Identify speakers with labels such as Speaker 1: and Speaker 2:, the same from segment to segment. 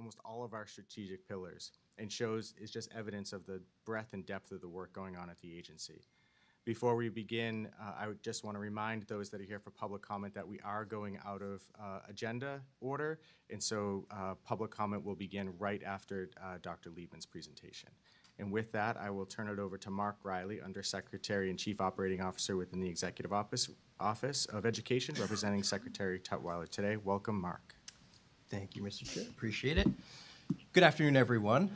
Speaker 1: almost all of our strategic pillars and is just evidence of the breadth and depth of the work going on at the agency. Before we begin, I would just want to remind those that are here for public comment that we are going out of agenda order, and so public comment will begin right after Dr. Liebman's presentation. And with that, I will turn it over to Mark Riley, Undersecretary and Chief Operating Officer within the Executive Office of Education, representing Secretary Tutwiler today. Welcome, Mark.
Speaker 2: Thank you, Mr. Chair. Appreciate it. Good afternoon, everyone.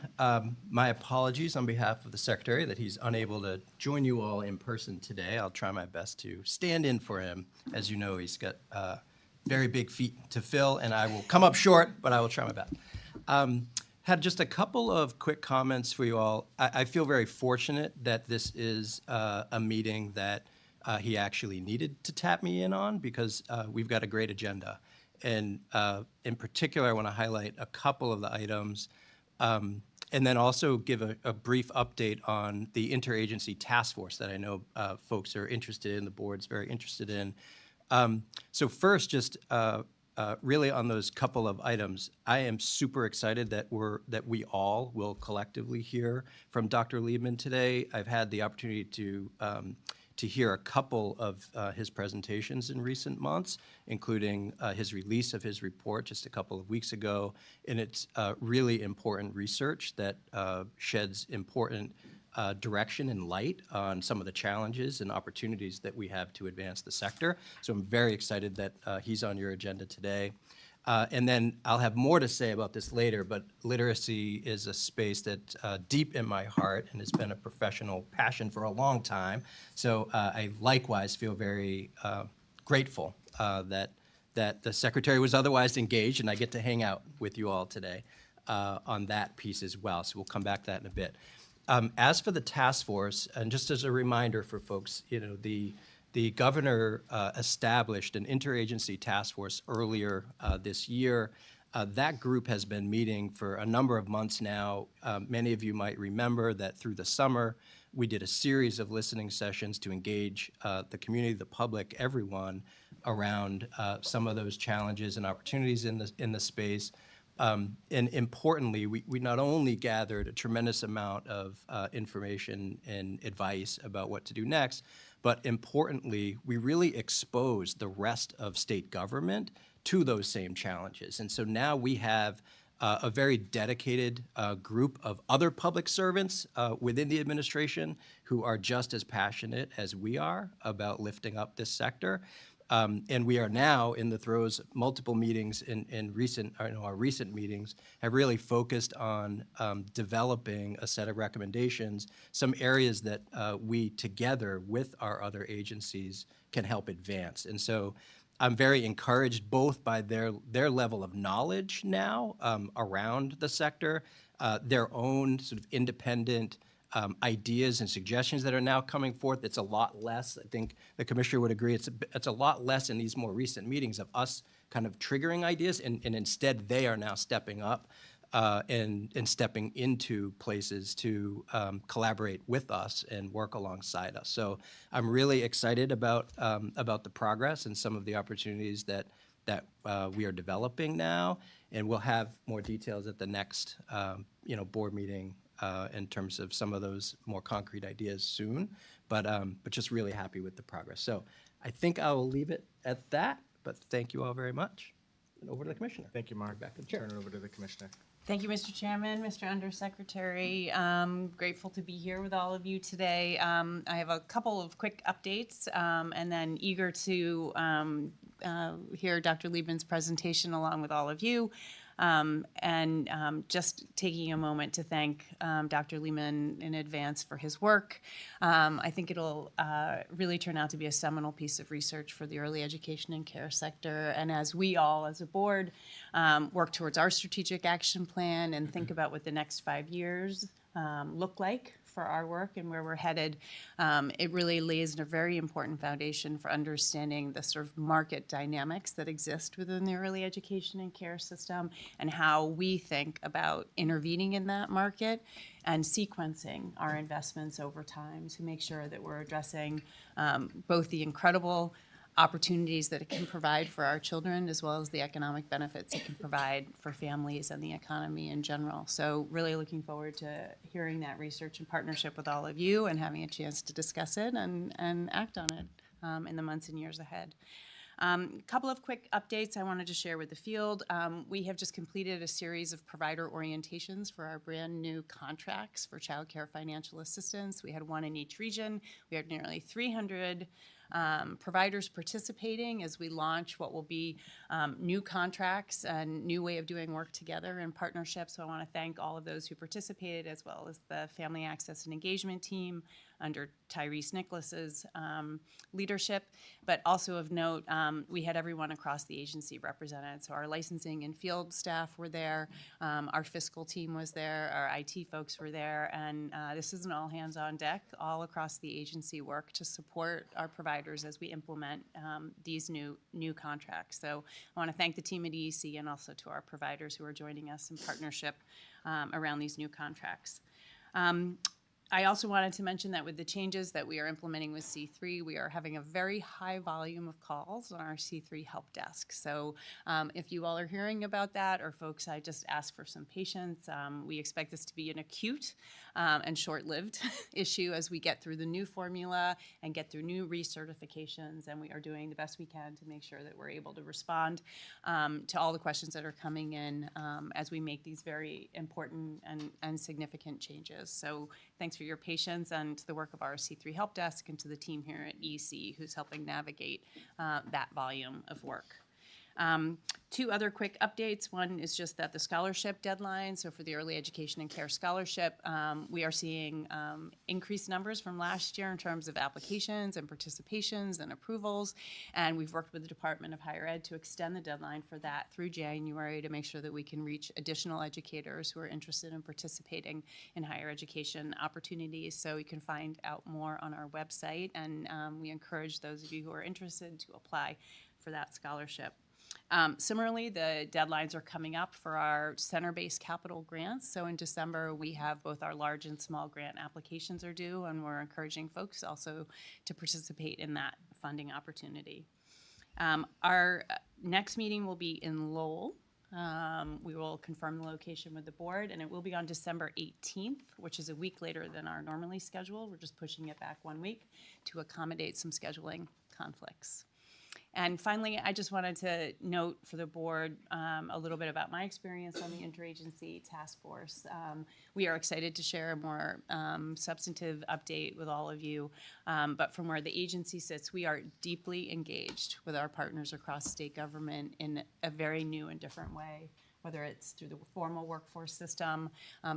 Speaker 2: My apologies on behalf of the Secretary that he's unable to join you all in person today. I'll try my best to stand in for him. As you know, he's got very big feet to fill, and I will come up short, but I will try my best. Had just a couple of quick comments for you all. I feel very fortunate that this is a meeting that he actually needed to tap me in on because we've got a great agenda. And in particular, I want to highlight a couple of the items and then also give a brief update on the interagency task force that I know folks are interested in, the board's very interested in. So first, just really on those couple of items, I am super excited that we all will collectively hear from Dr. Liebman today. I've had the opportunity to hear a couple of his presentations in recent months, including his release of his report just a couple of weeks ago. And it's really important research that sheds important direction and light on some of the challenges and opportunities that we have to advance the sector. So I'm very excited that he's on your agenda today. And then I'll have more to say about this later, but literacy is a space that's deep in my heart and has been a professional passion for a long time. So I likewise feel very grateful that the Secretary was otherwise engaged and I get to hang out with you all today on that piece as well. So we'll come back to that in a bit. As for the task force, and just as a reminder for folks, you know, the governor established an interagency task force earlier this year. That group has been meeting for a number of months now. Many of you might remember that through the summer, we did a series of listening sessions to engage the community, the public, everyone around some of those challenges and opportunities in the space. And importantly, we not only gathered a tremendous amount of information and advice about what to do next, but importantly, we really exposed the rest of state government to those same challenges. And so now we have a very dedicated group of other public servants within the administration who are just as passionate as we are about lifting up this sector. And we are now in the throes of multiple meetings our recent meetings have really focused on developing a set of recommendations, some areas that we together with our other agencies can help advance. And so I'm very encouraged both by their level of knowledge now around the sector, their own sort of independent ideas and suggestions that are now coming forth. It's a lot less, I think the commissioner would agree, it's a lot less in these more recent meetings of us kind of triggering ideas, and instead they are now stepping up and stepping into places to collaborate with us and work alongside us. So I'm really excited about the progress and some of the opportunities that we are developing now, and we'll have more details at the next board meeting in terms of some of those more concrete ideas soon, but just really happy with the progress. So I think I will leave it at that, but thank you all very much. And over to the commissioner.
Speaker 1: Thank you, Mark.
Speaker 2: Back to the chair.
Speaker 1: Turn it over to the commissioner.
Speaker 3: Thank you, Mr. Chairman, Mr. Undersecretary. Grateful to be here with all of you today. I have a couple of quick updates and then eager to hear Dr. Liebman's presentation along with all of you. Just taking a moment to thank Dr. Liebman in advance for his work. I think it'll really turn out to be a seminal piece of research for the early education and care sector. And as we all, as a board, work towards our strategic action plan and think about what the next 5 years look like for our work and where we're headed, it really lays a very important foundation for understanding the sort of market dynamics that exist within the early education and care system and how we think about intervening in that market and sequencing our investments over time to make sure that we're addressing both the incredible opportunities that it can provide for our children, as well as the economic benefits it can provide for families and the economy in general. So really looking forward to hearing that research in partnership with all of you and having a chance to discuss it and act on it in the months and years ahead. A couple of quick updates I wanted to share with the field. We have just completed a series of provider orientations for our brand new contracts for childcare financial assistance. We had one in each region. We had nearly 300 providers participating as we launch what will be new contracts and new way of doing work together in partnership. So I want to thank all of those who participated, as well as the Family Access and Engagement team under Tyrese Nicholas's leadership. But also of note, we had everyone across the agency represented. So our licensing and field staff were there, our fiscal team was there, our IT folks were there, and this is an all hands on deck, all across the agency work to support our providers as we implement these new contracts. So I want to thank the team at EEC and also to our providers who are joining us in partnership around these new contracts. I also wanted to mention that with the changes that we are implementing with C3, we are having a very high volume of calls on our C3 help desk. So if you all are hearing about that, or folks, I just ask for some patience. We expect this to be an acute and short-lived issue as we get through the new formula and get through new recertifications, and we are doing the best we can to make sure that we're able to respond to all the questions that are coming in as we make these very important and significant changes. So thanks for your patience, and to the work of our C3 Help Desk and to the team here at EC who's helping navigate that volume of work. Two other quick updates. One is just that the scholarship deadline, so for the Early Education and Care Scholarship, we are seeing increased numbers from last year in terms of applications and participations and approvals, and we've worked with the Department of Higher Ed to extend the deadline for that through January to make sure that we can reach additional educators who are interested in participating in higher education opportunities. So you can find out more on our website, and we encourage those of you who are interested to apply for that scholarship. Similarly, the deadlines are coming up for our center-based capital grants. So in December, we have both our large and small grant applications are due, and we're encouraging folks also to participate in that funding opportunity. Our next meeting will be in Lowell. We will confirm the location with the board, and it will be on December 18th, which is a week later than our normally scheduled. We're just pushing it back 1 week to accommodate some scheduling conflicts. And finally, I just wanted to note for the board a little bit about my experience on the interagency task force. We are excited to share a more substantive update with all of you, but from where the agency sits, we are deeply engaged with our partners across state government in a very new and different way, whether it's through the formal workforce system,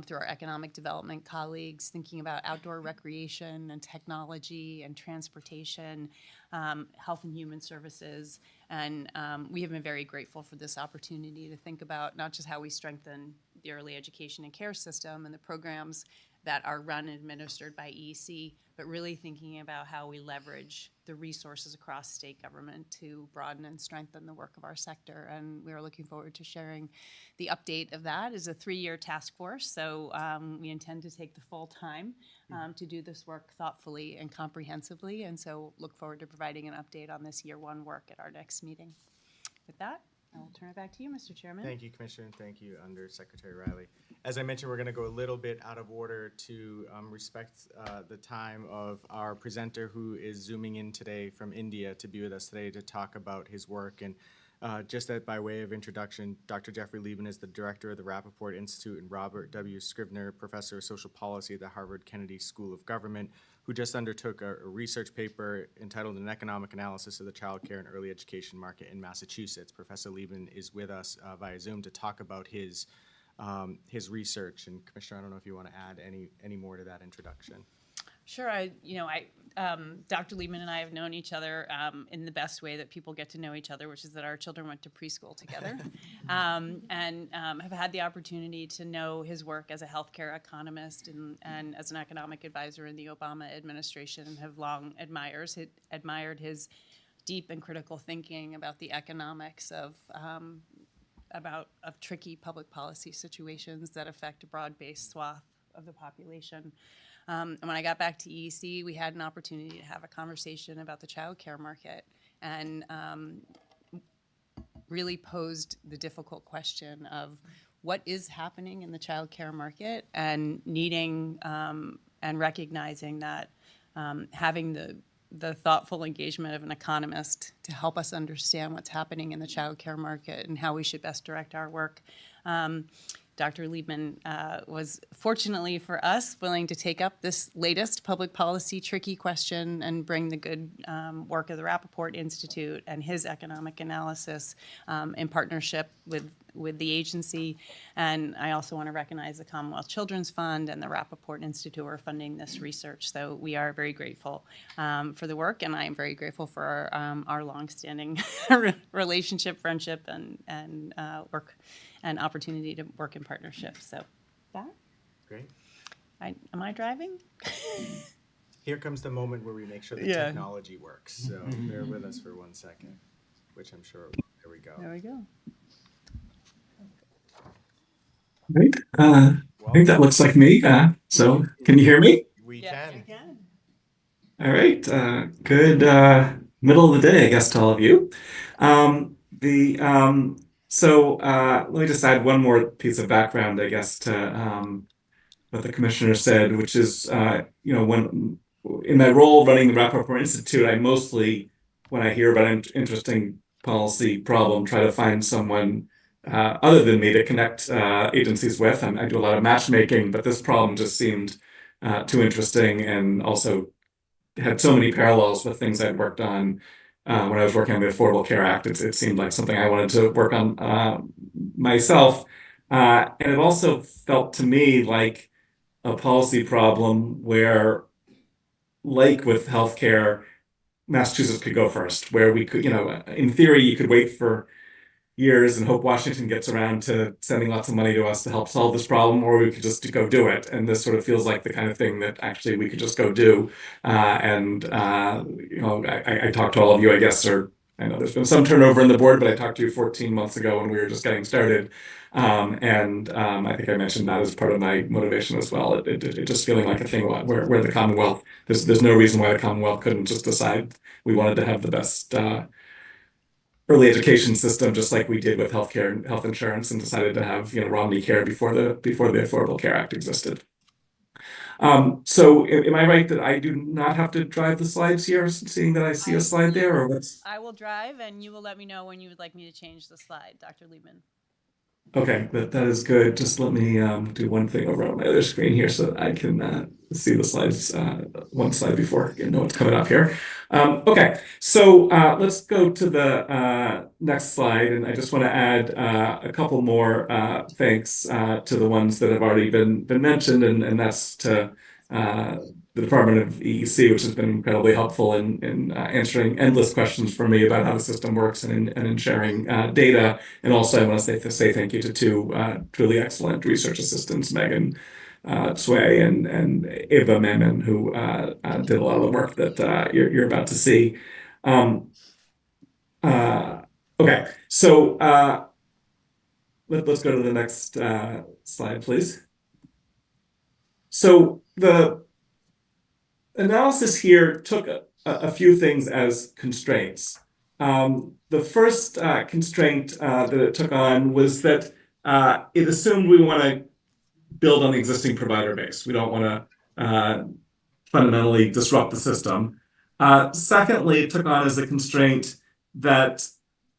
Speaker 3: through our economic development colleagues, thinking about outdoor recreation and technology and transportation, health and human services. And we have been very grateful for this opportunity to think about not just how we strengthen the early education and care system and the programs that are run and administered by EEC, but really thinking about how we leverage the resources across state government to broaden and strengthen the work of our sector. And we are looking forward to sharing the update of that. It's a 3-year task force, so we intend to take the full time to do this work thoughtfully and comprehensively, and so look forward to providing an update on this year 1 work at our next meeting. With that, I will turn it back to you, Mr. Chairman.
Speaker 1: Thank you, Commissioner, and thank you, Under Secretary Riley. As I mentioned, we're going to go a little bit out of order to respect the time of our presenter who is zooming in today from India to be with us today to talk about his work. And just that by way of introduction, Dr. Jeffrey Lieben is the director of the Rappaport Institute, and Robert W. Scrivner, professor of social policy at the Harvard Kennedy School of Government, who just undertook a research paper entitled An Economic Analysis of the Child Care and Early Education Market in Massachusetts. Professor Lieben is with us via Zoom to talk about his research. And Commissioner, I don't know if you want to add any more to that introduction.
Speaker 3: Sure. Dr. Lieben and I have known each other in the best way that people get to know each other, which is that our children went to preschool together, and have had the opportunity to know his work as a healthcare economist and as an economic advisor in the Obama administration, and have long admired his deep and critical thinking about the economics of tricky public policy situations that affect a broad-based swath of the population. And when I got back to EEC, we had an opportunity to have a conversation about the child care market and really posed the difficult question of what is happening in the childcare market, and needing and recognizing that having the thoughtful engagement of an economist to help us understand what's happening in the childcare market and how we should best direct our work. Dr. Liebman was, fortunately for us, willing to take up this latest public policy tricky question and bring the good work of the Rappaport Institute and his economic analysis in partnership with the agency. And I also want to recognize the Commonwealth Children's Fund and the Rappaport Institute who are funding this research. So we are very grateful for the work, and I am very grateful for our longstanding relationship, friendship, and work and opportunity to work in partnership. So that.
Speaker 1: Great.
Speaker 3: Am I driving?
Speaker 1: Here comes the moment where we make sure the
Speaker 3: Yeah.
Speaker 1: technology works. So bear with us for 1 second, which I'm sure, there we go.
Speaker 3: There we go.
Speaker 4: Right. I think that looks like me. So can you hear me?
Speaker 1: We
Speaker 3: Yeah,
Speaker 1: can.
Speaker 3: you can.
Speaker 4: All right. Good middle of the day, I guess, to all of you. Let me just add one more piece of background, I guess, to what the commissioner said, which is, when in my role running the Rappaport Institute, I mostly, when I hear about an interesting policy problem, try to find someone other than me to connect agencies with. And I do a lot of matchmaking, but this problem just seemed too interesting, and also had so many parallels with things I'd worked on when I was working on the Affordable Care Act. It seemed like something I wanted to work on myself. And it also felt to me like a policy problem where, like with healthcare, Massachusetts could go first, where we could, in theory, you could wait for years and hope Washington gets around to sending lots of money to us to help solve this problem, or we could just go do it. And this sort of feels like the kind of thing that actually we could just go do. I talked to all of you, I guess, or I know there's been some turnover in the board, but I talked to you 14 months ago when we were just getting started. I think I mentioned that as part of my motivation as well. It just feeling like a thing where the Commonwealth, there's no reason why the Commonwealth couldn't just decide we wanted to have the best early education system, just like we did with healthcare and health insurance, and decided to have Romney Care before the Affordable Care Act existed. So am I right that I do not have to drive the slides here, seeing that I see a slide there, or what's?
Speaker 3: I will drive, and you will let me know when you would like me to change the slide, Dr. Liebman.
Speaker 4: Okay, that is good. Just let me do one thing over on my other screen here so that I can see the slides one slide before you know what's coming up here. Okay, so let's go to the next slide, and I just want to add a couple more thanks to the ones that have already been mentioned, and that's to the Department of EEC, which has been incredibly helpful in answering endless questions for me about how the system works and in sharing data. And also I want to say thank you to two truly excellent research assistants, Megan Sway and Eva Mammon, who did a lot of the work that you're about to see. Okay, so let's go to the next slide, please. So the analysis here took a few things as constraints. The first constraint that it took on was that it assumed we want to build on the existing provider base. We don't want to fundamentally disrupt the system. Secondly, it took on as a constraint that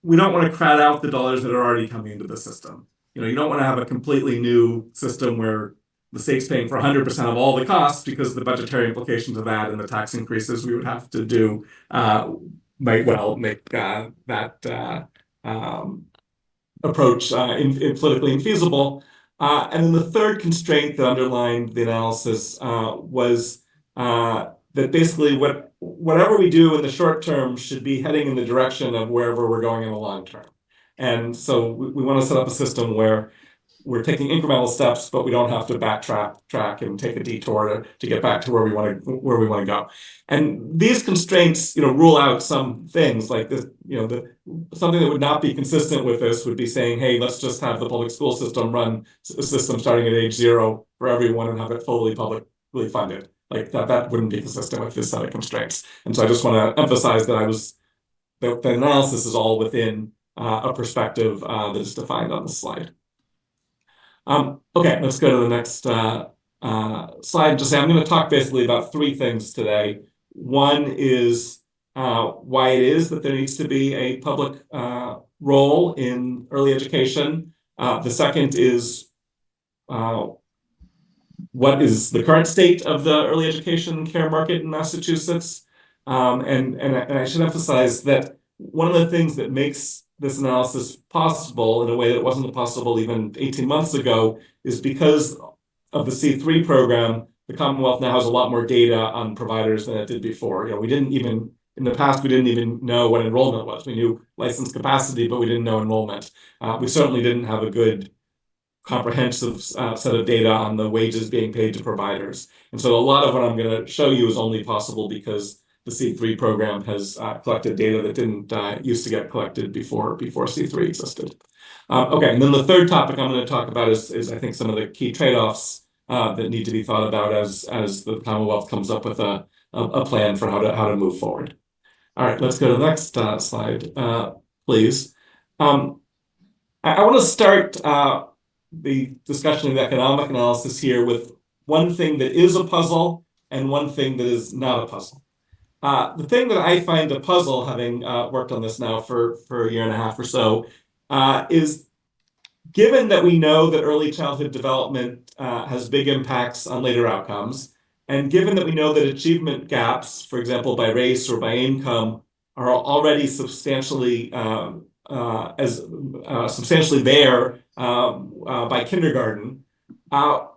Speaker 4: we don't want to crowd out the dollars that are already coming into the system. You don't want to have a completely new system where the state's paying for 100% of all the costs, because the budgetary implications of that and the tax increases we would have to do might well make that approach politically infeasible. And then the third constraint that underlined the analysis was that basically whatever we do in the short term should be heading in the direction of wherever we're going in the long term. And so we want to set up a system where we're taking incremental steps, but we don't have to backtrack and take a detour to get back to where we want to go. And these constraints, rule out some things like this. Something that would not be consistent with this would be saying, hey, let's just have the public school system run a system starting at age 0 for everyone and have it fully publicly funded. Like that wouldn't be consistent with this set of constraints. And so I just want to emphasize that I was the analysis is all within a perspective that is defined on the slide. Okay, let's go to the next slide. Just say I'm going to talk basically about three things today. One is why it is that there needs to be a public role in early education. The second is what is the current state of the early education care market in Massachusetts. And I should emphasize that one of the things that makes this analysis possible in a way that wasn't possible even 18 months ago is because of the C3 program. The Commonwealth now has a lot more data on providers than it did before. We didn't even, in the past, we didn't even know what enrollment was. We knew license capacity, but we didn't know enrollment. We certainly didn't have a good comprehensive set of data on the wages being paid to providers. And so a lot of what I'm going to show you is only possible because the C3 program has collected data that didn't used to get collected before C3 existed. Okay, and then the third topic I'm going to talk about is I think some of the key trade-offs that need to be thought about as the Commonwealth comes up with a plan for how to move forward. All right, let's go to the next slide, please. I want to start the discussion of economic analysis here with one thing that is a puzzle and one thing that is not a puzzle. The thing that I find a puzzle, having worked on this now for a year and a half or so, is given that we know that early childhood development has big impacts on later outcomes, and given that we know that achievement gaps, for example, by race or by income, are already substantially there by kindergarten,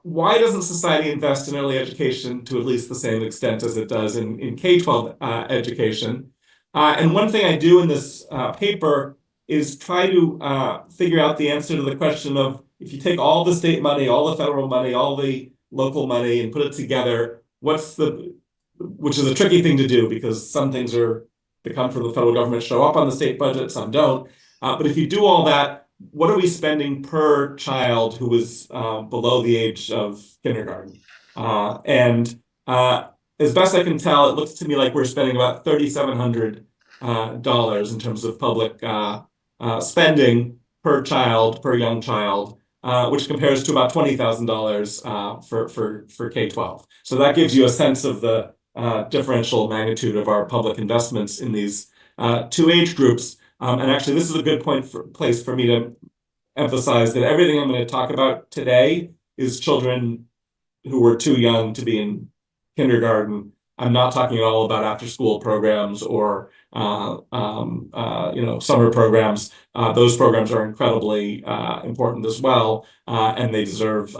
Speaker 4: why doesn't society invest in early education to at least the same extent as it does in K-12 education? And one thing I do in this paper is try to figure out the answer to the question of, if you take all the state money, all the federal money, all the local money, and put it together, which is a tricky thing to do because some things that come from the federal government show up on the state budget, some don't. But if you do all that, what are we spending per child who is below the age of kindergarten? And as best I can tell, it looks to me like we're spending about $3,700 in terms of public spending per child, per young child, which compares to about $20,000 for K-12. So that gives you a sense of the differential magnitude of our public investments in these two age groups. And actually, this is a good place for me to emphasize that everything I'm going to talk about today is children who were too young to be in kindergarten. I'm not talking at all about after-school programs or summer programs. Those programs are incredibly important as well, and they deserve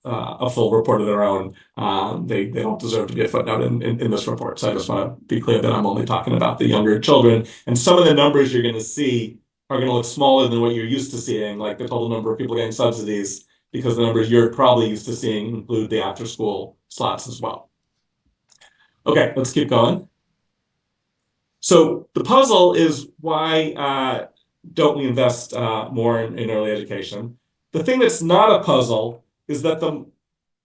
Speaker 4: a full report of their own. They don't deserve to be a footnote in this report. So I just want to be clear that I'm only talking about the younger children. And some of the numbers you're going to see are going to look smaller than what you're used to seeing, like the total number of people getting subsidies, because the numbers you're probably used to seeing include the after-school slots as well. Okay, let's keep going. So the puzzle is, why don't we invest more in early education? The thing that's not a puzzle is that the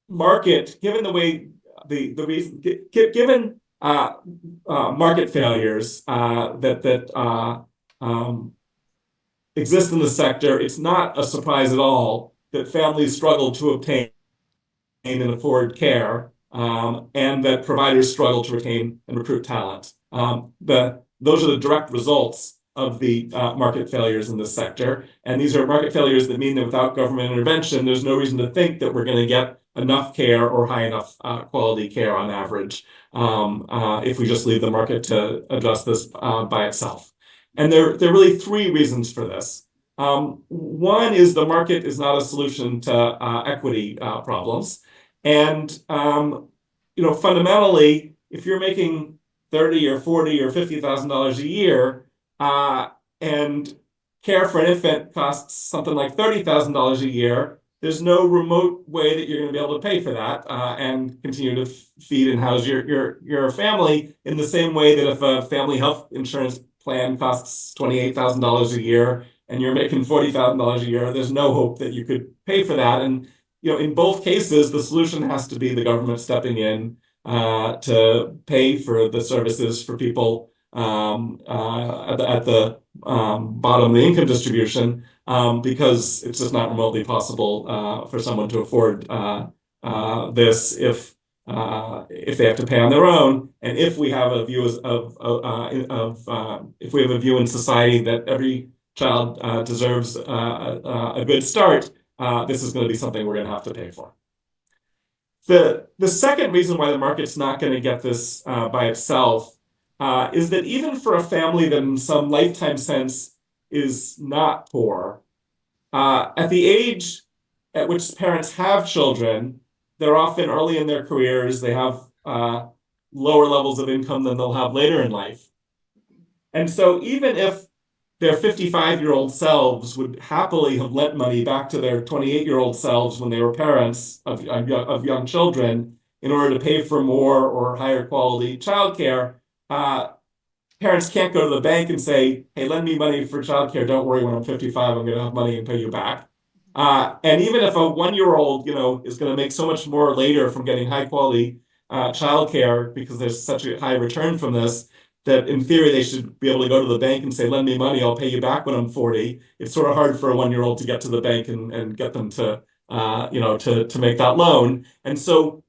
Speaker 4: market, given the way the reason, given market failures that exist in the sector, it's not a surprise at all that families struggle to obtain and afford care, and that providers struggle to retain and recruit talent. Those are the direct results of the market failures in this sector. And these are market failures that mean that without government intervention, there's no reason to think that we're going to get enough care or high enough quality care on average if we just leave the market to address this by itself. And there are really three reasons for this. One is the market is not a solution to equity problems. And fundamentally, if you're making $30,000 or $40,000 or $50,000 a year, and care for an infant costs something like $30,000 a year, there's no remote way that you're going to be able to pay for that and continue to feed and house your family in the same way that if a family health insurance plan costs $28,000 a year and you're making $40,000 a year, there's no hope that you could pay for that. And in both cases, the solution has to be the government stepping in to pay for the services for people at the bottom of the income distribution, because it's just not remotely possible for someone to afford this if they have to pay on their own, and if we have a view if we have a view in society that every child deserves a good start, this is going to be something we're going to have to pay for. The second reason why the market's not going to get this by itself is that even for a family that in some lifetime sense is not poor, at the age at which parents have children, they're often early in their careers, they have lower levels of income than they'll have later in life. And so even if their 55-year-old selves would happily have lent money back to their 28-year-old selves when they were parents of young children in order to pay for more or higher quality childcare, parents can't go to the bank and say, hey, lend me money for childcare. Don't worry, when I'm 55, I'm going to have money and pay you back. And even if a 1-year-old, is going to make so much more later from getting high quality childcare because there's such a high return from this, that in theory they should be able to go to the bank and say, lend me money, I'll pay you back when I'm 40. It's sort of hard for a 1-year-old to get to the bank and get them to, to make that loan. And so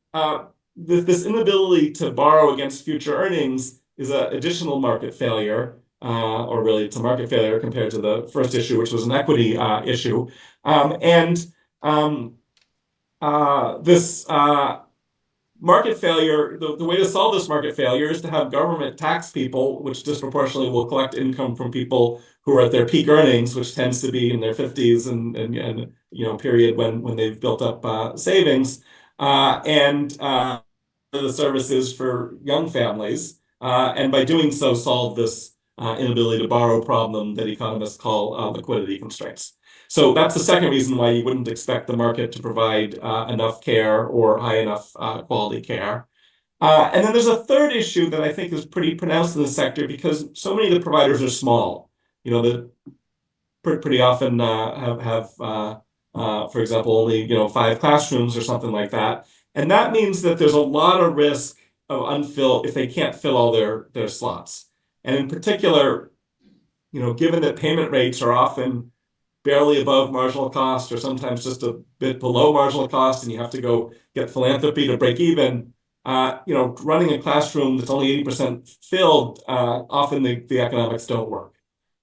Speaker 4: this inability to borrow against future earnings is an additional market failure, or really it's a market failure compared to the first issue, which was an equity issue. This market failure, the way to solve this market failure is to have government tax people, which disproportionately will collect income from people who are at their peak earnings, which tends to be in their 50s and period when they've built up savings, and the services for young families, and by doing so solve this inability to borrow problem that economists call liquidity constraints. So that's the second reason why you wouldn't expect the market to provide enough care or high enough quality care. And then there's a third issue that I think is pretty pronounced in the sector because so many of the providers are small. That pretty often have for example, only 5 classrooms or something like that. And that means that there's a lot of risk of unfill if they can't fill all their slots. And in particular, given that payment rates are often barely above marginal cost or sometimes just a bit below marginal cost, and you have to go get philanthropy to break even, running a classroom that's only 80% filled, often the economics don't work.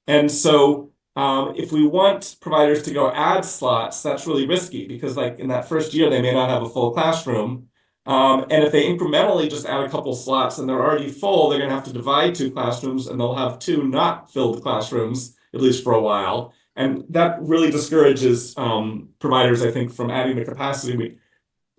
Speaker 4: And so if we want providers to go add slots, that's really risky because like in that first year, they may not have a full classroom. And if they incrementally just add a couple slots and they're already full, they're going to have to divide 2 classrooms and they'll have 2 not filled classrooms, at least for a while. And that really discourages providers, I think, from adding the capacity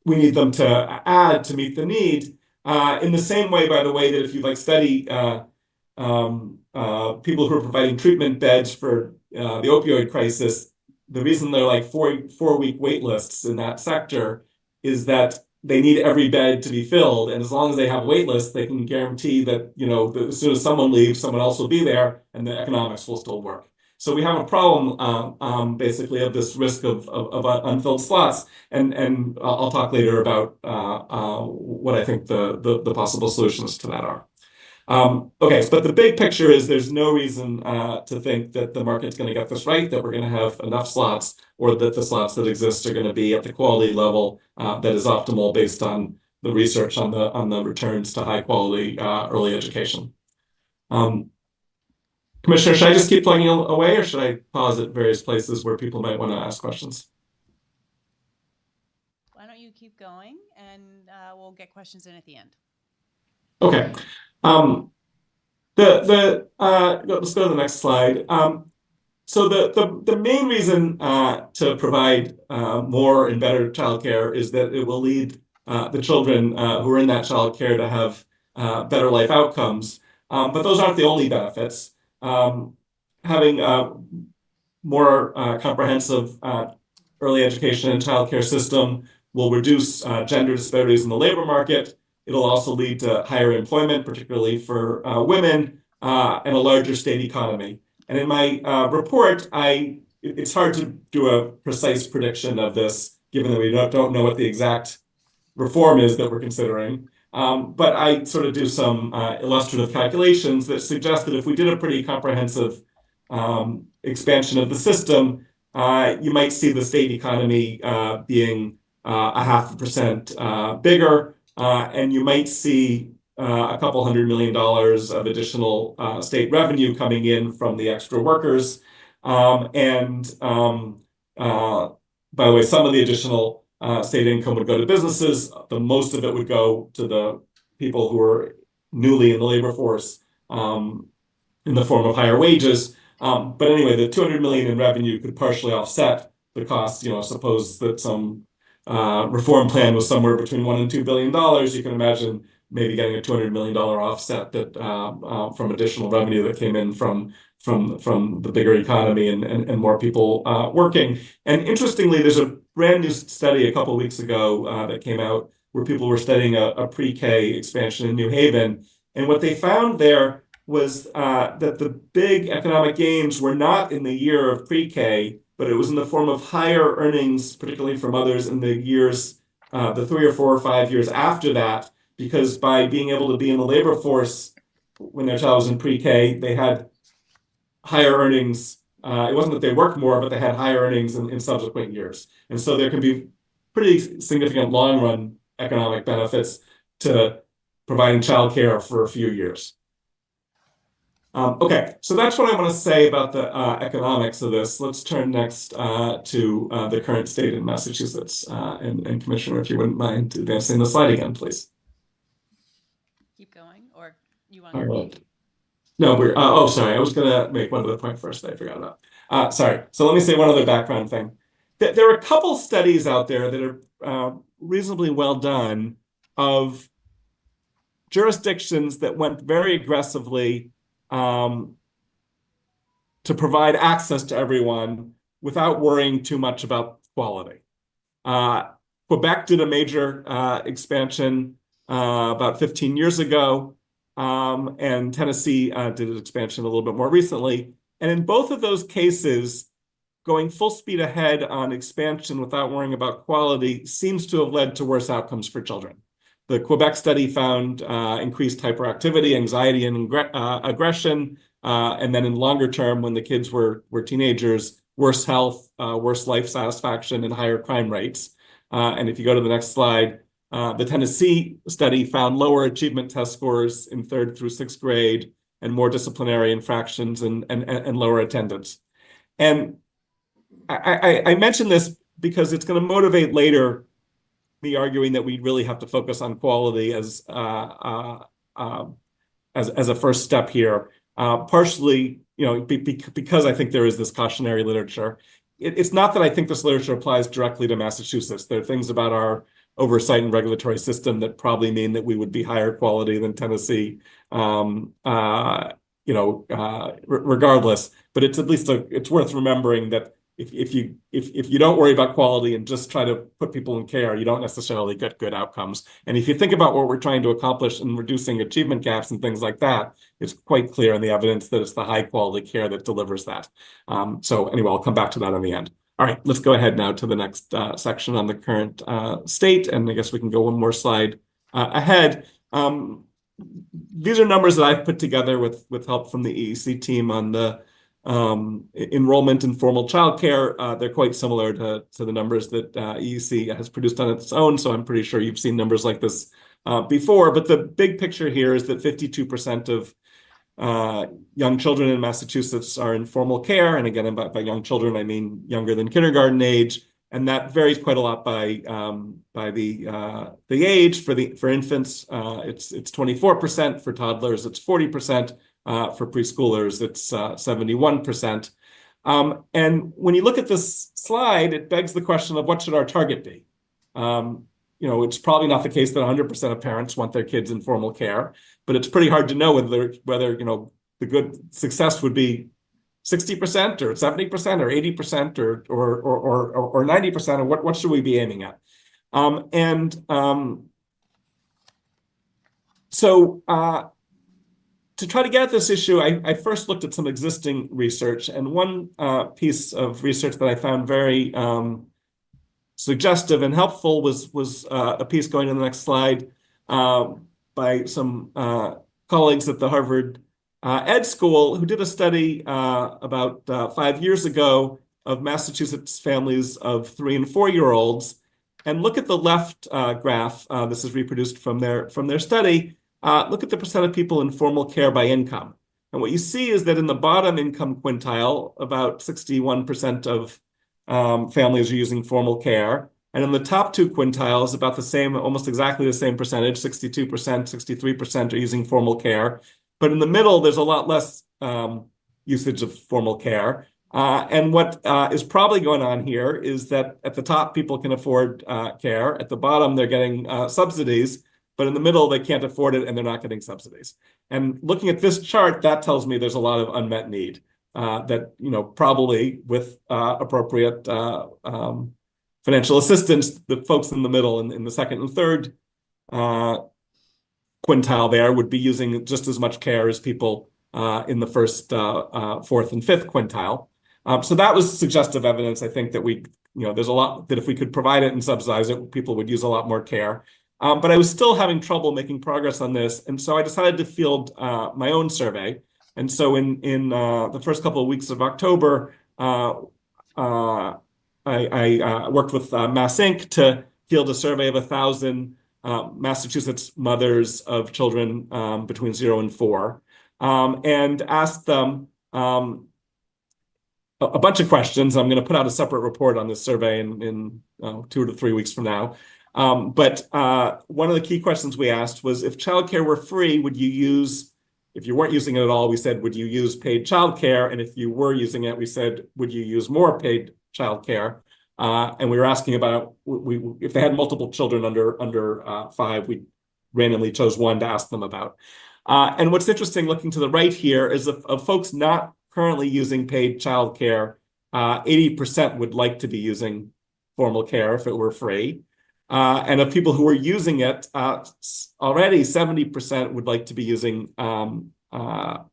Speaker 4: we need them to add to meet the need. In the same way, by the way, that if you study people who are providing treatment beds for the opioid crisis, the reason they're like 4-week wait lists in that sector is that they need every bed to be filled. And as long as they have wait lists, they can guarantee that, as soon as someone leaves, someone else will be there and the economics will still work. So we have a problem, basically, of this risk of unfilled slots, and I'll talk later about what I think the possible solutions to that are. Okay, but the big picture is there's no reason to think that the market's going to get this right, that we're going to have enough slots, or that the slots that exist are going to be at the quality level that is optimal based on the research on the returns to high quality early education. Commissioner, should I just keep plugging away, or should I pause at various places where people might want to ask questions?
Speaker 3: Why don't you keep going, and we'll get questions in at the end.
Speaker 4: Okay. Let's go to the next slide. So the main reason to provide more and better childcare is that it will lead the children who are in that childcare to have better life outcomes. But those aren't the only benefits. Having more comprehensive early education and childcare system will reduce gender disparities in the labor market. It'll also lead to higher employment, particularly for women, and a larger state economy. And in my report, it's hard to do a precise prediction of this, given that we don't know what the exact reform is that we're considering. But I sort of do some illustrative calculations that suggest that if we did a pretty comprehensive expansion of the system, you might see the state economy being 0.5% bigger, and you might see a couple $100 million of additional state revenue coming in from the extra workers. By the way, some of the additional state income would go to businesses. The most of it would go to the people who are newly in the labor force in the form of higher wages. But anyway, the 200 million in revenue could partially offset the cost. Suppose that some reform plan was somewhere between $1 and $2 billion. You can imagine maybe getting a $200 million offset that from additional revenue that came in from the bigger economy and more people working. And interestingly, there's a brand new study a couple of weeks ago that came out where people were studying a pre-K expansion in New Haven. And what they found there was that the big economic gains were not in the year of pre-K, but it was in the form of higher earnings, particularly for mothers in the years, the 3 or 4 or 5 years after that, because by being able to be in the labor force when their child was in pre-K, they had higher earnings. It wasn't that they worked more, but they had higher earnings in subsequent years. And so there can be pretty significant long-run economic benefits to providing childcare for a few years. Okay, so that's what I want to say about the economics of this. Let's turn next to the current state in Massachusetts. And Commissioner, if you wouldn't mind advancing the slide again, please.
Speaker 3: Keep going, or you want
Speaker 4: All
Speaker 3: to?
Speaker 4: right. No, we're, oh, sorry. I was going to make one other point first that I forgot about. Sorry. So let me say one other background thing. There are a couple studies out there that are reasonably well done of jurisdictions that went very aggressively to provide access to everyone without worrying too much about quality. Quebec did a major expansion about 15 years ago. And Tennessee did an expansion a little bit more recently. And in both of those cases, going full speed ahead on expansion without worrying about quality seems to have led to worse outcomes for children. The Quebec study found increased hyperactivity, anxiety, and aggression. And then in longer term, when the kids were teenagers, worse health, worse life satisfaction, and higher crime rates. And if you go to the next slide, the Tennessee study found lower achievement test scores in 3rd through 6th grade and more disciplinary infractions and lower attendance. And I mention this because it's going to motivate later me arguing that we really have to focus on quality as a first step here. Partially, because I think there is this cautionary literature. It's not that I think this literature applies directly to Massachusetts. There are things about our oversight and regulatory system that probably mean that we would be higher quality than Tennessee, regardless. But it's at least it's worth remembering that if you don't worry about quality and just try to put people in care, you don't necessarily get good outcomes. And if you think about what we're trying to accomplish in reducing achievement gaps and things like that, it's quite clear in the evidence that it's the high quality care that delivers that. So anyway, I'll come back to that in the end. All right, let's go ahead now to the next section on the current state, and I guess we can go one more slide ahead. These are numbers that I've put together with help from the EEC team on the enrollment in formal childcare. They're quite similar to the numbers that EEC has produced on its own, so I'm pretty sure you've seen numbers like this before. But the big picture here is that 52% of young children in Massachusetts are in formal care. And again, by young children, I mean younger than kindergarten age. And that varies quite a lot by the age. For infants, it's 24%. For toddlers, it's 40%. For preschoolers, it's 71%. And when you look at this slide, it begs the question of what should our target be? It's probably not the case that 100% of parents want their kids in formal care, but it's pretty hard to know whether the good success would be 60% or 70% or 80% or 90%, or what should we be aiming at? So to try to get at this issue, I first looked at some existing research, and one piece of research that I found very suggestive and helpful was a piece going to the next slide by some colleagues at the Harvard Ed School who did a study about 5 years ago of Massachusetts families of 3 and 4-year-olds. And look at the left graph. This is reproduced from their study. Look at the percent of people in formal care by income. And what you see is that in the bottom income quintile, about 61% of families are using formal care. And in the top 2 quintiles, about the same, almost exactly the same percentage, 62%, 63% are using formal care. But in the middle, there's a lot less usage of formal care. And what is probably going on here is that at the top, people can afford care. At the bottom, they're getting subsidies. But in the middle, they can't afford it and they're not getting subsidies. And looking at this chart, that tells me there's a lot of unmet need that, probably with appropriate financial assistance, the folks in the middle in the second and third quintile there would be using just as much care as people in the first, fourth, and fifth quintile. So that was suggestive evidence, I think, that there's a lot that if we could provide it and subsidize it, people would use a lot more care. But I was still having trouble making progress on this. And so I decided to field my own survey. And so in the first couple of weeks of October, I worked with MassInc to field a survey of 1,000 Massachusetts mothers of children between 0 and 4, and asked them a bunch of questions. I'm going to put out a separate report on this survey in 2 to 3 weeks from now. But one of the key questions we asked was, if childcare were free, would you use, if you weren't using it at all, we said, would you use paid childcare? And if you were using it, we said, would you use more paid childcare? And we were asking about, if they had multiple children under 5, we randomly chose one to ask them about. And what's interesting, looking to the right here, is of folks not currently using paid childcare, 80% would like to be using formal care if it were free. And of people who are using it, already 70% would like to be using more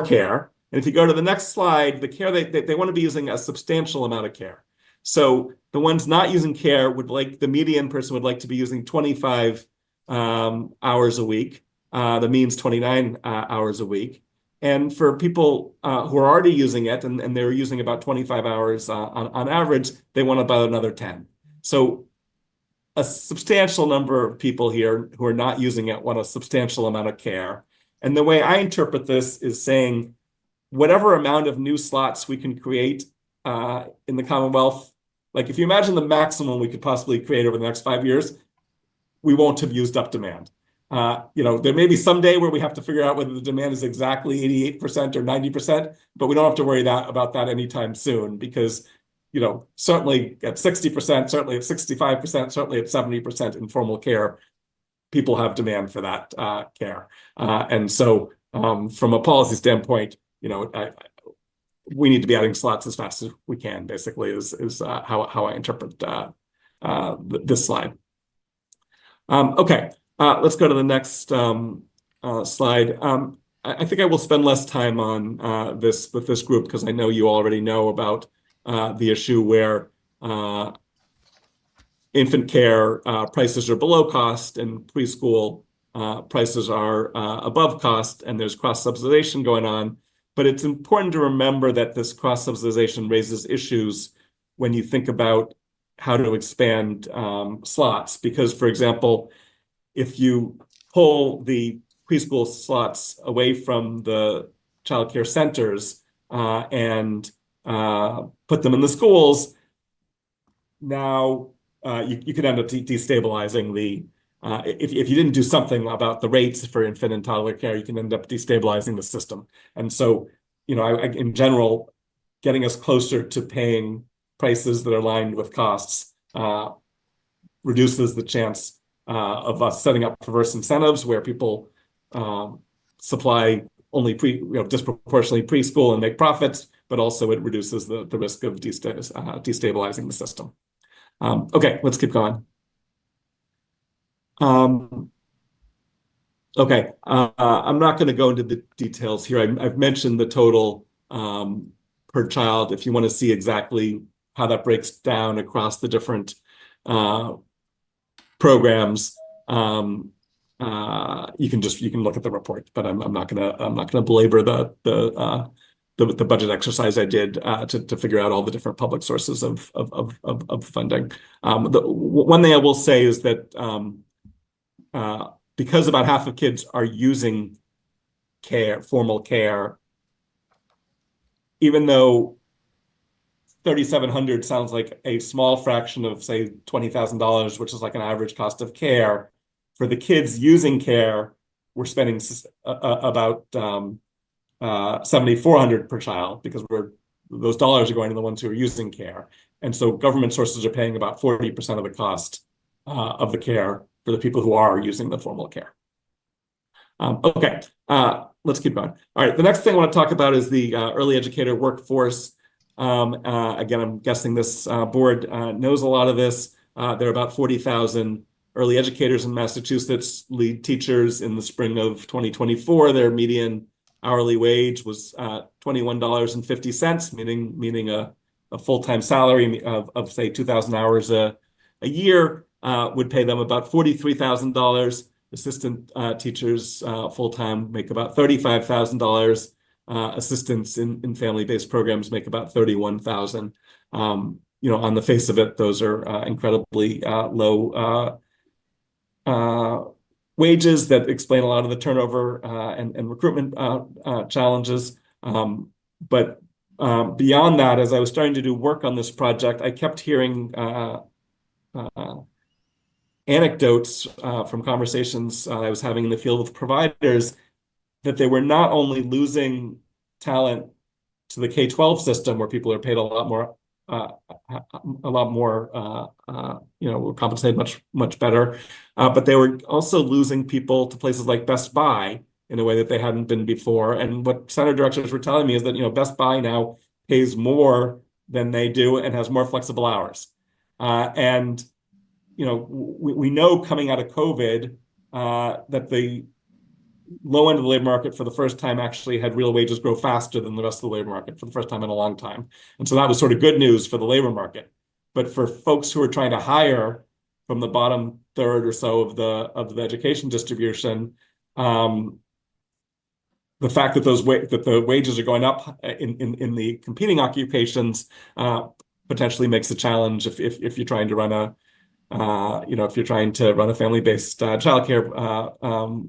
Speaker 4: care. And if you go to the next slide, the care they want to be using a substantial amount of care. So the ones not using care would like, the median person would like to be using 25 hours a week. The mean's 29 hours a week. And for people who are already using it, and they're using about 25 hours on average, they want about another 10. So a substantial number of people here who are not using it want a substantial amount of care. And the way I interpret this is saying, whatever amount of new slots we can create in the Commonwealth, like if you imagine the maximum we could possibly create over the next 5 years, we won't have used up demand. There may be some day where we have to figure out whether the demand is exactly 88% or 90%, but we don't have to worry about that anytime soon, because, certainly at 60%, certainly at 65%, certainly at 70% in formal care, people have demand for that care. And so from a policy standpoint, we need to be adding slots as fast as we can, basically, is how I interpret this slide. Okay. Let's go to the next slide. I think I will spend less time on this with this group, because I know you already know about the issue where infant care prices are below cost and preschool prices are above cost, and there's cross-subsidization going on. But it's important to remember that this cross-subsidization raises issues when you think about how to expand slots. Because, for example, if you pull the preschool slots away from the childcare centers and put them in the schools, now you could end up destabilizing the, if you didn't do something about the rates for infant and toddler care, you can end up destabilizing the system. And so, in general, getting us closer to paying prices that are aligned with costs reduces the chance of us setting up perverse incentives where people supply only disproportionately preschool and make profits, but also it reduces the risk of destabilizing the system. Okay, let's keep going. Okay, I'm not going to go into the details here. I've mentioned the total per child. If you want to see exactly how that breaks down across the different programs, you can look at the report, but I'm not gonna belabor the budget exercise I did to figure out all the different public sources of funding. The one thing I will say is that because about half of kids are using formal care, even though $3,700 sounds like a small fraction of, say, $20,000, which is like an average cost of care, for the kids using care, we're spending about $7,400 per child, because those dollars are going to the ones who are using care. And so government sources are paying about 40% of the cost of the care for the people who are using the formal care. Okay, let's keep going. All right, the next thing I want to talk about is the early educator workforce. Again, I'm guessing this board knows a lot of this. There are about 40,000 early educators in Massachusetts, lead teachers. In the spring of 2024, their median hourly wage was $21.50, meaning a full-time salary of say 2,000 hours a year would pay them about $43,000. Assistant teachers full-time make about $35,000. Assistants in family-based programs make about $31,000. On the face of it, those are incredibly low wages that explain a lot of the turnover and recruitment challenges. But beyond that, as I was starting to do work on this project, I kept hearing anecdotes from conversations I was having in the field with providers, that they were not only losing talent to the K-12 system, where people are paid a lot more, were compensated much better, but they were also losing people to places like Best Buy in a way that they hadn't been before. And what center directors were telling me is that Best Buy now pays more than they do and has more flexible hours. We know coming out of COVID that the low end of the labor market for the first time actually had real wages grow faster than the rest of the labor market for the first time in a long time. And so that was sort of good news for the labor market. But for folks who are trying to hire from the bottom third or so of the education distribution, the fact that the wages are going up in the competing occupations potentially makes a challenge if you're trying to run a family-based childcare.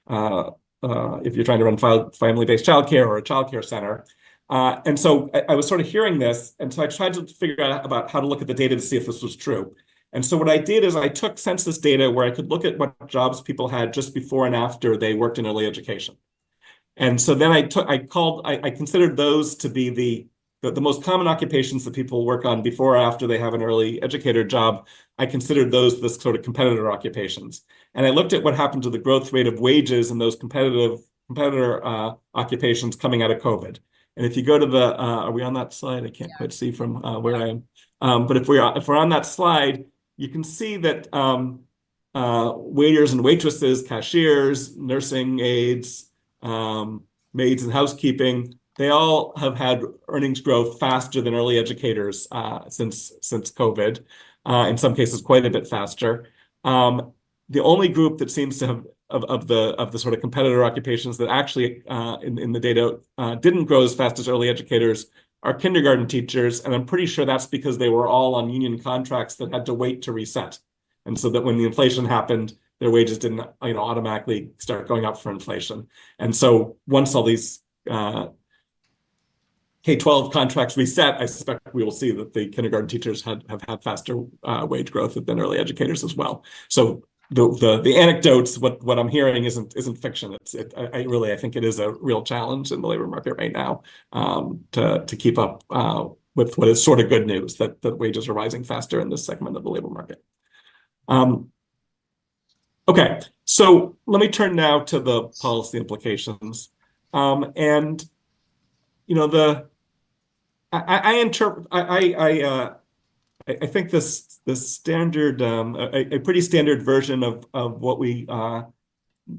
Speaker 4: If you're trying to run family-based childcare or a childcare center. And so I was sort of hearing this, and so I tried to figure out about how to look at the data to see if this was true. And so what I did is I took census data where I could look at what jobs people had just before and after they worked in early education. And so then I considered those to be the most common occupations that people work on before or after they have an early educator job. I considered those the sort of competitor occupations. And I looked at what happened to the growth rate of wages in those competitor occupations coming out of COVID. And if you go to are we on that slide? I can't quite see from where I am. But if we're on that slide, you can see that waiters and waitresses, cashiers, nursing aides, maids and housekeeping, they all have had earnings growth faster than early educators since COVID. In some cases, quite a bit faster. The only group that seems to have of the sort of competitor occupations that actually in the data didn't grow as fast as early educators are kindergarten teachers, and I'm pretty sure that's because they were all on union contracts that had to wait to reset, and so that when the inflation happened, their wages didn't automatically start going up for inflation. And so once all these K-12 contracts reset, I suspect we will see that the kindergarten teachers have had faster wage growth than early educators as well. So the anecdotes, what I'm hearing isn't fiction. I think it is a real challenge in the labor market right now to keep up with what is sort of good news, that wages are rising faster in this segment of the labor market. Okay, so let me turn now to the policy implications. I think this standard, a pretty standard version of what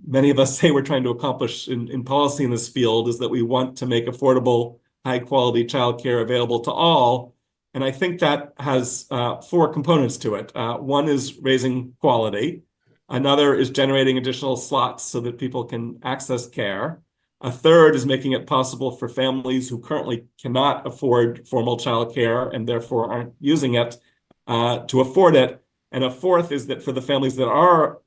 Speaker 4: many of us say we're trying to accomplish in policy in this field is that we want to make affordable, high quality childcare available to all, And I think that has four components to it. One is raising quality. Another is generating additional slots so that people can access care. A third is making it possible for families who currently cannot afford formal childcare and therefore aren't using it to afford it. And a fourth is that for the families that are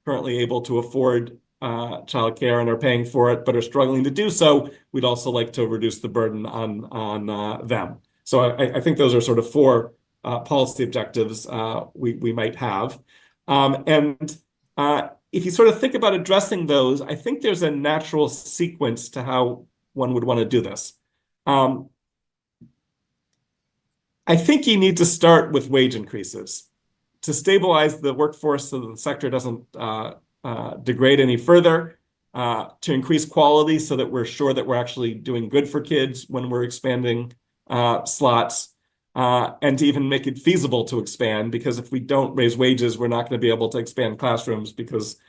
Speaker 4: currently able to afford childcare and are paying for it but are struggling to do so, we'd also like to reduce the burden on them. So I think those are sort of four policy objectives we might have. If you sort of think about addressing those, I think there's a natural sequence to how one would want to do this. I think you need to start with wage increases to stabilize the workforce so that the sector doesn't degrade any further, to increase quality so that we're sure that we're actually doing good for kids when we're expanding slots, and to even make it feasible to expand, because if we don't raise wages, we're not going to be able to expand classrooms because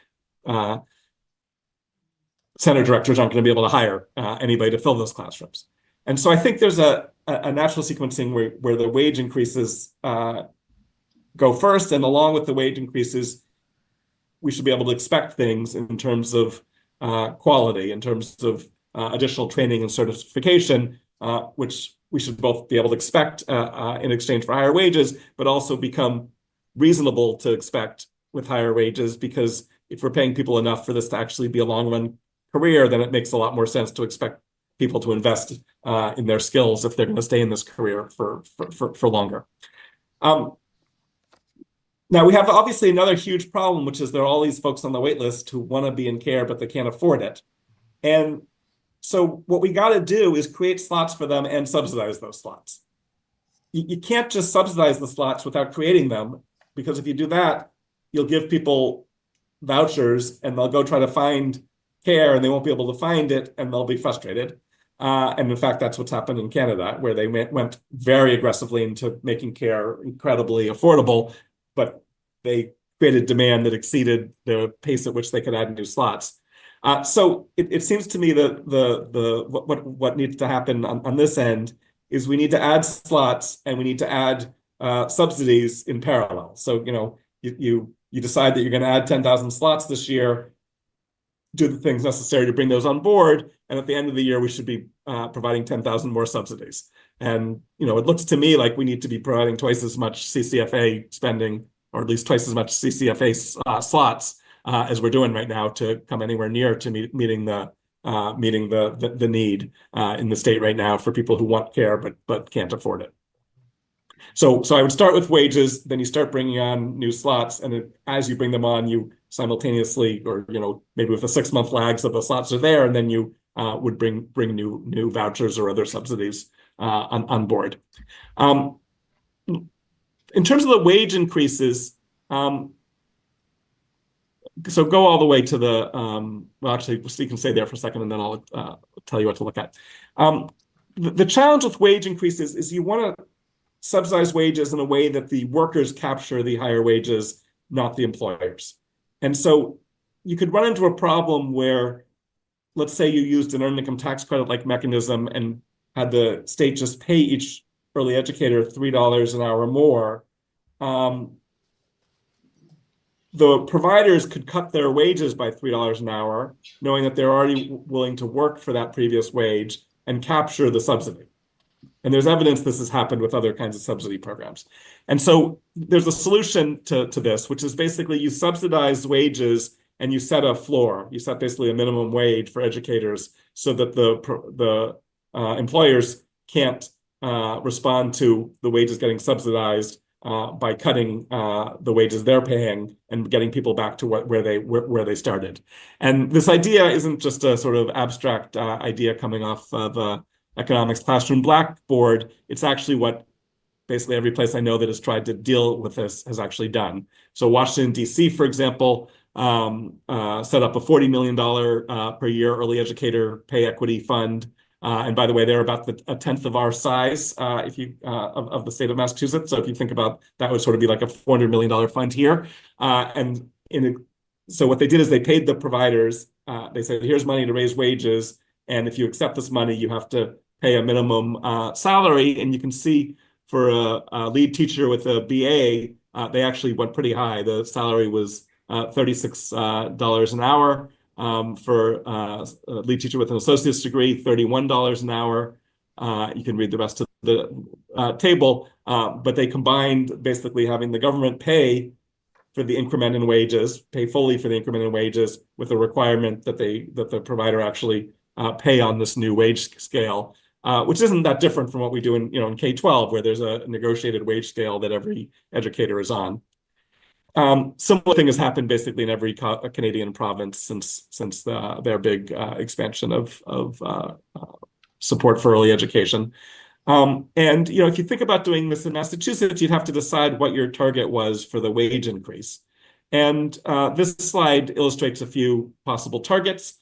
Speaker 4: center directors aren't going to be able to hire anybody to fill those classrooms. And so I think there's a natural sequencing where the wage increases go first, and along with the wage increases, we should be able to expect things in terms of quality, in terms of additional training and certification, which we should both be able to expect in exchange for higher wages, but also become reasonable to expect with higher wages, because if we're paying people enough for this to actually be a long-run career, then it makes a lot more sense to expect people to invest in their skills if they're going to stay in this career for longer. Now, we have obviously another huge problem, which is there are all these folks on the wait list who want to be in care, but they can't afford it. And so what we got to do is create slots for them and subsidize those slots. You can't just subsidize the slots without creating them, because if you do that, you'll give people vouchers and they'll go try to find care and they won't be able to find it and they'll be frustrated. And in fact, that's what's happened in Canada, where they went very aggressively into making care incredibly affordable, but they created demand that exceeded the pace at which they could add new slots. So it seems to me that what needs to happen on this end is we need to add slots and we need to add subsidies in parallel. So you decide that you're going to add 10,000 slots this year, do the things necessary to bring those on board, and at the end of the year we should be providing 10,000 more subsidies. And it looks to me like we need to be providing twice as much CCFA spending, or at least twice as much CCFA slots as we're doing right now to come anywhere near to meeting the need in the state right now for people who want care but can't afford it. So I would start with wages, then you start bringing on new slots, and as you bring them on, you simultaneously, or maybe with a 6-month lag, so the slots are there, and then you would bring new vouchers or other subsidies on board. In terms of the wage increases, so go all the way to the, well, actually, so you can stay there for a second, and then I'll tell you what to look at. The challenge with wage increases is you want to subsidize wages in a way that the workers capture the higher wages, not the employers. And so you could run into a problem where, let's say you used an earned income tax credit-like mechanism and had the state just pay each early educator $3 an hour more. The providers could cut their wages by $3 an hour, knowing that they're already willing to work for that previous wage and capture the subsidy. And there's evidence this has happened with other kinds of subsidy programs. And so there's a solution to this, which is basically you subsidize wages and you set a floor. You set basically a minimum wage for educators so that the employers can't respond to the wages getting subsidized by cutting the wages they're paying and getting people back to where they started. And this idea isn't just a sort of abstract idea coming off of economics classroom blackboard. It's actually what basically every place I know that has tried to deal with this has actually done. So Washington, D.C., for example, set up a $40 million per year early educator pay equity fund. And by the way, they're about a tenth of our size of the state of Massachusetts. So if you think about that, would sort of be like a $400 million fund here. So what they did is they paid the providers. They said, here's money to raise wages. And if you accept this money, you have to pay a minimum salary. And you can see for a lead teacher with a BA, they actually went pretty high. The salary was $36 an hour. For a lead teacher with an associate's degree, $31 an hour. You can read the rest of the table, but they combined basically having the government pay for the increment in wages, pay fully for the increment in wages, with a requirement that the provider actually pay on this new wage scale, which isn't that different from what we do in K-12, where there's a negotiated wage scale that every educator is on. Similar thing has happened basically in every Canadian province since their big expansion of support for early education. And if you think about doing this in Massachusetts, you'd have to decide what your target was for the wage increase. And this slide illustrates a few possible targets.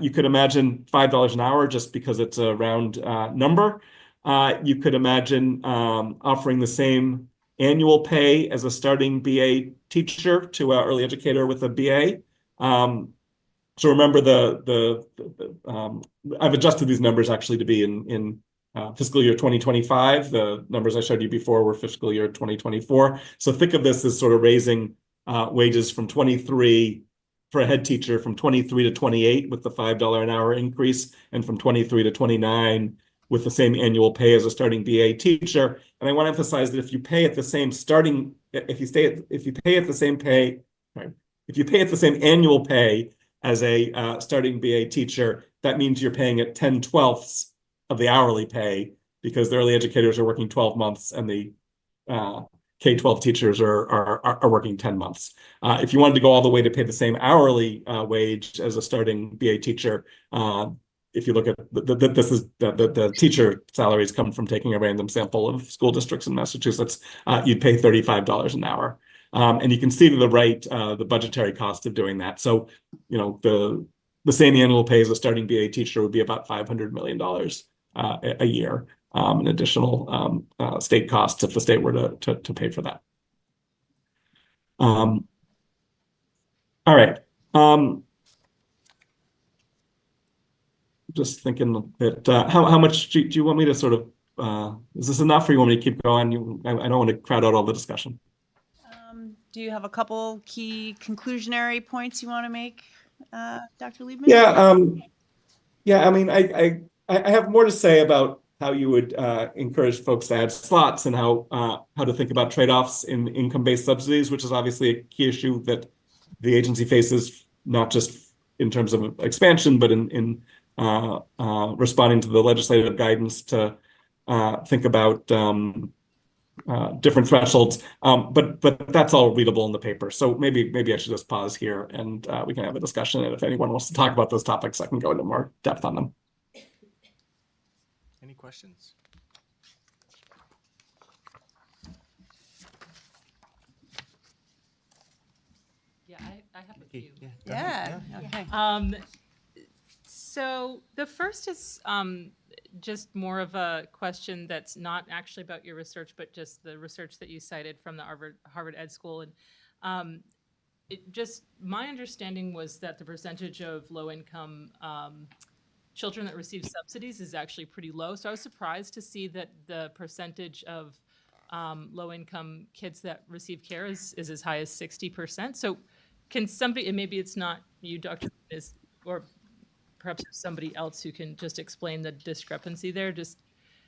Speaker 4: You could imagine $5 an hour just because it's a round number. You could imagine offering the same annual pay as a starting BA teacher to an early educator with a BA. So remember I've adjusted these numbers actually to be in fiscal year 2025. The numbers I showed you before were fiscal year 2024. So think of this as sort of raising wages from 23 for a head teacher from 23 to 28 with the $5 an hour increase, and from 23 to 29 with the same annual pay as a starting BA teacher. And I want to emphasize that if you pay at the same annual pay as a starting BA teacher, that means you're paying at 10/12 of the hourly pay, because the early educators are working 12 months and the K-12 teachers are working 10 months. If you wanted to go all the way to pay the same hourly wage as a starting BA teacher, if you look at the teacher salaries come from taking a random sample of school districts in Massachusetts, you'd pay $35 an hour. And you can see to the right the budgetary cost of doing that. So, the same annual pay as a starting BA teacher would be about $500 million a year in additional state costs if the state were to pay for that. All right. Just thinking that how much do you want me to sort of is this enough, or you want me to keep going? I don't want to crowd out all the discussion.
Speaker 3: Do you have a couple key conclusionary points you want to make, Dr. Liebman?
Speaker 4: Yeah. I mean, I have more to say about how you would encourage folks to add slots, and how to think about trade-offs in income-based subsidies, which is obviously a key issue that the agency faces, not just in terms of expansion, but in responding to the legislative guidance to think about different thresholds. But that's all readable in the paper. So maybe I should just pause here, and we can have a discussion. And if anyone wants to talk about those topics, I can go into more depth on them.
Speaker 1: Any questions?
Speaker 5: Yeah, I have a few.
Speaker 3: Yeah. Okay.
Speaker 5: So the first is just more of a question that's not actually about your research, but just the research that you cited from the Harvard Ed School. And my understanding was that the percentage of low-income children that receive subsidies is actually pretty low. So I was surprised to see that the percentage of low-income kids that receive care is as high as 60%. So can somebody, and maybe it's not you, Dr. or perhaps somebody else who can just explain the discrepancy there, just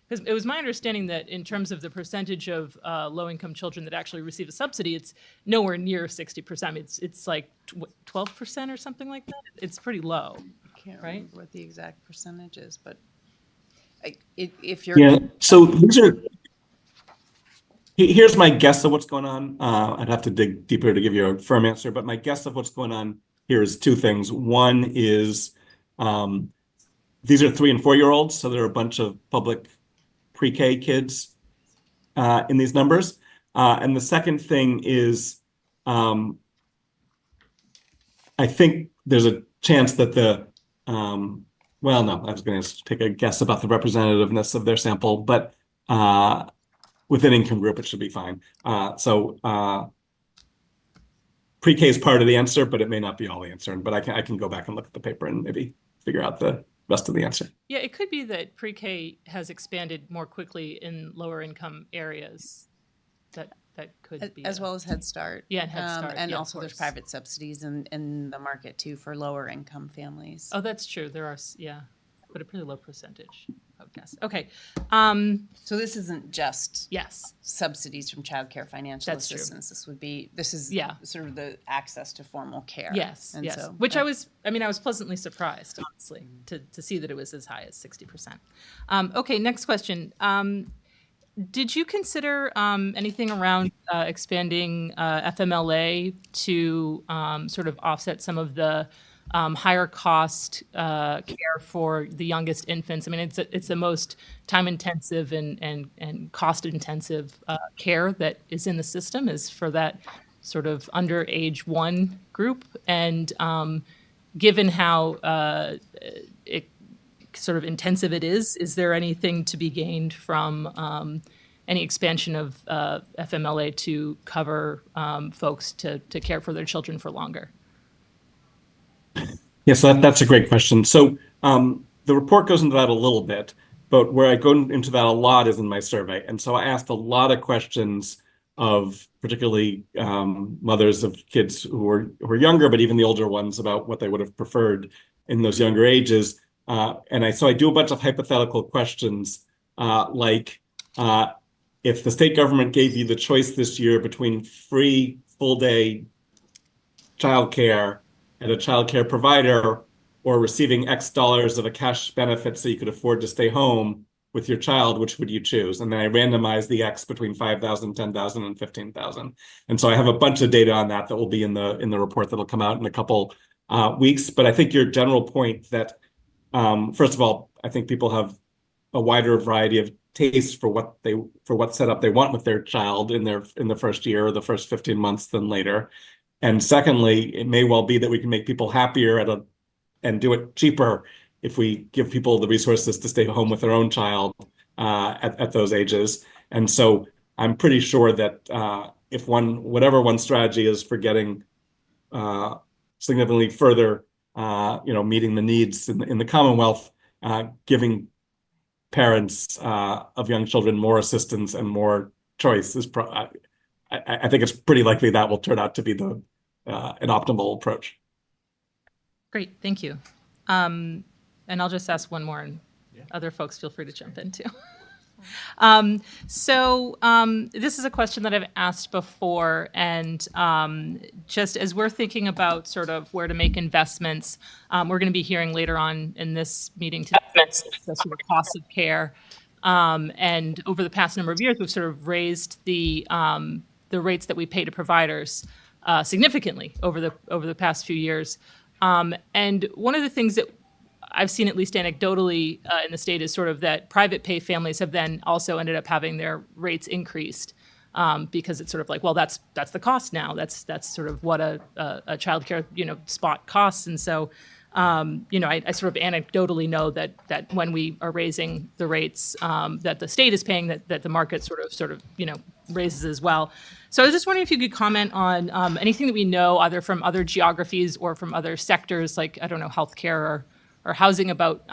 Speaker 5: because it was my understanding that in terms of the percentage of low-income children that actually receive a subsidy, it's nowhere near 60%. I mean, it's like 12% or something like that. It's pretty low.
Speaker 3: Can't
Speaker 5: right?
Speaker 3: remember what the exact percentage is, but if you're
Speaker 4: So here's my guess of what's going on. I'd have to dig deeper to give you a firm answer, but my guess of what's going on here is two things. One is these are 3- and 4-year-olds, so there are a bunch of public pre-K kids in these numbers. And the second thing is I think there's a chance that well, no, I was going to take a guess about the representativeness of their sample, but within income group, it should be fine. So pre-K is part of the answer, but it may not be all the answer. But I can go back and look at the paper and maybe figure out the rest of the answer.
Speaker 5: Yeah, it could be that pre-K has expanded more quickly in lower income areas. That could be
Speaker 3: As well as Head Start.
Speaker 5: Yeah, and Head Start,
Speaker 3: And
Speaker 5: yeah, of
Speaker 3: also there's
Speaker 5: course.
Speaker 3: private subsidies in the market too for lower income families.
Speaker 5: Oh, that's true. There are, yeah, but a pretty low percentage, I would guess. Okay.
Speaker 3: So this isn't just
Speaker 5: Yes.
Speaker 3: subsidies from childcare financial
Speaker 5: That's true.
Speaker 3: assistance. This is
Speaker 5: Yeah.
Speaker 3: sort of the access to formal care.
Speaker 5: Yes.
Speaker 3: And
Speaker 5: Yes.
Speaker 3: so
Speaker 5: Which
Speaker 3: that-
Speaker 5: I was pleasantly surprised, honestly, to see that it was as high as 60%. Okay, next question. Did you consider anything around expanding FMLA to sort of offset some of the higher cost care for the youngest infants? I mean, it's the most time intensive and cost intensive care that is in the system is for that sort of under age 1 group. And given how sort of intensive it is there anything to be gained from any expansion of FMLA to cover folks to care for their children for longer?
Speaker 4: Yeah, so that's a great question. So the report goes into that a little bit, but where I go into that a lot is in my survey. And so I asked a lot of questions of particularly mothers of kids who were younger, but even the older ones about what they would have preferred in those younger ages. So I do a bunch of hypothetical questions like if the state government gave you the choice this year between free full-day childcare at a childcare provider or receiving X dollars of a cash benefit so you could afford to stay home with your child, which would you choose? And then I randomized the X between 5,000, 10,000, and 15,000. And so I have a bunch of data on that will be in the report that'll come out in a couple weeks. But I think your general point that, first of all, I think people have a wider variety of tastes for what setup they want with their child in the first year or the first 15 months than later. And secondly, it may well be that we can make people happier and do it cheaper if we give people the resources to stay home with their own child at those ages. And so I'm pretty sure that if whatever one strategy is for getting significantly further, meeting the needs in the Commonwealth, giving parents of young children more assistance and more choice is I think it's pretty likely that will turn out to be an optimal approach.
Speaker 5: Great, thank you. And I'll just ask one more, and other folks feel free to jump in too. This is a question that I've asked before, and just as we're thinking about sort of where to make investments, we're going to be hearing later on in this meeting today the sort of cost of care. And over the past number of years, we've sort of raised the rates that we pay to providers significantly over the past few years. And one of the things that I've seen, at least anecdotally in the state, is sort of that private pay families have then also ended up having their rates increased because it's sort of like, well, that's the cost now. That's sort of what a childcare spot costs. And so I sort of anecdotally know that when we are raising the rates that the state is paying, that the market sort of raises as well. So I was just wondering if you could comment on anything that we know either from other geographies or from other sectors, like, I don't know, healthcare or housing, about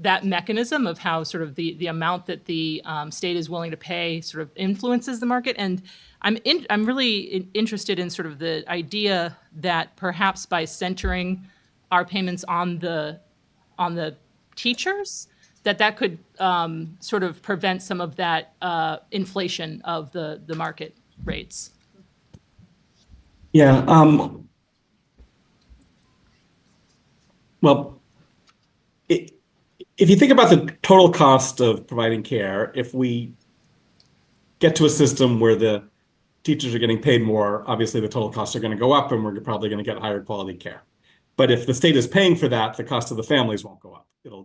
Speaker 5: that mechanism of how sort of the amount that the state is willing to pay sort of influences the market. And I'm really interested in sort of the idea that perhaps by centering our payments on the teachers, that could sort of prevent some of that inflation of the market rates.
Speaker 4: Yeah. Well, if you think about the total cost of providing care, if we get to a system where the teachers are getting paid more, obviously the total costs are going to go up and we're probably going to get higher quality care. But if the state is paying for that, the cost of the families won't go up. They'll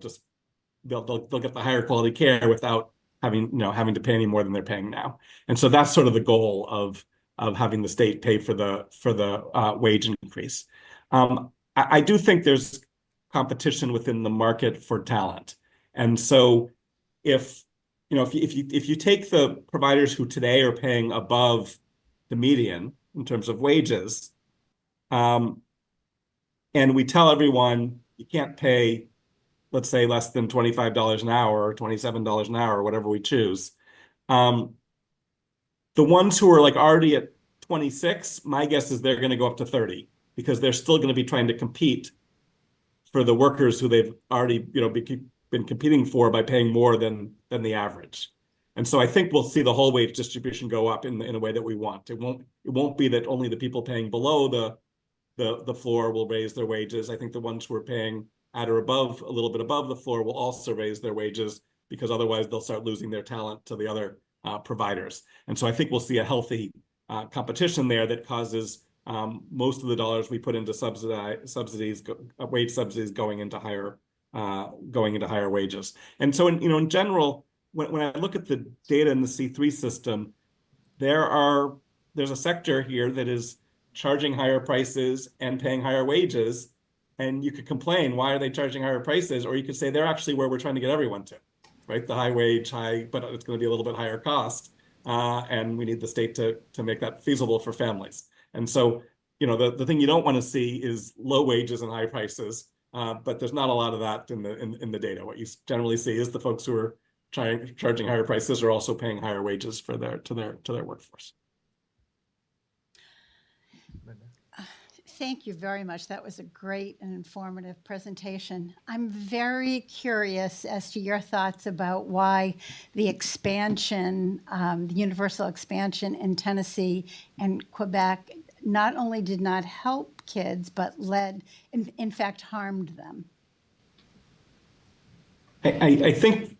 Speaker 4: get the higher quality care without having to pay any more than they're paying now. And so that's sort of the goal of having the state pay for the wage increase. I do think there's competition within the market for talent. And so if you take the providers who today are paying above the median in terms of wages, and we tell everyone you can't pay, let's say, less than $25 an hour or $27 an hour, or whatever we choose. The ones who are like already at 26, my guess is they're going to go up to 30 because they're still going to be trying to compete for the workers who they've already, been competing for by paying more than the average. And so I think we'll see the whole wage distribution go up in a way that we want. It won't be that only the people paying below the floor will raise their wages. I think the ones who are paying at or above, a little bit above the floor, will also raise their wages, because otherwise they'll start losing their talent to the other providers. And so I think we'll see a healthy competition there that causes most of the dollars we put into wage subsidies going into higher wages. And so in general, when I look at the data in the C3 system, there's a sector here that is charging higher prices and paying higher wages. And you could complain, why are they charging higher prices? Or you could say they're actually where we're trying to get everyone to, right? The high wage, but it's going to be a little bit higher cost. And we need the state to make that feasible for families. And so, the thing you don't want to see is low wages and high prices. But there's not a lot of that in the data. What you generally see is the folks who are charging higher prices are also paying higher wages to their workforce.
Speaker 6: Thank you very much. That was a great and informative presentation. I'm very curious as to your thoughts about why the expansion, the universal expansion in Tennessee and Quebec not only did not help kids, but in fact, harmed them.
Speaker 4: I think,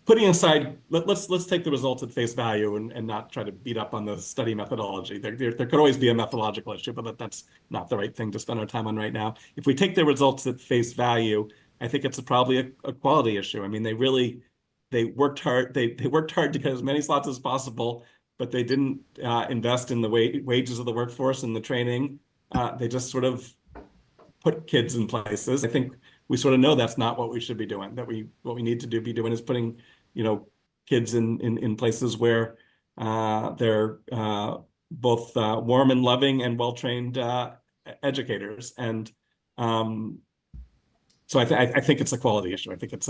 Speaker 4: putting aside, let's take the results at face value and not try to beat up on the study methodology. There could always be a methodological issue, but that's not the right thing to spend our time on right now. If we take the results at face value, I think it's probably a quality issue. I mean, they worked hard. They worked hard to get as many slots as possible, but they didn't invest in the wages of the workforce and the training. They just sort of put kids in places. I think we sort of know that's not what we should be doing. What we need to be doing is putting kids in places where they're both warm and loving and well-trained educators. And so I think it's a quality issue. I think it's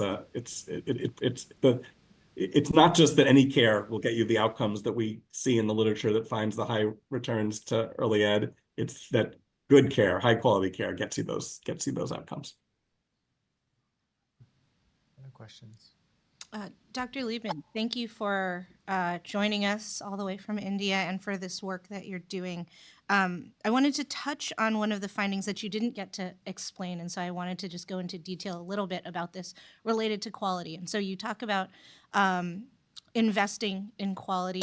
Speaker 4: not just that any care will get you the outcomes that we see in the literature that finds the high returns to early ed. It's that good care, high quality care gets you those outcomes.
Speaker 1: Other questions?
Speaker 7: Dr. Liebman, thank you for joining us all the way from India and for this work that you're doing. I wanted to touch on one of the findings that you didn't get to explain, and so I wanted to just go into detail a little bit about this related to quality. And so you talk about investing in quality,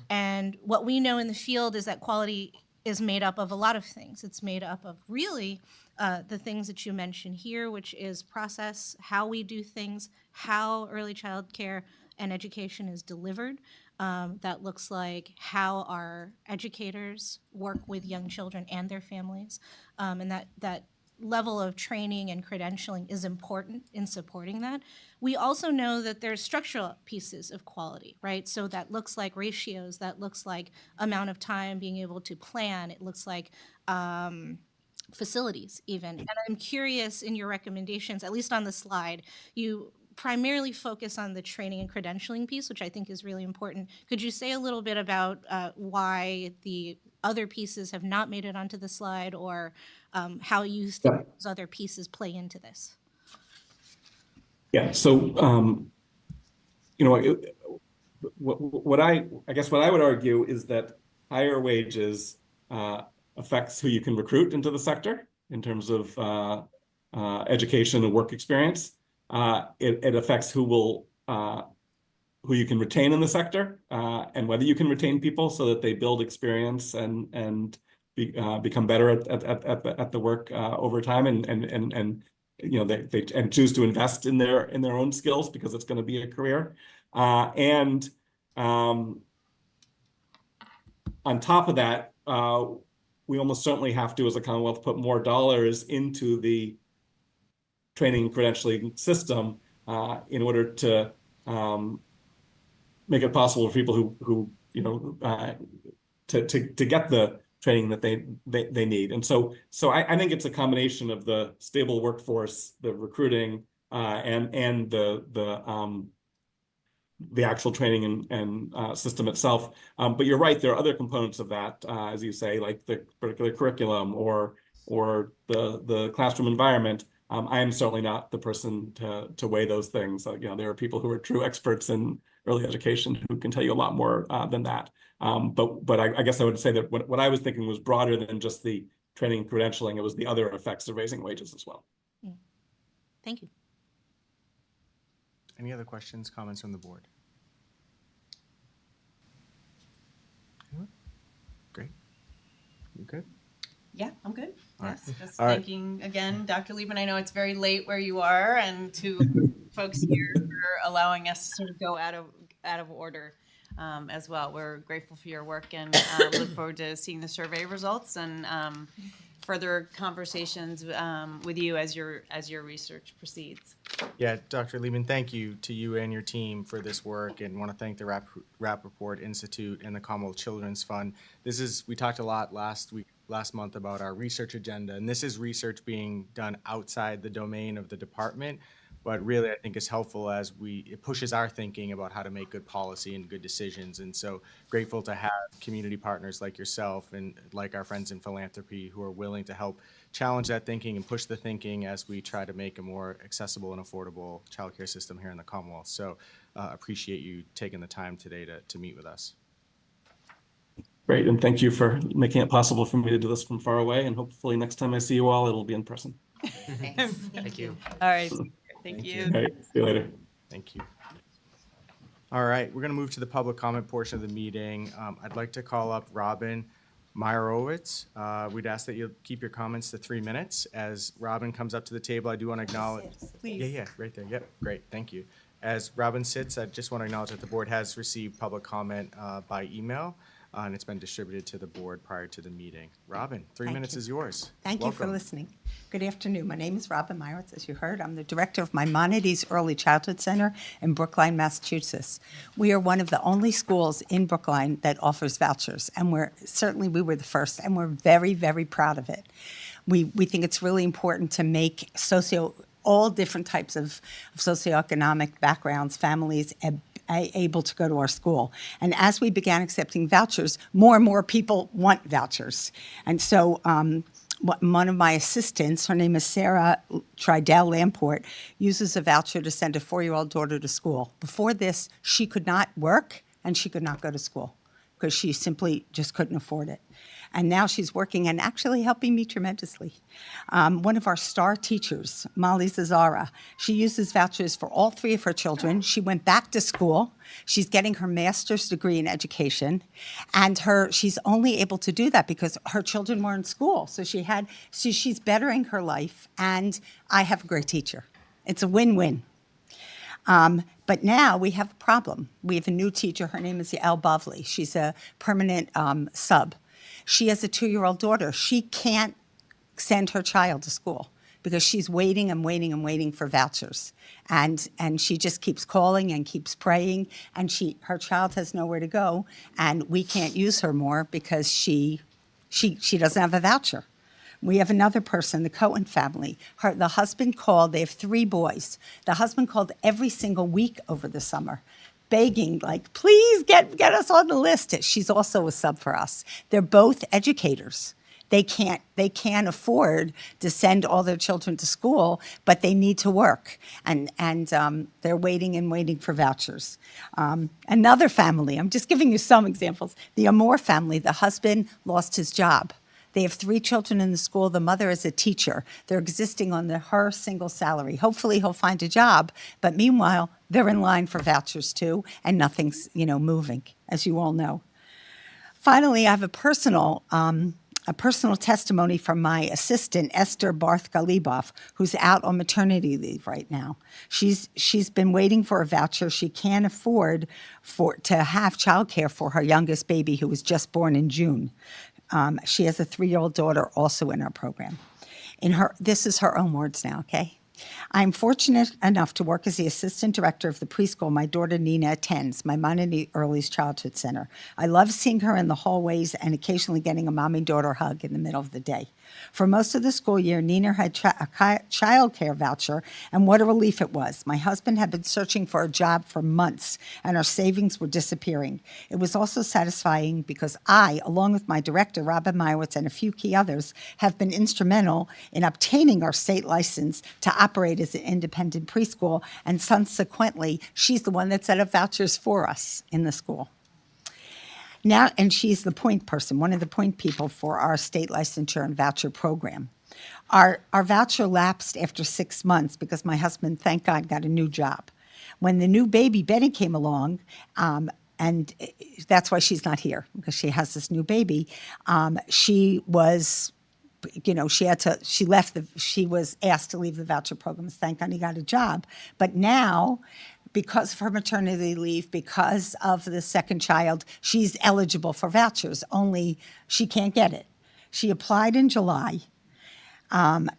Speaker 7: and what we know in the field is that quality is made up of a lot of things. It's made up of really the things that you mentioned here, which is process, how we do things, how early child care and education is delivered. That looks like how our educators work with young children and their families. And that level of training and credentialing is important in supporting that. We also know that there's structural pieces of quality, right? So that looks like ratios, that looks like amount of time being able to plan, it looks like facilities even. And I'm curious in your recommendations, at least on the slide, you primarily focus on the training and credentialing piece, which I think is really important. Could you say a little bit about why the other pieces have not made it onto the slide, or how you think those other pieces play into this?
Speaker 4: Yeah. So, what I guess what I would argue is that higher wages affects who you can recruit into the sector in terms of education and work experience. It affects who you can retain in the sector, and whether you can retain people so that they build experience and become better at the work over time, and they choose to invest in their own skills because it's going to be a career. And on top of that, we almost certainly have to, as a Commonwealth, put more dollars into the training and credentialing system in order to make it possible for people who to get the training that they need. And so I think it's a combination of the stable workforce, the recruiting, and the actual training and system itself. But you're right, there are other components of that, as you say, like the particular curriculum or the classroom environment. I am certainly not the person to weigh those things. There are people who are true experts in early education who can tell you a lot more than that. But I guess I would say that what I was thinking was broader than just the training and credentialing. It was the other effects of raising wages as well.
Speaker 7: Thank you.
Speaker 1: Any other questions, comments from the board? Anyone? Great. You good?
Speaker 3: Yeah, I'm good.
Speaker 1: All right.
Speaker 3: Yes, just
Speaker 1: All right.
Speaker 3: thanking again, Dr. Liebman. I know it's very late where you are, and to folks here for allowing us to sort of go out of order as well. We're grateful for your work and look forward to seeing the survey results and further conversations with you as your research proceeds.
Speaker 1: Yeah, Dr. Liebman, thank you to you and your team for this work, and want to thank the Rappaport Institute and the Commonwealth Children's Fund. We talked a lot last month about our research agenda, and this is research being done outside the domain of the department, but really I think is helpful as it pushes our thinking about how to make good policy and good decisions. And so grateful to have community partners like yourself and like our friends in philanthropy who are willing to help challenge that thinking and push the thinking as we try to make a more accessible and affordable childcare system here in the Commonwealth. So appreciate you taking the time today to meet with us.
Speaker 4: Great, and thank you for making it possible for me to do this from far away. And hopefully next time I see you all, it'll be in person.
Speaker 3: Thank you. All right. Thank you.
Speaker 4: All right, see you later.
Speaker 1: Thank you. All right, we're going to move to the public comment portion of the meeting. I'd like to call up Robin Meyerowitz. We'd ask that you keep your comments to 3 minutes. As Robin comes up to the table, I do want to acknowledge. Yeah, right there. Yep, great, thank you. As Robin sits, I just want to acknowledge that the board has received public comment by email, and it's been distributed to the board prior to the meeting. Robin, 3 minutes is yours.
Speaker 8: Thank you for
Speaker 1: Welcome.
Speaker 8: listening. Good afternoon. My name is Robin Meyerowitz, as you heard. I'm the director of Maimonides Early Childhood Center in Brookline, Massachusetts. We are one of the only schools in Brookline that offers vouchers, and we were the first, and we're very, very proud of it. We think it's really important to make all different types of socioeconomic backgrounds, families, able to go to our school. And as we began accepting vouchers, more and more people want vouchers. And so one of my assistants, her name is Sarah Tridell Lamport, uses a voucher to send a 4-year-old daughter to school. Before this, she could not work and she could not go to school because she simply just couldn't afford it. And now she's working and actually helping me tremendously. One of our star teachers, Molly Zazzara, she uses vouchers for all 3 of her children. She went back to school. She's getting her master's degree in education. And she's only able to do that because her children were in school. So she's bettering her life, and I have a great teacher. It's a win-win. But now we have a problem. We have a new teacher. Her name is Yael Bavli. She's a permanent sub. She has a 2-year-old daughter. She can't send her child to school because she's waiting and waiting and waiting for vouchers. And she just keeps calling and keeps praying, and her child has nowhere to go, and we can't use her more because she doesn't have a voucher. We have another person, the Cohen family. The husband called. They have 3 boys. The husband called every single week over the summer, begging, like, please get us on the list. She's also a sub for us. They're both educators. They can't afford to send all their children to school, but they need to work, and they're waiting and waiting for vouchers. Another family, I'm just giving you some examples. The Amore family, the husband lost his job. They have 3 children in the school. The mother is a teacher. They're existing on her single salary. Hopefully he'll find a job, but meanwhile, they're in line for vouchers too, and nothing's, moving, as you all know. Finally, I have a personal testimony from my assistant, Esther Barth-Galibov, who's out on maternity leave right now. She's been waiting for a voucher. She can't afford to have childcare for her youngest baby, who was just born in June. She has a 3-year-old daughter also in our program. This is her own words now, okay? I'm fortunate enough to work as the assistant director of the preschool my daughter Nina attends, my Montague Early's Childhood Center. I love seeing her in the hallways and occasionally getting a mommy-daughter hug in the middle of the day. For most of the school year, Nina had a child care voucher, and what a relief it was. My husband had been searching for a job for months, and our savings were disappearing. It was also satisfying because I, along with my director, Robin Meyerowitz, and a few key others, have been instrumental in obtaining our state license to operate as an independent preschool, and subsequently, she's the one that set up vouchers for us in the school. Now, and she's the point person, one of the point people for our state licensure and voucher program. Our voucher lapsed after 6 months because my husband, thank God, got a new job. When the new baby, Betty, came along, and that's why she's not here, because she has this new baby, she was, she was asked to leave the voucher programs. Thank God he got a job. But now, because of her maternity leave, because of the second child, she's eligible for vouchers, only she can't get it. She applied in July, and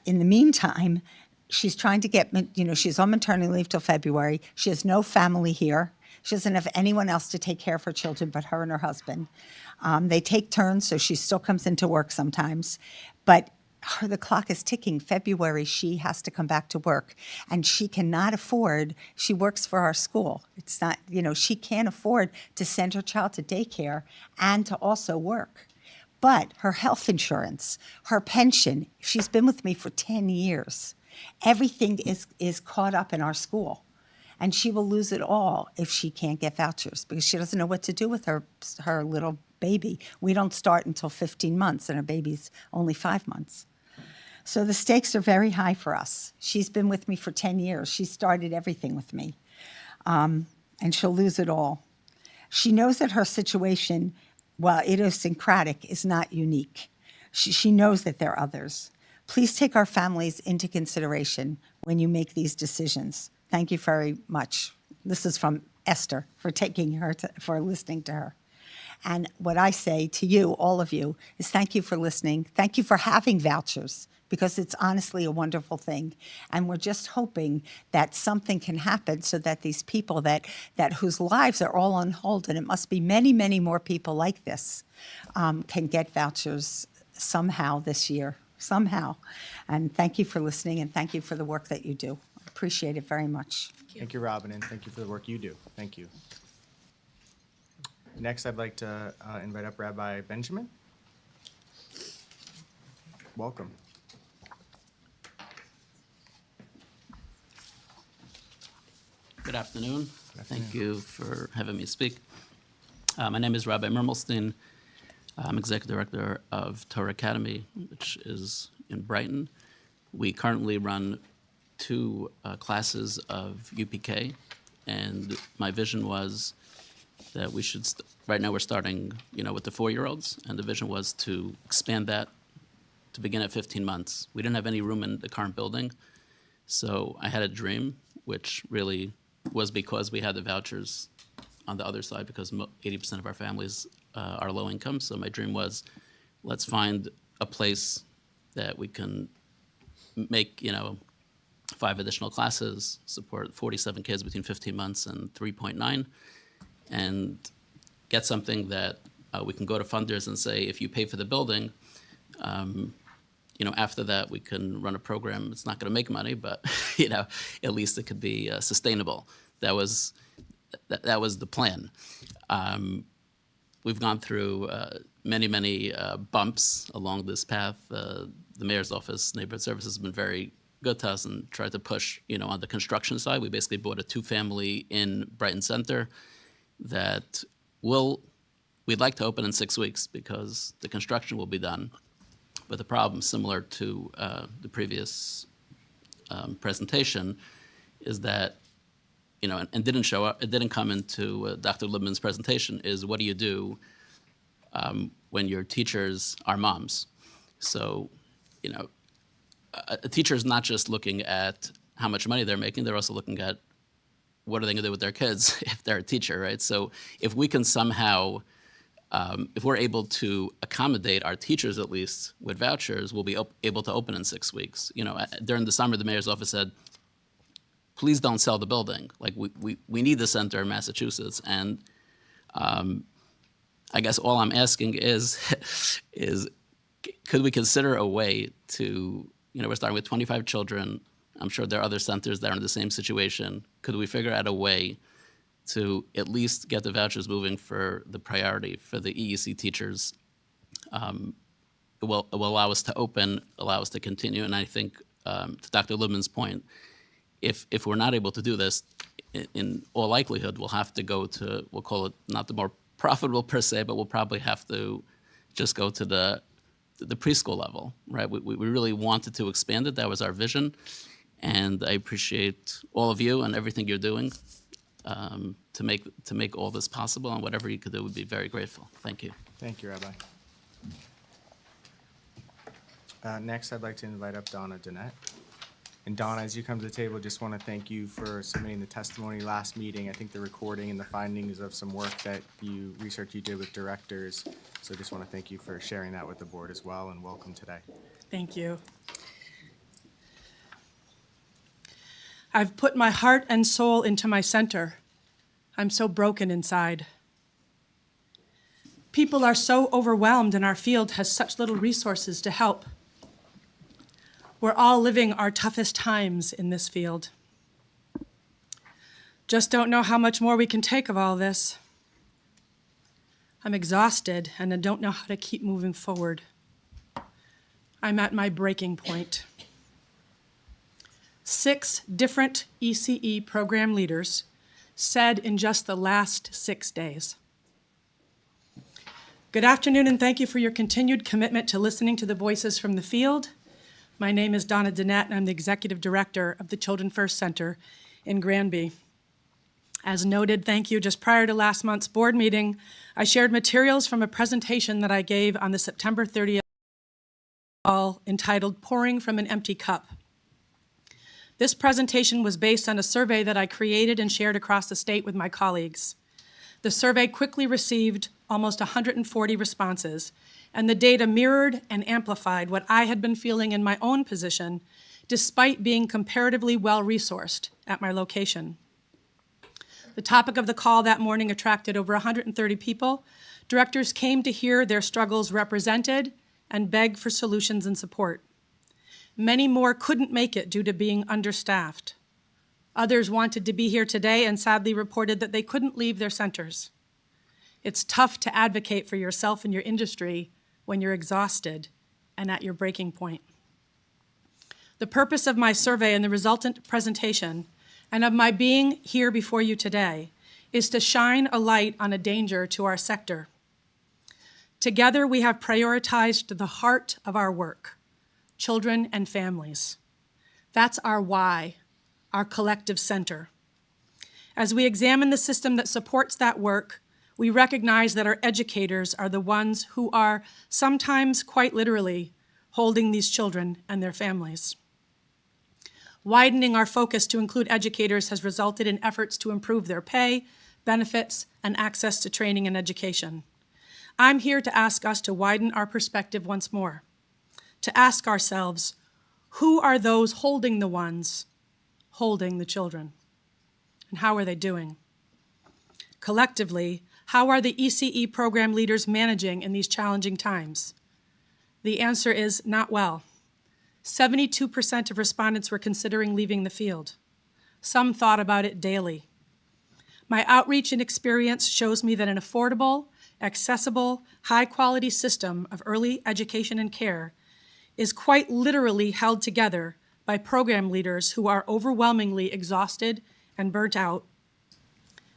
Speaker 8: in the meantime, she's trying to get, she's on maternity leave till February. She has no family here. She doesn't have anyone else to take care of her children but her and her husband. They take turns, so she still comes into work sometimes. But the clock is ticking. February, she has to come back to work, and she cannot afford, she works for our school. It's not, she can't afford to send her child to daycare and to also work. But her health insurance, her pension, she's been with me for 10 years. Everything is caught up in our school. And she will lose it all if she can't get vouchers because she doesn't know what to do with her little baby. We don't start until 15 months, and her baby's only 5 months. So the stakes are very high for us. She's been with me for 10 years. She started everything with me, and she'll lose it all. She knows that her situation, while idiosyncratic, is not unique. She knows that there are others. Please take our families into consideration when you make these decisions. Thank you very much. This is from Esther for for listening to her. And what I say to you, all of you, is thank you for listening. Thank you for having vouchers, because it's honestly a wonderful thing. And we're just hoping that something can happen so that these people that whose lives are all on hold, and it must be many, many more people like this, can get vouchers somehow this year, somehow. And thank you for listening, and thank you for the work that you do. Appreciate it very much.
Speaker 1: Thank you, Robin, and thank you for the work you do. Thank you. Next, I'd like to invite up Rabbi Benjamin. Welcome.
Speaker 9: Good afternoon. Thank you for having me speak. My name is Rabbi Mermelstein. I'm executive director of Torah Academy, which is in Brighton. We currently run 2 classes of UPK, and my vision was that we should, right now we're starting, with the 4-year-olds, and the vision was to expand that to begin at 15 months. We didn't have any room in the current building, so I had a dream, which really was because we had the vouchers on the other side, because 80% of our families are low income. So my dream was, let's find a place that we can make, 5 additional classes, support 47 kids between 15 months and 3.9, and get something that we can go to funders and say, if you pay for the building, after that we can run a program. It's not going to make money, but at least it could be sustainable. That was the plan. We've gone through many bumps along this path. The mayor's office, neighborhood services, has been very good to us and tried to push, on the construction side. We basically bought a 2-family in Brighton Center that we'd like to open in 6 weeks because the construction will be done. But the problem, similar to the previous presentation, is that, and didn't show up, it didn't come into Dr. Libman's presentation, is what do you do when your teachers are moms? So, a teacher is not just looking at how much money they're making, they're also looking at what are they going to do with their kids if they're a teacher, right? So if we can somehow if we're able to accommodate our teachers at least with vouchers, we'll be able to open in 6 weeks. You know, during the summer, the mayor's office said, please don't sell the building. Like, we need the center in Massachusetts. And I guess all I'm asking is could we consider a way to, you know, we're starting with 25 children. I'm sure there are other centers that are in the same situation. Could we figure out a way to at least get the vouchers moving for the priority for the EEC teachers? It will allow us to open, allow us to continue. And I think, to Dr. Libman's point, if we're not able to do this, in all likelihood, we'll have to go to, we'll call it not the more profitable per se, but we'll probably have to just go to the preschool level, right? We really wanted to expand it. That was our vision. And I appreciate all of you and everything you're doing to make all this possible, and whatever you could do would be very grateful. Thank you.
Speaker 1: Thank you, Rabbi. Next, I'd like to invite up Donna Danette. And Donna, as you come to the table, just want to thank you for submitting the testimony last meeting. I think the recording and the findings of some work that research you did with directors. So just want to thank you for sharing that with the board as well, and welcome today.
Speaker 10: Thank you. I've put my heart and soul into my center. I'm so broken inside. People are so overwhelmed, and our field has such little resources to help. We're all living our toughest times in this field. Just don't know how much more we can take of all this. I'm exhausted, and I don't know how to keep moving forward. I'm at my breaking point. 6 different ECE program leaders said in just the last 6 days. Good afternoon, and thank you for your continued commitment to listening to the voices from the field. My name is Donna Danette, and I'm the Executive Director of the Children First Center in Granby. As noted, thank you, just prior to last month's board meeting, I shared materials from a presentation that I gave on the September 30th call entitled Pouring from an Empty Cup. This presentation was based on a survey that I created and shared across the state with my colleagues. The survey quickly received almost 140 responses, and the data mirrored and amplified what I had been feeling in my own position, despite being comparatively well-resourced at my location. The topic of the call that morning attracted over 130 people. Directors came to hear their struggles represented and beg for solutions and support. Many more couldn't make it due to being understaffed. Others wanted to be here today and sadly reported that they couldn't leave their centers. It's tough to advocate for yourself and your industry when you're exhausted and at your breaking point. The purpose of my survey and the resultant presentation, and of my being here before you today, is to shine a light on a danger to our sector. Together, we have prioritized the heart of our work, children and families. That's our why, our collective center. As we examine the system that supports that work, we recognize that our educators are the ones who are sometimes quite literally holding these children and their families. Widening our focus to include educators has resulted in efforts to improve their pay, benefits, and access to training and education. I'm here to ask us to widen our perspective once more, to ask ourselves, who are those holding the ones holding the children? And how are they doing? Collectively, how are the ECE program leaders managing in these challenging times? The answer is not well. 72% of respondents were considering leaving the field. Some thought about it daily. My outreach and experience shows me that an affordable, accessible, high-quality system of early education and care is quite literally held together by program leaders who are overwhelmingly exhausted and burnt out.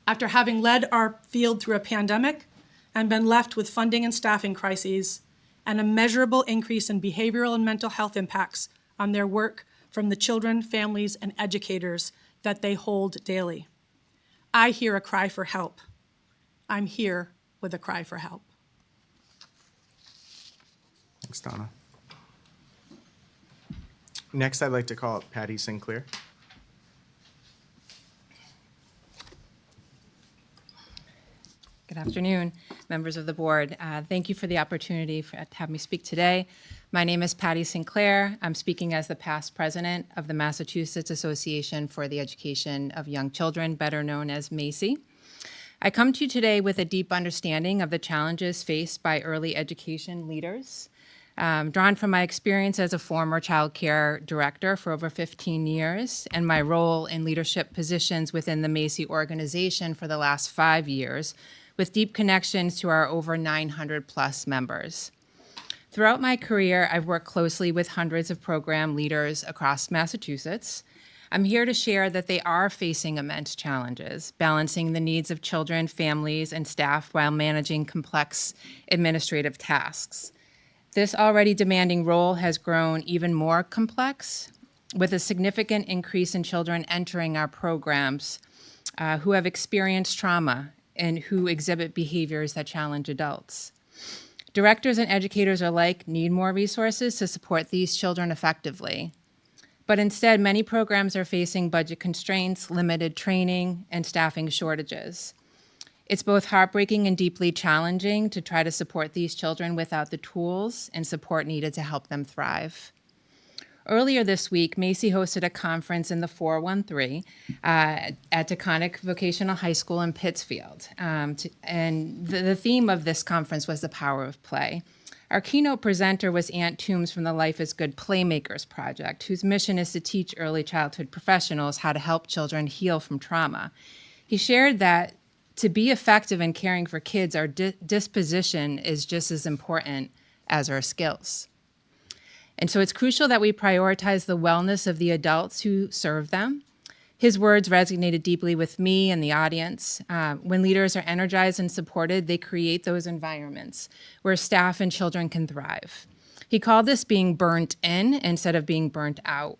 Speaker 10: After having led our field through a pandemic and been left with funding and staffing crises, and a measurable increase in behavioral and mental health impacts on their work from the children, families, and educators that they hold daily. I hear a cry for help. I'm here with a cry for help.
Speaker 1: Thanks, Donna. Next, I'd like to call up Patty Sinclair.
Speaker 11: Good Good afternoon, members of the board. Thank you for the opportunity to have me speak today. My name is Patty Sinclair. I'm speaking as the past president of the Massachusetts Association for the Education of Young Children, better known as MACY. I come to you today with a deep understanding of the challenges faced by early education leaders. Drawn from my experience as a former child care director for over 15 years and my role in leadership positions within the MACY organization for the last 5 years, with deep connections to our over 900 plus members. Throughout my career, I've worked closely with hundreds of program leaders across Massachusetts. I'm here to share that they are facing immense challenges, balancing the needs of children, families, and staff while managing complex administrative tasks. This already demanding role has grown even more complex, with a significant increase in children entering our programs who have experienced trauma and who exhibit behaviors that challenge adults. Directors and educators alike need more resources to support these children effectively. But instead, many programs are facing budget constraints, limited training, and staffing shortages. It's both heartbreaking and deeply challenging to try to support these children without the tools and support needed to help them thrive. Earlier this week, MACY hosted a conference in the 413 at Taconic Vocational High School in Pittsfield. And the theme of this conference was the power of play. Our keynote presenter was Ant Toombs from the Life is Good Playmakers Project, whose mission is to teach early childhood professionals how to help children heal from trauma. He shared that to be effective in caring for kids, our disposition is just as important as our skills. And so it's crucial that we prioritize the wellness of the adults who serve them. His words resonated deeply with me and the audience. When leaders are energized and supported, they create those environments where staff and children can thrive. He called this being burnt in instead of being burnt out.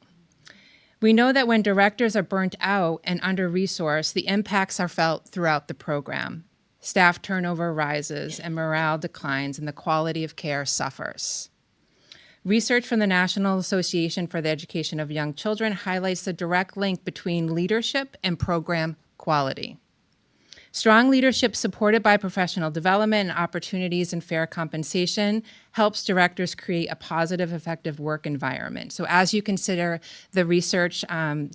Speaker 11: We know that when directors are burnt out and under-resourced, the impacts are felt throughout the program. Staff turnover rises and morale declines and the quality of care suffers. Research from the National Association for the Education of Young Children highlights the direct link between leadership and program quality. Strong leadership supported by professional development and opportunities and fair compensation helps directors create a positive, effective work environment. So as you consider the research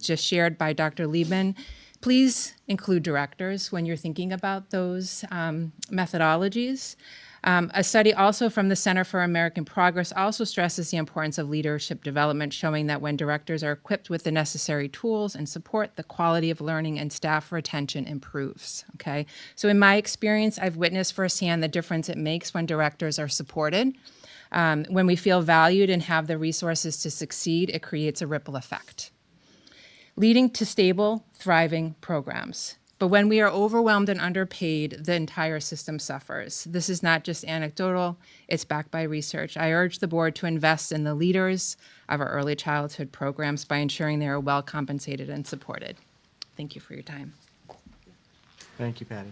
Speaker 11: just shared by Dr. Liebman, please include directors when you're thinking about those methodologies. A study also from the Center for American Progress also stresses the importance of leadership development, showing that when directors are equipped with the necessary tools and support, the quality of learning and staff retention improves, okay? So in my experience, I've witnessed firsthand the difference it makes when directors are supported. When we feel valued and have the resources to succeed, it creates a ripple effect, leading to stable, thriving programs. But when we are overwhelmed and underpaid, the entire system suffers. This is not just anecdotal, it's backed by research. I urge the board to invest in the leaders of our early childhood programs by ensuring they are well compensated and supported. Thank you for your time.
Speaker 1: Thank you, Patty.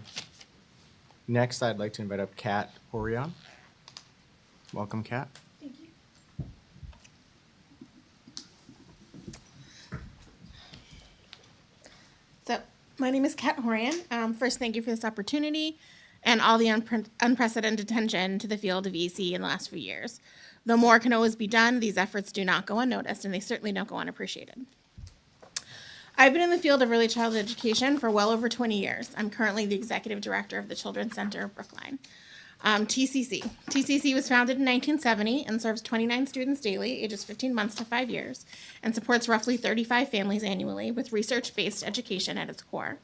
Speaker 1: Next, I'd like to invite up Kat Horion. Welcome, Kat.
Speaker 12: So, my name is Kat Horion. First, thank you for this opportunity and all the unprecedented attention to the field of EC in the last few years. Though more can always be done, these efforts do not go unnoticed, and they certainly don't go unappreciated. I've been in the field of early childhood education for well over 20 years. I'm currently the executive director of the Children's Center of Brookline. TCC. TCC was founded in 1970 and serves 29 students daily, ages 15 months to 5 years, and supports roughly 35 families annually with research-based education at its core.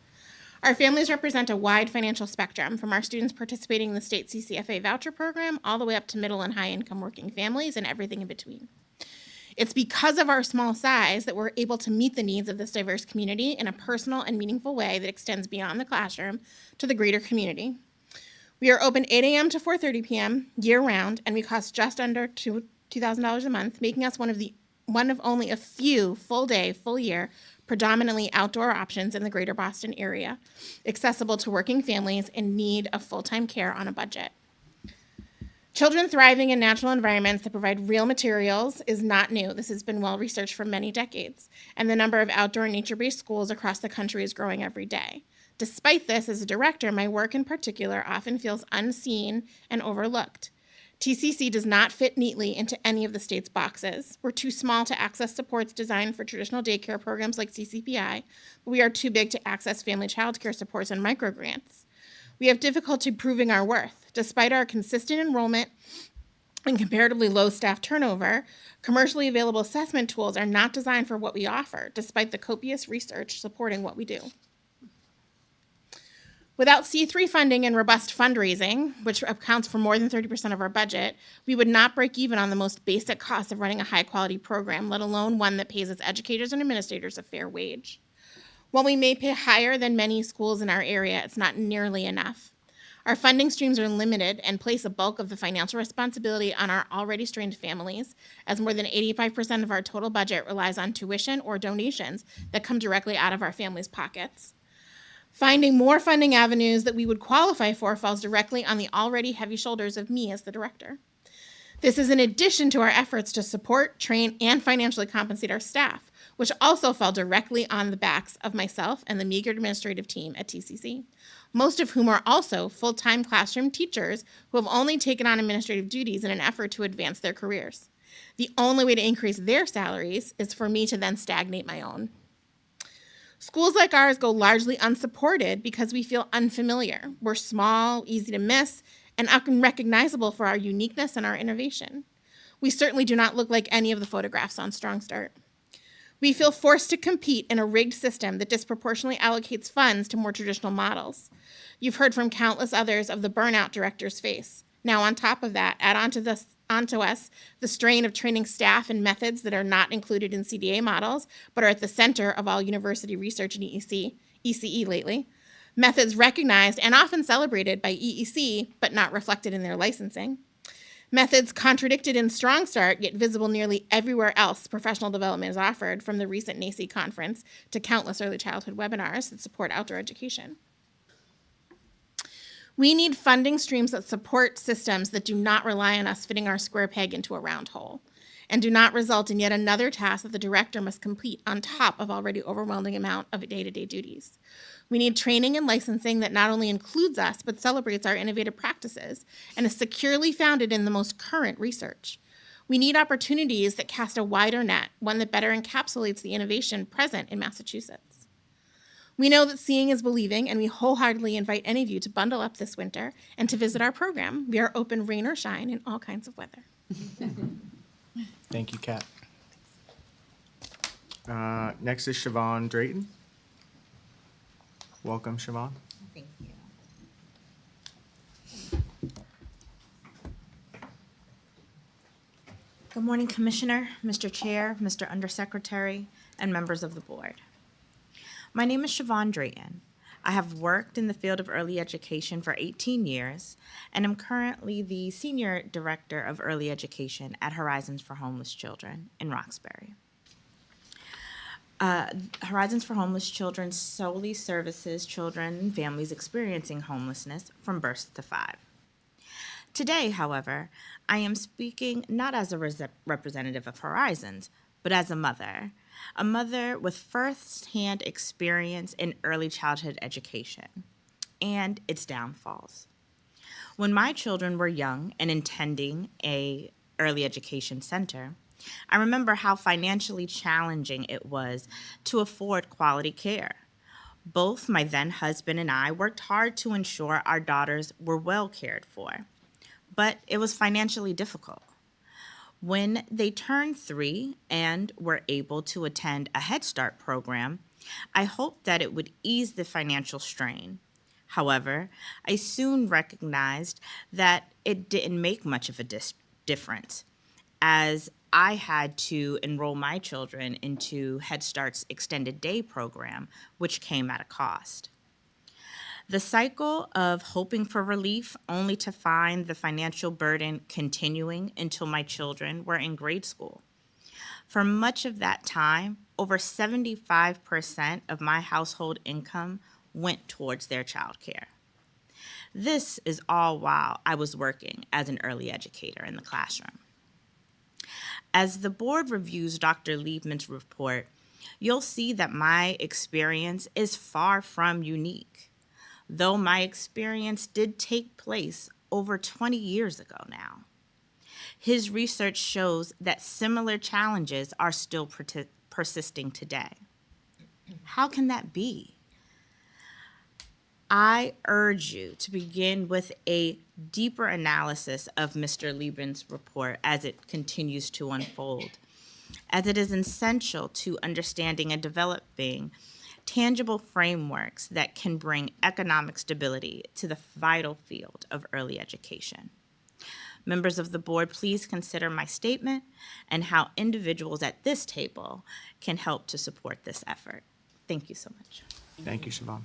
Speaker 12: Our families represent a wide financial spectrum, from our students participating in the state CCFA voucher program all the way up to middle and high-income working families and everything in between. It's because of our small size that we're able to meet the needs of this diverse community in a personal and meaningful way that extends beyond the classroom to the greater community. We are open 8 a.m. to 4:30 p.m. year-round, and we cost just under $2,000 a month, making us one of only a few full-day, full-year, predominantly outdoor options in the greater Boston area, accessible to working families in need of full-time care on a budget. Children thriving in natural environments that provide real materials is not new. This has been well researched for many decades, and the number of outdoor nature-based schools across the country is growing every day. Despite this, as a director, my work in particular often feels unseen and overlooked. TCC does not fit neatly into any of the state's boxes. We're too small to access supports designed for traditional daycare programs like CCPI, but we are too big to access family child care supports and microgrants. We have difficulty proving our worth. Despite our consistent enrollment and comparatively low staff turnover, commercially available assessment tools are not designed for what we offer, despite the copious research supporting what we do. Without C3 funding and robust fundraising, which accounts for more than 30% of our budget, we would not break even on the most basic costs of running a high-quality program, let alone one that pays its educators and administrators a fair wage. While we may pay higher than many schools in our area, it's not nearly enough. Our funding streams are limited and place a bulk of the financial responsibility on our already strained families, as more than 85% of our total budget relies on tuition or donations that come directly out of our families' pockets. Finding more funding avenues that we would qualify for falls directly on the already heavy shoulders of me as the director. This is in addition to our efforts to support, train, and financially compensate our staff, which also fall directly on the backs of myself and the meager administrative team at TCC, most of whom are also full-time classroom teachers who have only taken on administrative duties in an effort to advance their careers. The only way to increase their salaries is for me to then stagnate my own. Schools like ours go largely unsupported because we feel unfamiliar. We're small, easy to miss, and unrecognizable for our uniqueness and our innovation. We certainly do not look like any of the photographs on Strong Start. We feel forced to compete in a rigged system that disproportionately allocates funds to more traditional models. You've heard from countless others of the burnout directors face. Now, on top of that, add onto us the strain of training staff in methods that are not included in CDA models, but are at the center of all university research in ECE lately. Methods recognized and often celebrated by EEC, but not reflected in their licensing. Methods contradicted in Strong Start, yet visible nearly everywhere else professional development is offered, from the recent NACCE conference to countless early childhood webinars that support outdoor education. We need funding streams that support systems that do not rely on us fitting our square peg into a round hole, and do not result in yet another task that the director must complete on top of already overwhelming amount of day-to-day duties. We need training and licensing that not only includes us, but celebrates our innovative practices and is securely founded in the most current research. We need opportunities that cast a wider net, one that better encapsulates the innovation present in Massachusetts. We know that seeing is believing, and we wholeheartedly invite any of you to bundle up this winter and to visit our program. We are open rain or shine in all kinds of weather.
Speaker 1: Thank you, Kat. Next is Siobhan Drayton. Welcome, Siobhan.
Speaker 13: Thank you. Good morning, Commissioner, Mr. Chair, Mr. Undersecretary, and members of the board. My name is Siobhan Drayton. I have worked in the field of early education for 18 years and am currently the Senior Director of Early Education at Horizons for Homeless Children in Roxbury. Horizons for Homeless Children solely services children and families experiencing homelessness from birth to 5. Today, however, I am speaking not as a representative of Horizons, but as a mother with first-hand experience in early childhood education and its downfalls. When my children were young and attending an early education center, I remember how financially challenging it was to afford quality care. Both my then husband and I worked hard to ensure our daughters were well cared for, but it was financially difficult. When they turned 3 and were able to attend a Head Start program, I hoped that it would ease the financial strain. However, I soon recognized that it didn't make much of a difference, as I had to enroll my children into Head Start's extended day program, which came at a cost. The cycle of hoping for relief only to find the financial burden continuing until my children were in grade school. For much of that time, over 75% of my household income went towards their childcare. This is all while I was working as an early educator in the classroom. As the board reviews Dr. Liebman's report, you'll see that my experience is far from unique, though my experience did take place over 20 years ago now. His research shows that similar challenges are still persisting today. How can that be? I urge you to begin with a deeper analysis of Mr. Liebman's report as it continues to unfold, as it is essential to understanding and developing tangible frameworks that can bring economic stability to the vital field of early education. Members of the board, please consider my statement and how individuals at this table can help to support this effort. Thank you so much.
Speaker 1: Thank you, Siobhan.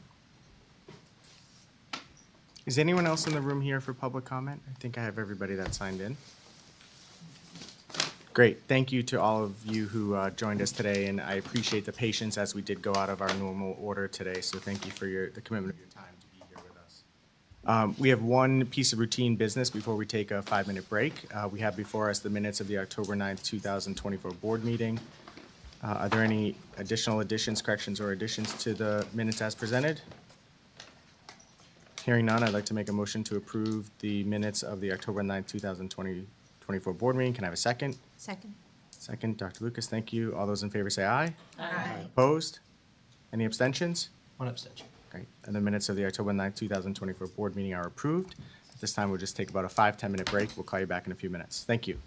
Speaker 1: Is anyone else in the room here for public comment? I think I have everybody that signed in. Great. Thank you to all of you who joined us today, and I appreciate the patience as we did go out of our normal order today. So thank you for the commitment of your time to be here with us. We have one piece of routine business before we take a 5-minute break. We have before us the minutes of the October 9th, 2024 board meeting. Are there any additional additions, corrections, or additions to the minutes as presented? Hearing none, I'd like to make a motion to approve the minutes of the October 9th, 2024 board meeting. Can I have a second?
Speaker 7: Second.
Speaker 1: Second, Dr. Lucas, thank you. All those in favor say aye. Aye. Opposed? Any abstentions?
Speaker 2: One abstention.
Speaker 1: Great. And the minutes of the October 9th, 2024 board meeting are approved. At this time, we'll just take about a 5-10 minute break. We'll call you back in a few minutes. Thank you.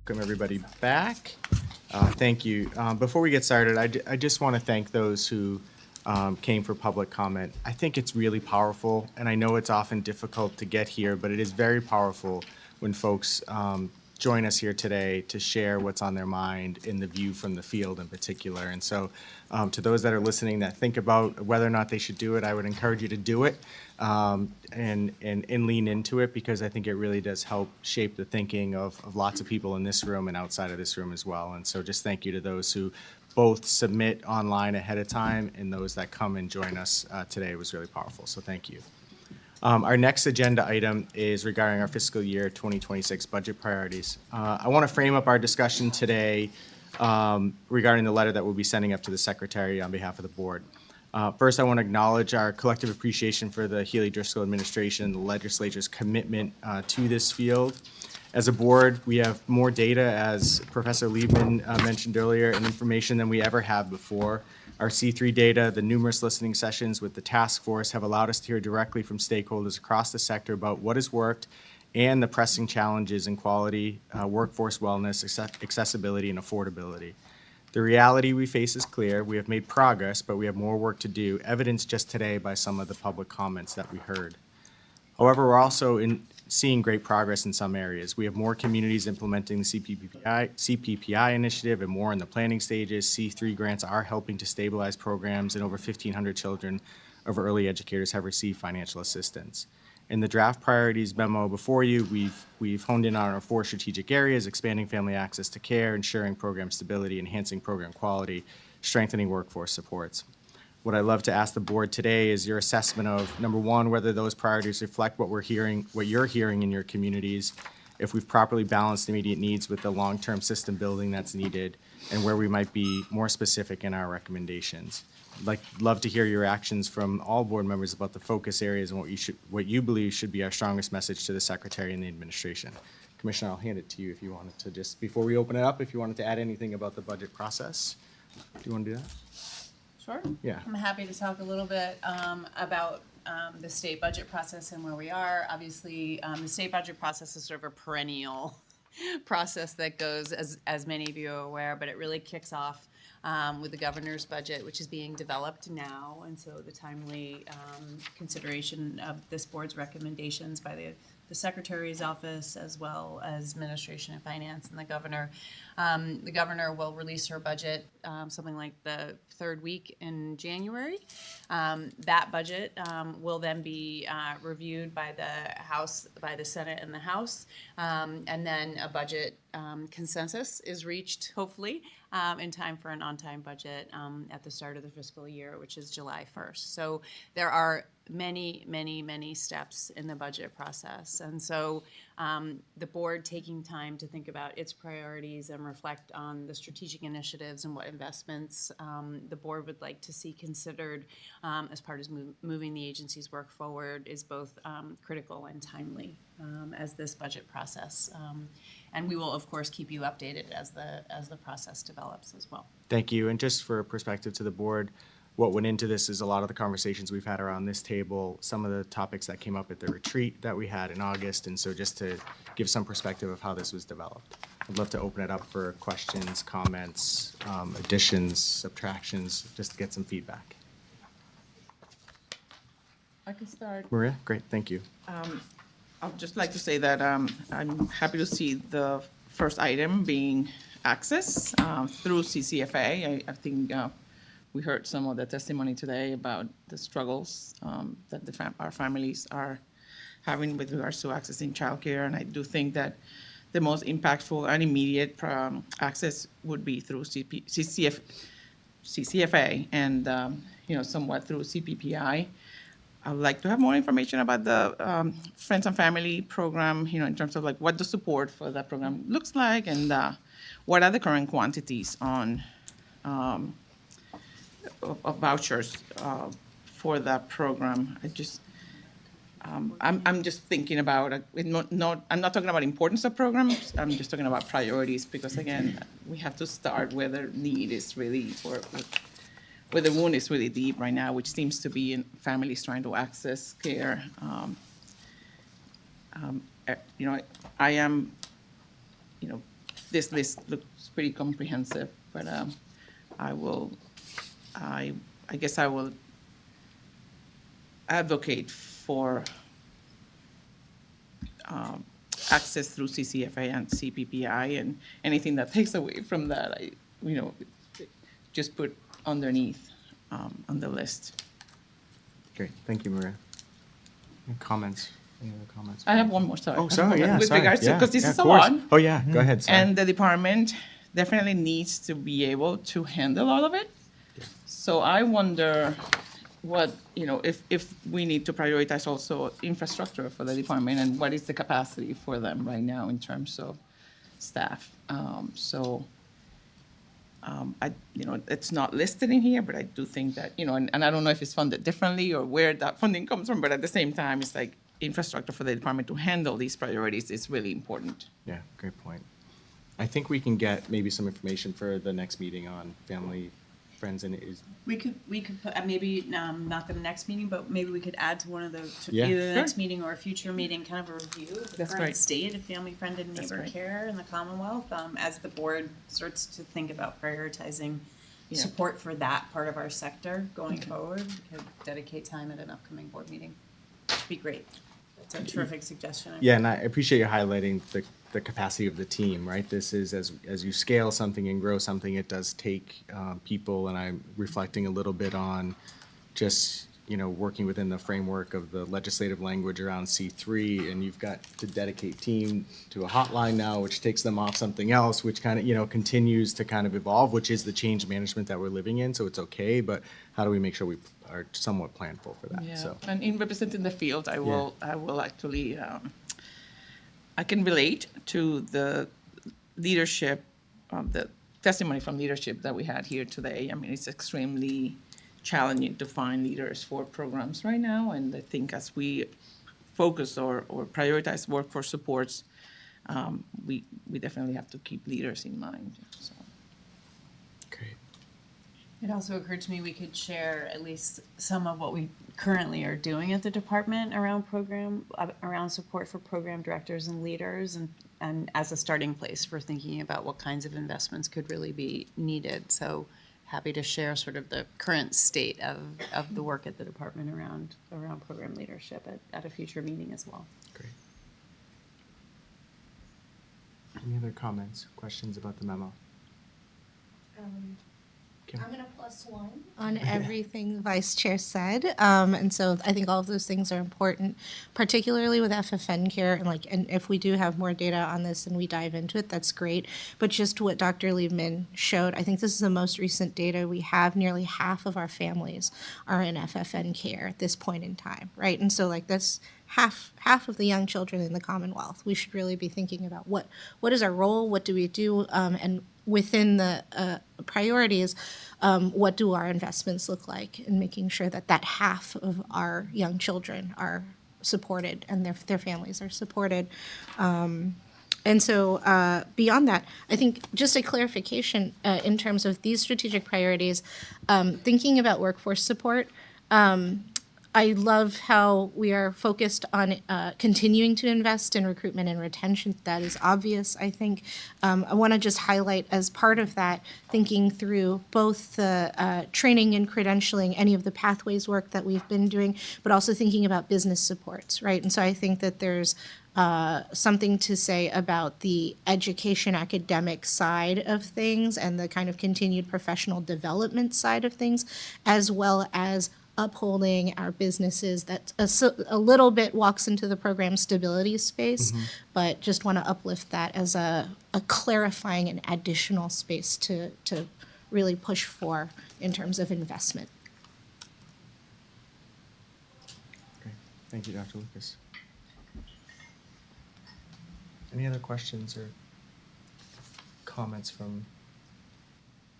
Speaker 1: Welcome everybody back. Thank you. Before we get started, I just want to thank those who came for public comment. I think it's really powerful, and I know it's often difficult to get here, but it is very powerful when folks join us here today to share what's on their mind in the view from the field in particular. And so to those that are listening that think about whether or not they should do it, I would encourage you to do it and lean into it, because I think it really does help shape the thinking of lots of people in this room and outside of this room as well. And so just thank you to those who both submit online ahead of time and those that come and join us today. It was really powerful, so thank you. Our next agenda item is regarding our fiscal year 2026 budget priorities. I want to frame up our discussion today regarding the letter that we'll be sending up to the Secretary on behalf of the board. First, I want to acknowledge our collective appreciation for the Healy Driscoll administration and the legislature's commitment to this field. As a board, we have more data, as Professor Liebman mentioned earlier, and information than we ever have before. Our C3 data, the numerous listening sessions with the task force have allowed us to hear directly from stakeholders across the sector about what has worked and the pressing challenges in quality, workforce wellness, accessibility, and affordability. The reality we face is clear. We have made progress, but we have more work to do, evidenced just today by some of the public comments that we heard. However, we're also seeing great progress in some areas. We have more communities implementing the CPPI initiative and more in the planning stages. C3 grants are helping to stabilize programs, and over 1,500 children of early educators have received financial assistance. In the draft priorities memo before you, we've honed in on our 4 strategic areas: expanding family access to care, ensuring program stability, enhancing program quality, strengthening workforce supports. What I'd love to ask the board today is your assessment of, number one, whether those priorities reflect what you're hearing in your communities, if we've properly balanced immediate needs with the long-term system building that's needed, and where we might be more specific in our recommendations. I'd love to hear your reactions from all board members about the focus areas and what you believe should be our strongest message to the Secretary and the administration. Commissioner, I'll hand it to you if you wanted to just, before we open it up, if you wanted to add anything about the budget process. Do you want to do that?
Speaker 3: Sure.
Speaker 1: Yeah.
Speaker 3: I'm happy to talk a little bit about the state budget process and where we are. Obviously, the state budget process is sort of a perennial process that goes, as many of you are aware, but it really kicks off with the governor's budget, which is being developed now. And so the timely consideration of this board's recommendations by the Secretary's office, as well as Administration and Finance and the governor. The governor will release her budget something like the 3rd week in January. That budget will then be reviewed by the House, by the Senate and the House, and then a budget consensus is reached, hopefully, in time for an on-time budget at the start of the fiscal year, which is July 1st. So there are many, many, many steps in the budget process. And so the board taking time to think about its priorities and reflect on the strategic initiatives and what investments the board would like to see considered as part of moving the agency's work forward is both critical and timely as this budget process. And we will, of course, keep you updated as the process develops as well.
Speaker 1: Thank you. And just for perspective to the board, what went into this is a lot of the conversations we've had around this table, some of the topics that came up at the retreat that we had in August. And so just to give some perspective of how this was developed. I'd love to open it up for questions, comments, additions, subtractions, just to get some feedback.
Speaker 14: I can start.
Speaker 1: Maria, great, thank you.
Speaker 14: I'd just like to say that I'm happy to see the first item being access through CCFA. I think we heard some of the testimony today about the struggles that our families are having with regards to accessing childcare, and I do think that the most impactful and immediate access would be through CCFA and somewhat through CPPI. I would like to have more information about the Friends and Family program, in terms of like what the support for that program looks like, and what are the current quantities on of vouchers for that program. I'm just thinking about I'm not talking about importance of programs. I'm just talking about priorities, because again, we have to start where the need is really, or where the wound is really deep right now, which seems to be in families trying to access care. I am, this list looks pretty comprehensive, but I guess I will advocate for access through CCFA and CPPI, and anything that takes away from that, just put underneath on the list.
Speaker 1: Great, thank you, Maria. Any comments? Any other comments?
Speaker 14: I have one more, sorry.
Speaker 1: Oh, sorry, yeah,
Speaker 14: With
Speaker 1: sorry.
Speaker 14: regards to,
Speaker 1: Yeah,
Speaker 14: because this
Speaker 1: yeah,
Speaker 14: is
Speaker 1: of
Speaker 14: a
Speaker 1: course.
Speaker 14: lot.
Speaker 1: Oh, yeah, go ahead, sorry.
Speaker 14: And the department definitely needs to be able to handle all of it. So I wonder what, if we need to prioritize also infrastructure for the department, and what is the capacity for them right now in terms of staff. It's not listed in here, but I do think that, and I don't know if it's funded differently or where that funding comes from, but at the same time, it's like infrastructure for the department to handle these priorities is really important.
Speaker 1: Yeah, great point. I think we can get maybe some information for the next meeting on family, friends, and
Speaker 3: We could put, maybe, not the next meeting, but maybe we could add to one of the,
Speaker 1: Yeah.
Speaker 3: either the
Speaker 14: Sure.
Speaker 3: next meeting or a future meeting, kind of a review of the
Speaker 14: That's
Speaker 3: current
Speaker 14: great.
Speaker 3: state of family, friend, and
Speaker 14: That's
Speaker 3: neighbor
Speaker 14: great.
Speaker 3: care in the Commonwealth, as the board starts to think about prioritizing
Speaker 14: Yeah.
Speaker 3: support for that part of our sector going forward. We could dedicate time at an upcoming board meeting. It'd be great. That's a terrific suggestion.
Speaker 1: yeah, and I appreciate you highlighting the capacity of the team, right? This is, as you scale something and grow something, it does take people, and I'm reflecting a little bit on just, working within the framework of the legislative language around C3, and you've got to dedicate team to a hotline now, which takes them off something else, which kind of, continues to kind of evolve, which is the change management that we're living in, so it's okay, but how do we make sure we are somewhat planful for that,
Speaker 14: Yeah,
Speaker 1: so.
Speaker 14: and in representing the field, I will actually, I can relate to the leadership, the testimony from leadership that we had here today. I mean, it's extremely challenging to find leaders for programs right now, and I think as we focus or prioritize workforce supports, we definitely have to keep leaders in mind, so.
Speaker 1: Great.
Speaker 3: It also occurred to me we could share at least some of what we currently are doing at the department around around support for program directors and leaders, and as a starting place for thinking about what kinds of investments could really be needed. So happy to share sort of the current state of the work at the department around program leadership at a future meeting as well.
Speaker 1: Great. Any other comments, questions about the memo? Kim?
Speaker 7: I'm gonna +1 on everything the vice chair said, and so I think all of those things are important, particularly with FFN care, and if we do have more data on this and we dive into it, that's great. But just what Dr. Liebman showed, I think this is the most recent data we have. Nearly half of our families are in FFN care at this point in time, right? And so that's half of the young children in the Commonwealth. We should really be thinking about what is our role, what do we do, and within the priorities, what do our investments look like, in making sure that half of our young children are supported and their families are supported. And so beyond that, I think just a clarification in terms of these strategic priorities, thinking about workforce support, I love how we are focused on continuing to invest in recruitment and retention. That is obvious, I think. I want to just highlight as part of that, thinking through both the training and credentialing, any of the pathways work that we've been doing, but also thinking about business supports, right? And so I think that there's something to say about the education academic side of things and the kind of continued professional development side of things, as well as upholding our businesses. That a little bit walks into the program stability space, but just want to uplift that as a clarifying and additional space to really push for in terms of investment.
Speaker 1: Great. Thank you, Dr. Lucas. Any other questions or comments from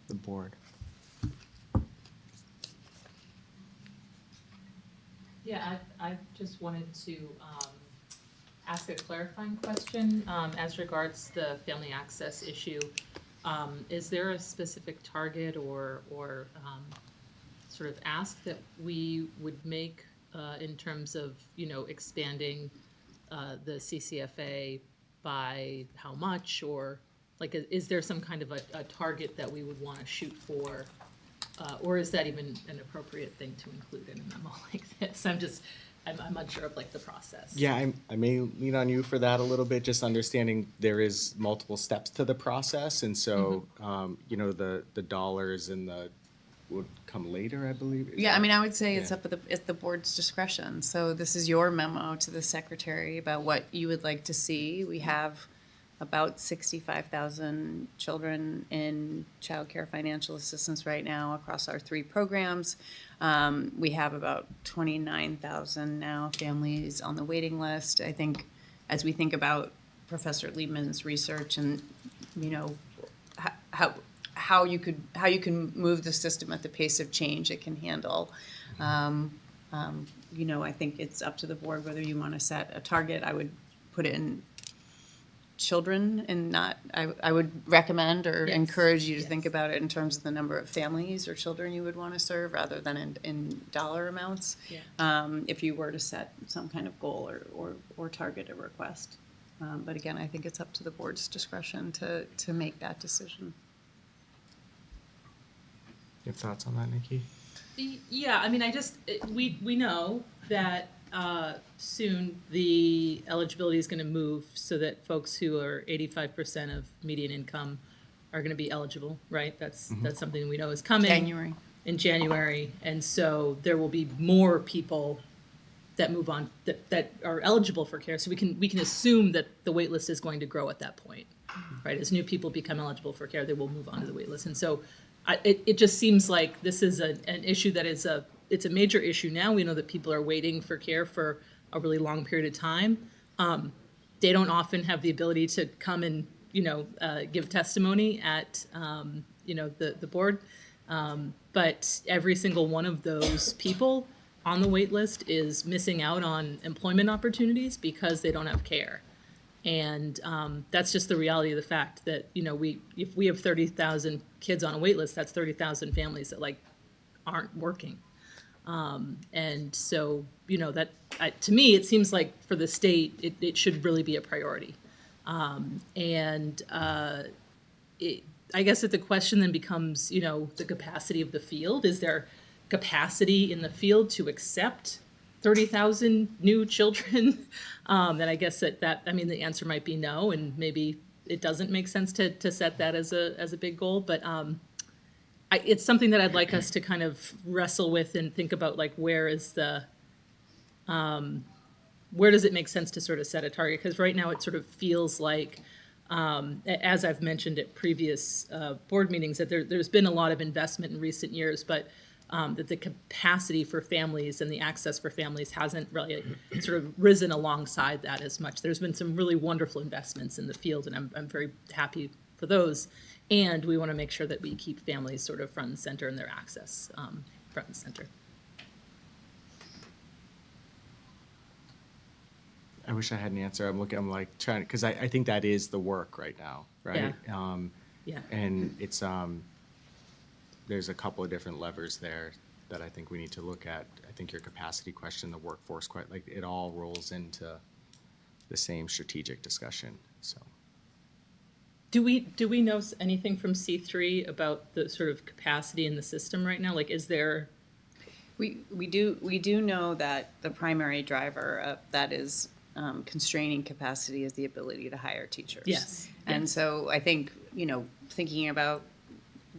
Speaker 1: the board?
Speaker 5: Yeah, I just wanted to ask a clarifying question as regards the family access issue. Is there a specific target or sort of ask that we would make in terms of, expanding the CCFA by how much, or Like, is there some kind of a target that we would want to shoot for? Or is that even an appropriate thing to include in a memo like this? I'm unsure of like the process.
Speaker 1: Yeah, I may lean on you for that a little bit, just understanding there is multiple steps to the process, and so, you know, the dollars and the would come later, I believe. Is
Speaker 3: Yeah, I
Speaker 1: that-
Speaker 3: mean, I would say it's
Speaker 1: Yeah.
Speaker 3: up at the board's discretion. So this is your memo to the secretary about what you would like to see. We have about 65,000 children in childcare financial assistance right now across our 3 programs. We have about 29,000 now families on the waiting list. I think as we think about Professor Liebman's research and, you know, how you can move the system at the pace of change it can handle. You know, I think it's up to the board whether you want to set a target. I would put it in children and not, I would recommend or
Speaker 5: Yes.
Speaker 3: encourage you to think about it in terms of the number of families or children you would want to serve rather than in dollar amounts.
Speaker 5: Yeah.
Speaker 3: If you were to set some kind of goal or target a request. But again, I think it's up to the board's discretion to make that decision.
Speaker 1: You have thoughts on that, Nikki?
Speaker 5: Yeah, I mean, we know that soon the eligibility is going to move so that folks who are 85% of median income are going to be eligible, right? That's something we know is coming.
Speaker 3: January.
Speaker 5: In January, and so there will be more people that move on that are eligible for care. So we can assume that the wait list is going to grow at that point, right? As new people become eligible for care, they will move on to the wait list, and so. It just seems like this is an issue that it's a major issue now. We know that people are waiting for care for a really long period of time. They don't often have the ability to come and, you know, give testimony at, you know, the board. But every single one of those people on the wait list is missing out on employment opportunities because they don't have care. And that's just the reality of the fact that, you know, if we have 30,000 kids on a wait list, that's 30,000 families that like aren't working. And so, you know, that to me, it seems like for the state, it should really be a priority. I guess that the question then becomes, you know, the capacity of the field. Is there capacity in the field to accept 30,000 new children? And I guess I mean, the answer might be no, and maybe it doesn't make sense to set that as a big goal. But it's something that I'd like us to kind of wrestle with and think about, like, where does it make sense to sort of set a target? Because right now it sort of feels like, as I've mentioned at previous board meetings, that there's been a lot of investment in recent years, but that the capacity for families and the access for families hasn't really sort of risen alongside that as much. There's been some really wonderful investments in the field, and I'm very happy for those. And we want to make sure that we keep families sort of front and center in their access front and center.
Speaker 1: I wish I had an answer. I'm like trying, because I think that is the work right now, right?
Speaker 5: Yeah.
Speaker 1: And it's, there's a couple of different levers there that I think we need to look at. I think your capacity question, the workforce, like it all rolls into the same strategic discussion, so.
Speaker 5: Do we know anything from C3 about the sort of capacity in the system right now? Like, is there?
Speaker 3: We do know that the primary driver of that is constraining capacity is the ability to hire teachers.
Speaker 5: Yes.
Speaker 3: And so I think, you know, thinking about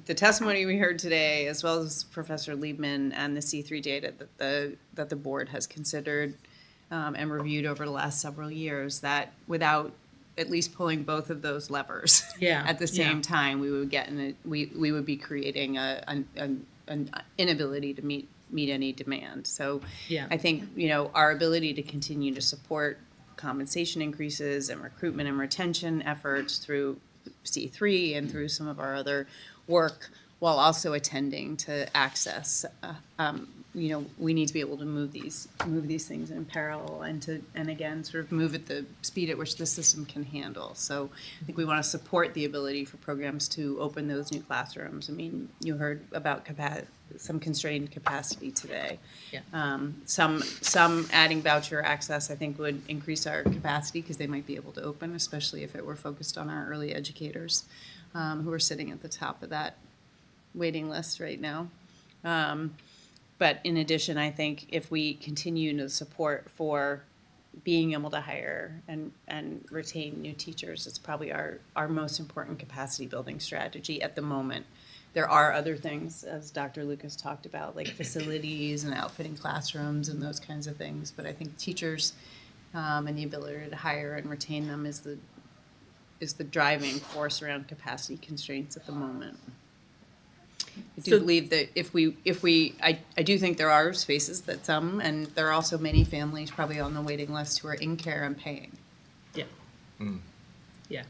Speaker 3: the testimony we heard today, as well as Professor Liebman and the C3 data that the board has considered and reviewed over the last several years, that without at least pulling both of those levers at the same time, we would be creating an inability to meet any demand. So I think, you know, our ability to continue to support compensation increases and recruitment and retention efforts through C3 and through some of our other work, while also attending to access we need to be able to move these things in parallel and again, sort of move at the speed at which the system can handle. So I think we want to support the ability for programs to open those new classrooms. I mean, you heard about some constrained capacity today.
Speaker 5: Yeah.
Speaker 3: Some adding voucher access, I think, would increase our capacity because they might be able to open, especially if it were focused on our early educators who are sitting at the top of that waiting list right now. But in addition, I think if we continue to support for being able to hire and retain new teachers, it's probably our most important capacity building strategy at the moment. There are other things, as Dr. Lucas talked about, like facilities and outfitting classrooms and those kinds of things. But I think teachers and the ability to hire and retain them is the driving force around capacity constraints at the moment. I do believe that I do think there are spaces that and there are also many families probably on the waiting list who are in care and paying.
Speaker 5: Yeah. Yeah.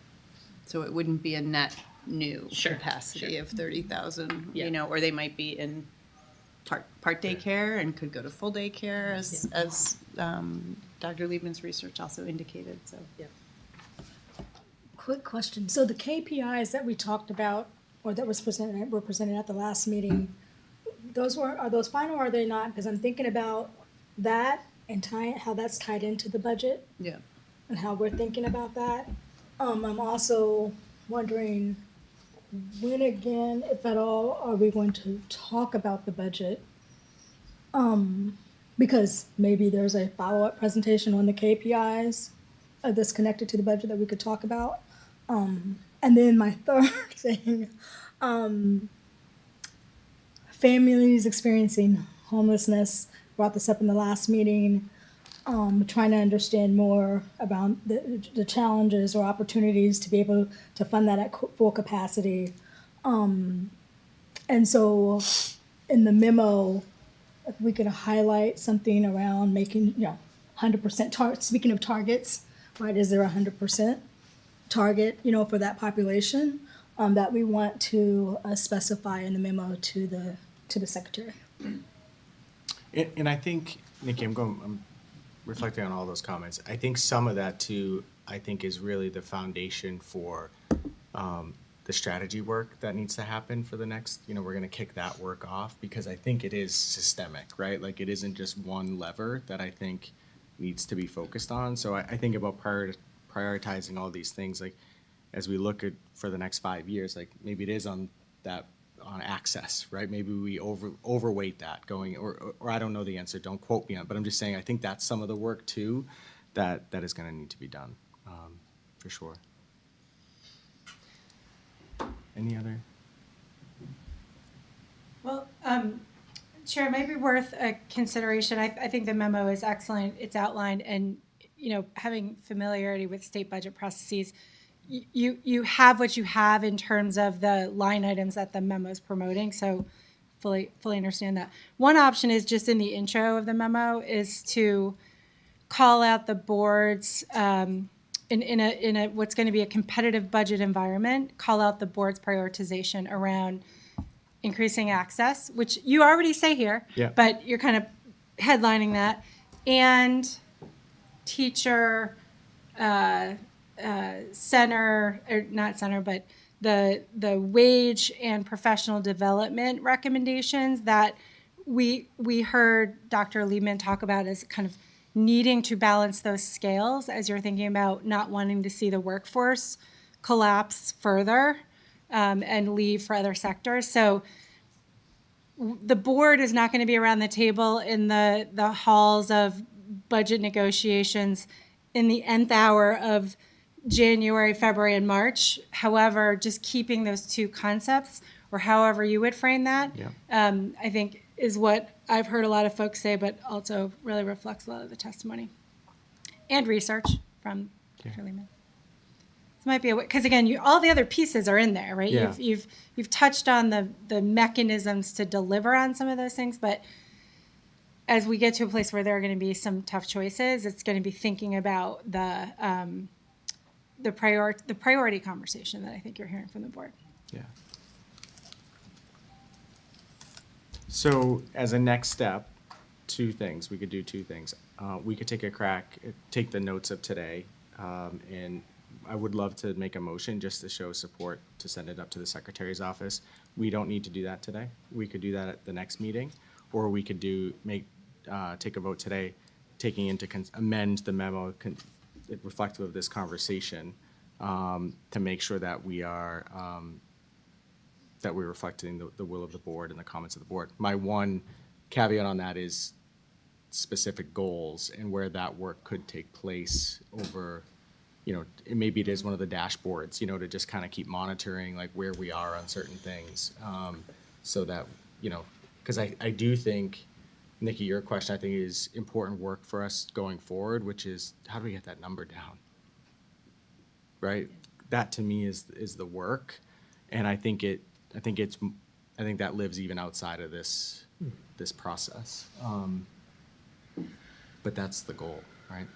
Speaker 3: So it wouldn't be a net new
Speaker 5: Sure,
Speaker 3: capacity of 30,000,
Speaker 5: Yeah.
Speaker 3: Or they might be in part day care and could go to full day care as Dr. Liebman's research also indicated, so.
Speaker 5: Yeah.
Speaker 15: Quick question. So the KPIs that we talked about, or that were presented at the last meeting, are those final or are they not? Because I'm thinking about that and how that's tied into the budget.
Speaker 3: Yeah.
Speaker 15: And how we're thinking about that. I'm also wondering when again, if at all, are we going to talk about the budget? Because maybe there's a follow-up presentation on the KPIs that's connected to the budget that we could talk about. And then my third thing, families experiencing homelessness, brought this up in the last meeting, trying to understand more about the challenges or opportunities to be able to fund that at full capacity. And so in the memo, if we could highlight something around making, 100% speaking of targets, right, is there 100% target, for that population that we want to specify in the memo to the secretary.
Speaker 1: And I think, Nikki, I'm reflecting on all those comments. I think some of that too, is really the foundation for the strategy work that needs to happen for the next, we're going to kick that work off because I think it is systemic, right? Like it isn't just one lever that I think needs to be focused on. So I think about prioritizing all these things, like as we look at for the next 5 years, like maybe it is on access, right? Maybe we overweight that going, or I don't know the answer, don't quote me on, but I'm just saying I think that's some of the work too that is going to need to be done for sure. Any other?
Speaker 16: Well, Chair, it may be worth a consideration. I think the memo is excellent. It's outlined, and having familiarity with state budget processes, you have what you have in terms of the line items that the memo is promoting. So, fully understand that. One option is just in the intro of the memo is to call out the board's in a what's going to be a competitive budget environment. Call out the board's prioritization around increasing access, which you already say here, but you're kind of headlining that, and teacher center, or not center, but the wage and professional development recommendations that we heard Dr. Liebman talk about as kind of needing to balance those scales as you're thinking about not wanting to see the workforce collapse further and leave for other sectors. So the board is not going to be around the table in the halls of budget negotiations in the nth hour of January, February, and March. However, just keeping those two concepts, or however you would frame that, I think is what I've heard a lot of folks say, but also really reflects a lot of the testimony and research from Dr. Liebman. This might be a way, because again, all the other pieces are in there, right?
Speaker 1: Yeah.
Speaker 16: You've touched on the mechanisms to deliver on some of those things, but as we get to a place where there are going to be some tough choices, it's going to be thinking about the priority conversation that I think you're hearing from the board.
Speaker 1: Yeah. So as a next step, two things. We could do two things. We could take a crack, take the notes of today, and I would love to make a motion just to show support to send it up to the secretary's office. We don't need to do that today. We could do that at the next meeting, or we could take a vote today, taking into amend the memo reflective of this conversation, to make sure that we are that we're reflecting the will of the board and the comments of the board. My one caveat on that is specific goals and where that work could take place over, maybe it is one of the dashboards, to just kind of keep monitoring like where we are on certain things, so that, because I do think, Nikki, your question I think is important work for us going forward, which is how do we get that number down? Right? That to me is the work, and I think that lives even outside of this process. But that's the goal, right?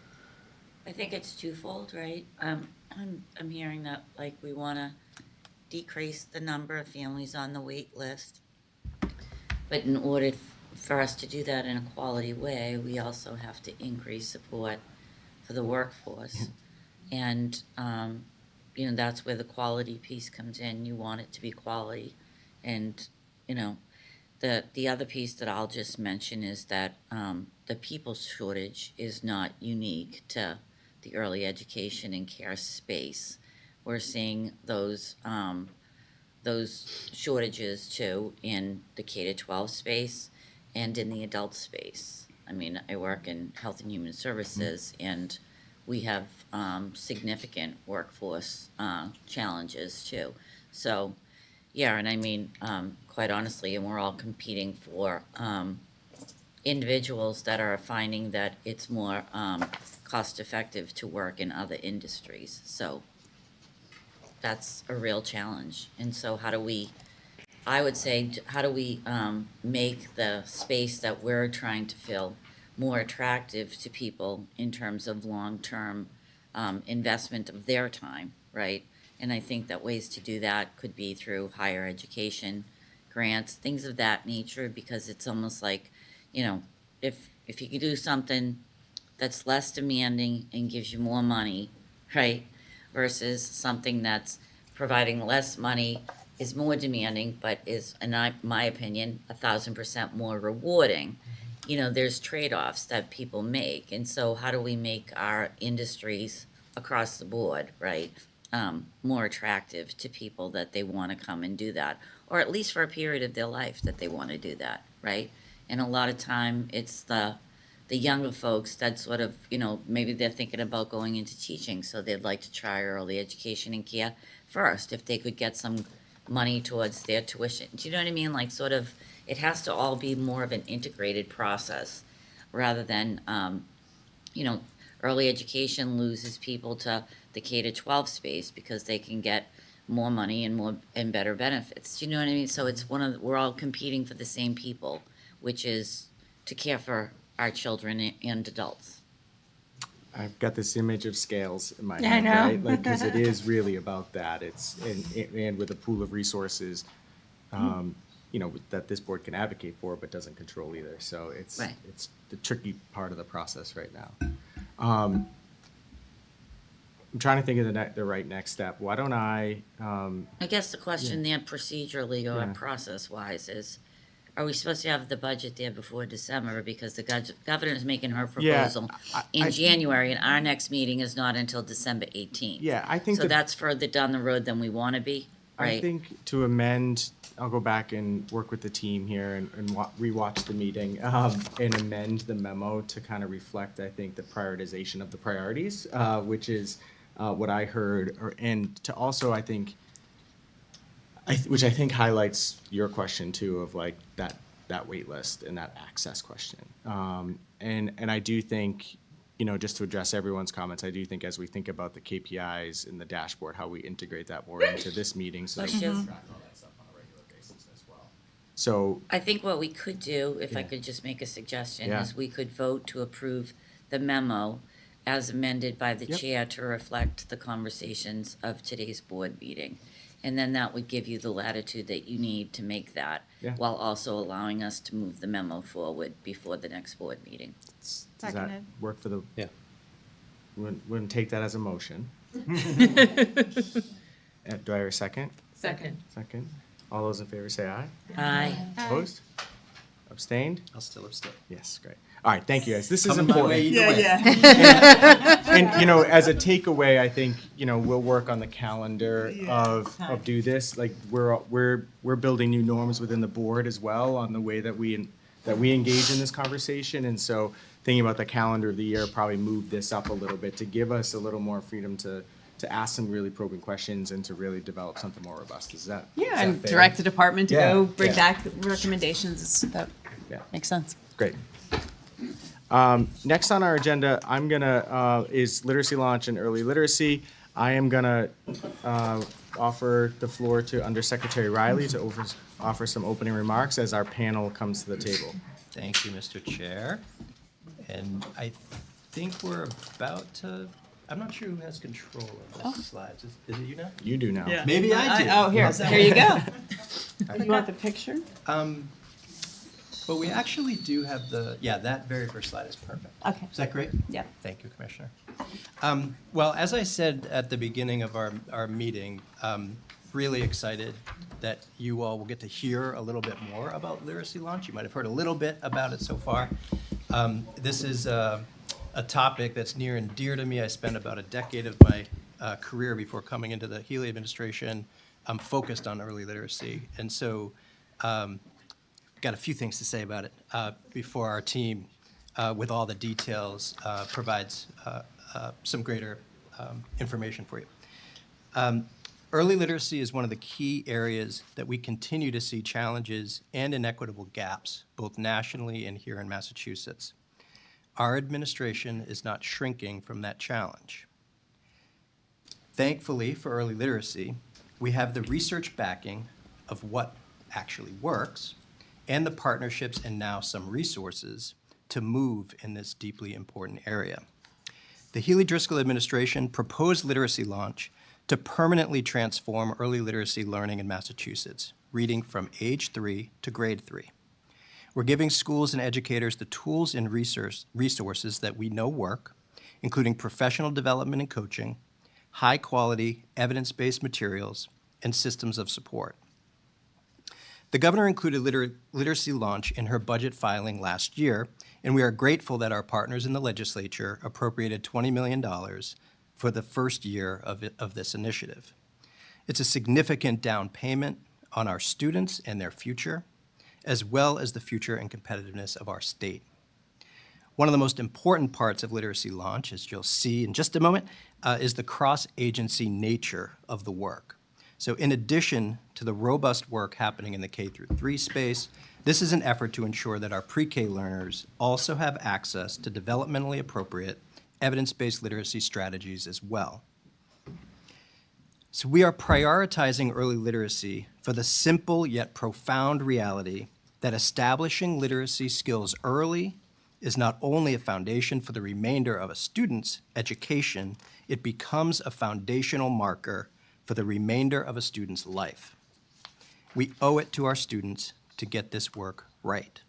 Speaker 17: I think it's twofold, right? I'm hearing that like we want to decrease the number of families on the wait list, but in order for us to do that in a quality way, we also have to increase support for the workforce, and that's where the quality piece comes in. You want it to be quality, and the other piece that I'll just mention is that the people shortage is not unique to the early education and care space. We're seeing those shortages too in the K-12 space and in the adult space. I mean, I work in Health and Human Services, and we have significant workforce challenges too. So, yeah, and I mean, quite honestly, and we're all competing for individuals that are finding that it's more cost-effective to work in other industries. So that's a real challenge. And so how do we make the space that we're trying to fill more attractive to people in terms of long-term investment of their time, right? And I think that ways to do that could be through higher education, grants, things of that nature, because it's almost like, if you could do something that's less demanding and gives you more money, right? Versus something that's providing less money, is more demanding, but is, in my opinion, 1,000% more rewarding. There's trade-offs that people make. And so how do we make our industries across the board, right, more attractive to people that they want to come and do that, or at least for a period of their life that they want to do that, right? And a lot of time it's the younger folks that sort of, maybe they're thinking about going into teaching, so they'd like to try early education and care first if they could get some money towards their tuition. Do you know what I mean? Like sort of, it has to all be more of an integrated process rather than, early education loses people to the K-12 space because they can get more money and better benefits. Do you know what I mean? So it's we're all competing for the same people, which is to care for our children and adults.
Speaker 1: I've got this image of scales in my
Speaker 16: Yeah,
Speaker 1: head,
Speaker 16: I know.
Speaker 1: right? Like, because it is really about that. It's and with a pool of resources, that this board can advocate for, but doesn't control either. So it's
Speaker 17: Right.
Speaker 1: it's the tricky part of the process right now. I'm trying to think of the right next step. Why don't I?
Speaker 17: I guess the question there procedurally or
Speaker 1: Yeah.
Speaker 17: process-wise is, are we supposed to have the budget there before December? Because the governor's making her
Speaker 1: Yeah,
Speaker 17: proposal
Speaker 1: I-
Speaker 17: in January, and our next meeting is not until December 18th.
Speaker 1: Yeah, I think
Speaker 17: So
Speaker 1: the-
Speaker 17: that's further down the road than we want to be, right?
Speaker 1: I think to amend, I'll go back and work with the team here and rewatch the meeting and amend the memo to kind of reflect, I think, the prioritization of the priorities, which is what I heard, and to also, I think, which I think highlights your question too of like that wait list and that access question. And I do think, just to address everyone's comments, I do think as we think about the KPIs and the dashboard, how we integrate that more into this meeting so that we can track all that stuff on a regular basis as well. So,
Speaker 17: I think what we could do, if I could just make a suggestion,
Speaker 1: Yeah.
Speaker 17: is we could vote to approve the memo as amended by the
Speaker 1: Yep.
Speaker 17: chair to reflect the conversations of today's board meeting. And then that would give you the latitude that you need to make that,
Speaker 1: Yeah.
Speaker 17: while also allowing us to move the memo forward before the next board meeting.
Speaker 1: Does that
Speaker 7: Seconded.
Speaker 1: work for the?
Speaker 2: Yeah.
Speaker 1: Wouldn't take that as a motion. Do I hear a second?
Speaker 5: Second.
Speaker 1: Second. All those in favor say aye.
Speaker 17: Aye.
Speaker 1: Opposed? Abstained?
Speaker 2: I'll still abstain.
Speaker 1: Yes, great. All right, thank you, guys. This is
Speaker 2: Coming my
Speaker 1: important.
Speaker 2: way either way.
Speaker 1: And, you know, as a takeaway, I think, you know, we'll work on the calendar of do this. Like, we're building new norms within the board as well on the way that we engage in this conversation. And so thinking about the calendar of the year, probably move this up a little bit to give us a little more freedom to ask some really probing questions and to really develop something more robust. Is that
Speaker 3: Yeah,
Speaker 1: is that
Speaker 3: and
Speaker 1: fair?
Speaker 3: direct the department to
Speaker 1: Yeah,
Speaker 3: go bring
Speaker 1: yeah.
Speaker 3: back recommendations. That
Speaker 1: Yeah.
Speaker 3: makes sense.
Speaker 1: Great. Next on our agenda, I'm gonna, is literacy launch and early literacy. I am gonna offer the floor to Undersecretary Riley to offer some opening remarks as our panel comes to the table.
Speaker 2: Thank you, Mr. Chair. And I think we're about to, I'm not sure who has control of the slides. Is it you now?
Speaker 1: You do now.
Speaker 3: Yeah.
Speaker 2: Maybe I do.
Speaker 3: Oh, here,
Speaker 2: How's that?
Speaker 3: here you go. You want the picture?
Speaker 2: But we actually do have that very first slide is perfect.
Speaker 3: Okay.
Speaker 2: Is that great?
Speaker 3: Yeah.
Speaker 2: Thank you, Commissioner. Well, as I said at the beginning of our meeting, really excited that you all will get to hear a little bit more about Literacy Launch. You might have heard a little bit about it so far. This is a topic that's near and dear to me. I spent about a decade of my career before coming into the Healy administration focused on early literacy. And so got a few things to say about it before our team, with all the details, provides some greater information for you. Early literacy is one of the key areas that we continue to see challenges and inequitable gaps, both nationally and here in Massachusetts. Our administration is not shrinking from that challenge. Thankfully for early literacy, we have the research backing of what actually works and the partnerships and now some resources to move in this deeply important area. The Healy Driscoll administration proposed Literacy Launch to permanently transform early literacy learning in Massachusetts, reading from age 3 to grade 3. We're giving schools and educators the tools and resources that we know work, including professional development and coaching, high-quality, evidence-based materials, and systems of support. The governor included Literacy Launch in her budget filing last year, and we are grateful that our partners in the legislature appropriated $20 million for the first year of this initiative. It's a significant down payment on our students and their future, as well as the future and competitiveness of our state. One of the most important parts of Literacy Launch, as you'll see in just a moment, is the cross-agency nature of the work. So in addition to the robust work happening in the K-3 space, this is an effort to ensure that our pre-K learners also have access to developmentally appropriate evidence-based literacy strategies as well. So we are prioritizing early literacy for the simple yet profound reality that establishing literacy skills early is not only a foundation for the remainder of a student's education, it becomes a foundational marker for the remainder of a student's life. We owe it to our students to get this work right.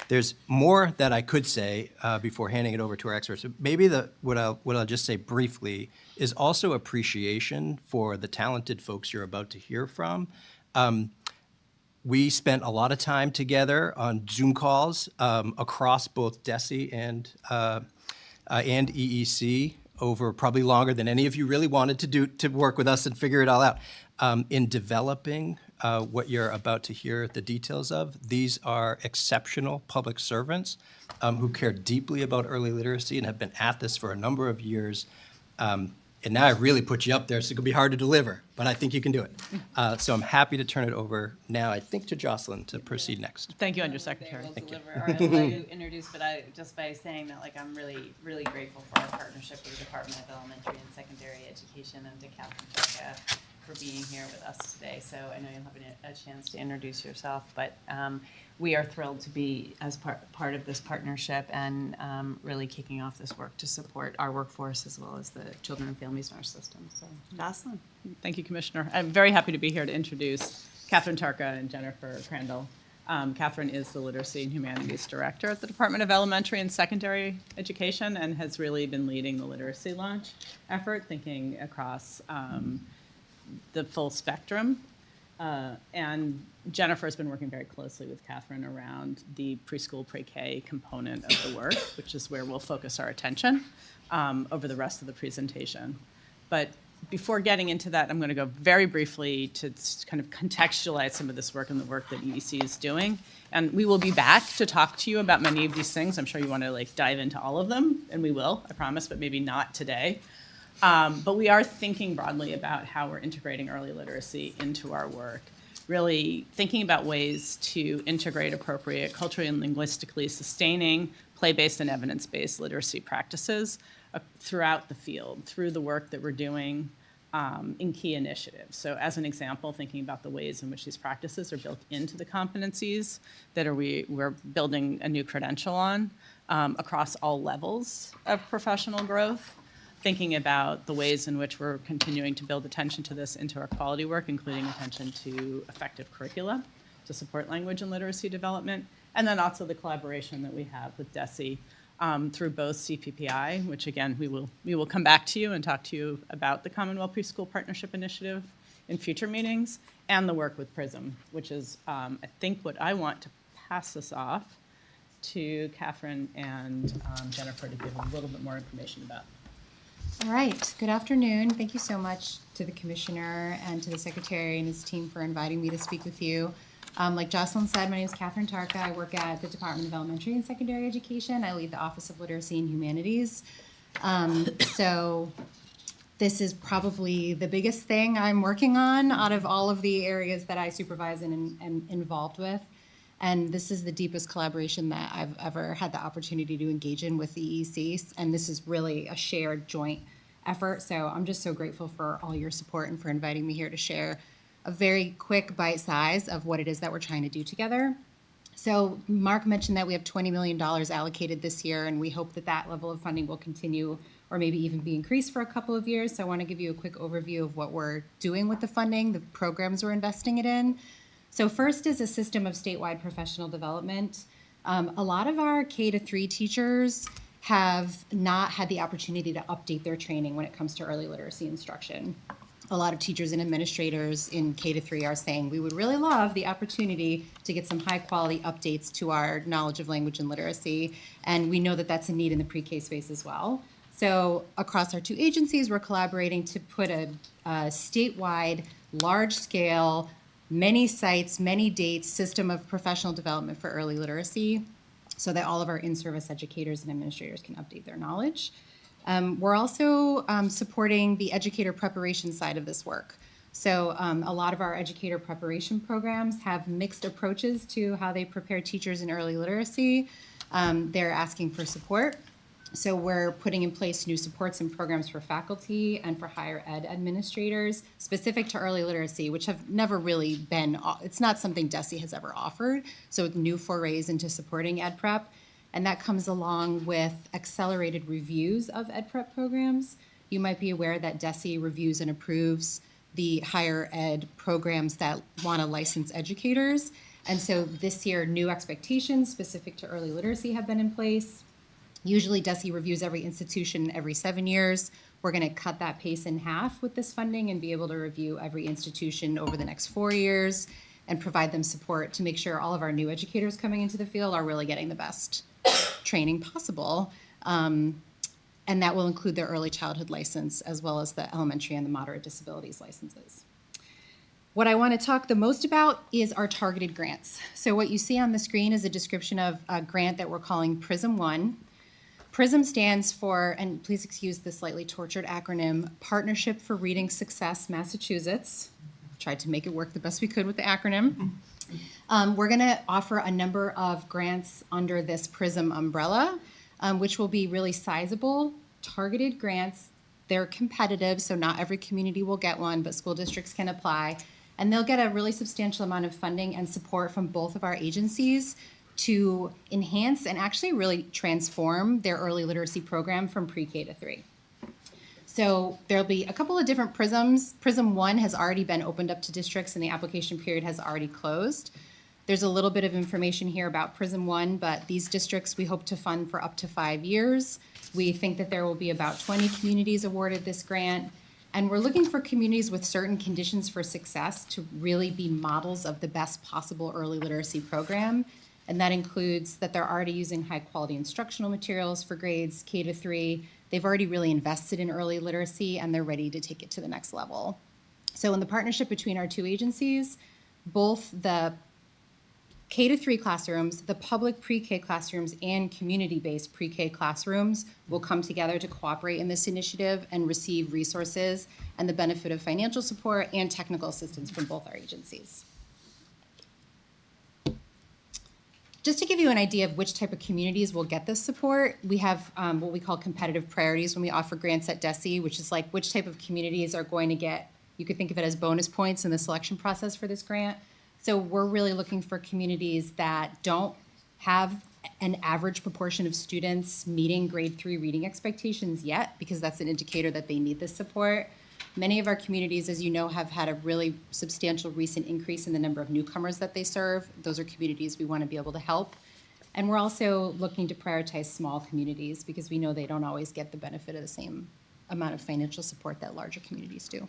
Speaker 2: There's more that I could say before handing it over to our experts. Maybe what I'll just say briefly is also appreciation for the talented folks you're about to hear from. We spent a lot of time together on Zoom calls across both DESE and EEC over probably longer than any of you really wanted to work with us and figure it all out. In developing what you're about to hear the details of, these are exceptional public servants who care deeply about early literacy and have been at this for a number of years. And now I've really put you up there, so it could be hard to deliver, but I think you can do it. So I'm happy to turn it over now, I think, to Jocelyn to proceed next.
Speaker 3: Thank you, Undersecretary.
Speaker 2: Thank you.
Speaker 3: Or I'll let you introduce, but just by saying that, I'm really, really grateful for our partnership with the Department of Elementary and Secondary Education and to Catherine Turka for being here with us today. So I know you'll have a chance to introduce yourself, but we are thrilled to be as part of this partnership and really kicking off this work to support our workforce as well as the children and families in our system. So, Jocelyn.
Speaker 18: Thank you, Commissioner. I'm very happy to be here to introduce Catherine Tarka and Jennifer Crandall. Catherine is the Literacy and Humanities Director at the Department of Elementary and Secondary Education and has really been leading the literacy launch effort, thinking across the full spectrum. And Jennifer has been working very closely with Catherine around the preschool pre-K component of the work, which is where we'll focus our attention over the rest of the presentation. But before getting into that, I'm going to go very briefly to kind of contextualize some of this work and the work that EEC is doing. And we will be back to talk to you about many of these things. I'm sure you want to dive into all of them, and we will, I promise, but maybe not today. But we are thinking broadly about how we're integrating early literacy into our work, really thinking about ways to integrate appropriate, culturally and linguistically sustaining, play-based and evidence-based literacy practices throughout the field, through the work that we're doing in key initiatives. So as an example, thinking about the ways in which these practices are built into the competencies that we're building a new credential on across all levels of professional growth, thinking about the ways in which we're continuing to build attention to this into our quality work, including attention to effective curricula to support language and literacy development, and then also the collaboration that we have with DESE through both CPPI, which again, we will come back to you and talk to you about the Commonwealth Preschool Partnership Initiative in future meetings, and the work with PRISM, which is, I think, what I want to pass this off to Catherine and Jennifer to give a little bit more information about.
Speaker 11: All right, good afternoon. Thank you so much to the Commissioner and to the Secretary and his team for inviting me to speak with you. Like Jocelyn said, my name is Catherine Tarka. I work at the Department of Elementary and Secondary Education. I lead the Office of Literacy and Humanities. So this is probably the biggest thing I'm working on out of all of the areas that I supervise and involved with. And this is the deepest collaboration that I've ever had the opportunity to engage in with the EEC. And this is really a shared joint effort. So I'm just so grateful for all your support and for inviting me here to share a very quick bite size of what it is that we're trying to do together. So Mark mentioned that we have $20 million allocated this year, and we hope that that level of funding will continue or maybe even be increased for a couple of years. So I want to give you a quick overview of what we're doing with the funding, the programs we're investing it in. So first is a system of statewide professional development. A lot of our K-3 teachers have not had the opportunity to update their training when it comes to early literacy instruction. A lot of teachers and administrators in K-3 are saying, we would really love the opportunity to get some high quality updates to our knowledge of language and literacy. And we know that that's a need in the pre-K space as well. So across our two agencies, we're collaborating to put a statewide, large scale, many sites, many dates system of professional development for early literacy so that all of our in-service educators and administrators can update their knowledge. We're also supporting the educator preparation side of this work. So a lot of our educator preparation programs have mixed approaches to how they prepare teachers in early literacy. They're asking for support. So we're putting in place new supports and programs for faculty and for higher ed administrators specific to early literacy, which have never really been, it's not something DESE has ever offered. So new forays into supporting ed prep. And that comes along with accelerated reviews of ed prep programs. You might be aware that DESE reviews and approves the higher ed programs that want to license educators. And so this year, new expectations specific to early literacy have been in place. Usually DESE reviews every institution every 7 years. We're going to cut that pace in half with this funding and be able to review every institution over the next 4 years and provide them support to make sure all of our new educators coming into the field are really getting the best training possible. And that will include their early childhood license as well as the elementary and the moderate disabilities licenses. What I want to talk the most about is our targeted grants. So what you see on the screen is a description of a grant that we're calling PRISM 1. PRISM stands for, and please excuse the slightly tortured acronym, Partnership for Reading Success, Massachusetts. Tried to make it work the best we could with the acronym. We're going to offer a number of grants under this PRISM umbrella, which will be really sizable, targeted grants
Speaker 19: They're competitive, so not every community will get one, but school districts can apply. And they'll get a really substantial amount of funding and support from both of our agencies to enhance and actually really transform their early literacy program from pre-K to 3. So there'll be a couple of different PRISMs. PRISM 1 has already been opened up to districts and the application period has already closed. There's a little bit of information here about PRISM 1, but these districts we hope to fund for up to 5 years. We think that there will be about 20 communities awarded this grant. And we're looking for communities with certain conditions for success to really be models of the best possible early literacy program. And that includes that they're already using high quality instructional materials for grades K to 3. They've already really invested in early literacy and they're ready to take it to the next level. So in the partnership between our two agencies, both the K to 3 classrooms, the public pre-K classrooms, and community-based pre-K classrooms will come together to cooperate in this initiative and receive resources and the benefit of financial support and technical assistance from both our agencies. Just to give you an idea of which type of communities will get this support, we have what we call competitive priorities when we offer grants at DESE, which is like which type of communities are going to get, you could think of it as bonus points in the selection process for this grant. So we're really looking for communities that don't have an average proportion of students meeting grade 3 reading expectations yet, because that's an indicator that they need this support. Many of our communities, as you know, have had a really substantial recent increase in the number of newcomers that they serve. Those are communities we want to be able to help. And we're also looking to prioritize small communities because we know they don't always get the benefit of the same amount of financial support that larger communities do.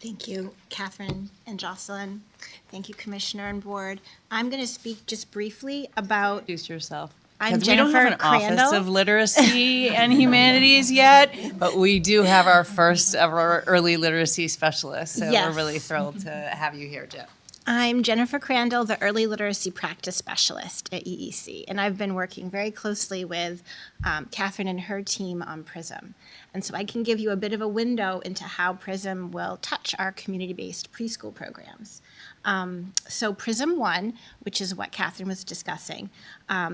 Speaker 20: Thank you, Catherine and Jocelyn. Thank you, Commissioner and Board. I'm going to speak just briefly about...
Speaker 3: Introduce yourself.
Speaker 20: I'm
Speaker 3: We don't have an
Speaker 20: Jennifer
Speaker 3: Office
Speaker 20: Crandall.
Speaker 3: of Literacy and Humanities yet, but we do have our first ever early literacy specialist. So
Speaker 20: Yes.
Speaker 3: we're really thrilled to have you here, Jeff.
Speaker 20: I'm Jennifer Crandall, the Early Literacy Practice Specialist at EEC, and I've been working very closely with Catherine and her team on PRISM. And so I can give you a bit of a window into how PRISM will touch our community-based preschool programs. So PRISM 1, which is what Catherine was discussing,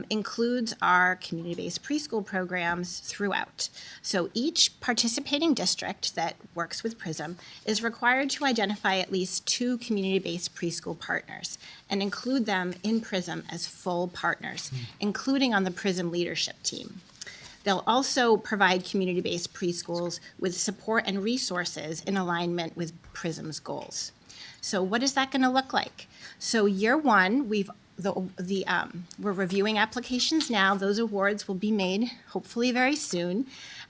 Speaker 20: includes our community-based preschool programs throughout. So each participating district that works with PRISM is required to identify at least 2 community-based preschool partners and include them in PRISM as full partners, including on the PRISM leadership team. They'll also provide community-based preschools with support and resources in alignment with PRISM's goals. So what is that going to look like? So year 1, we're reviewing applications now. Those awards will be made hopefully very soon.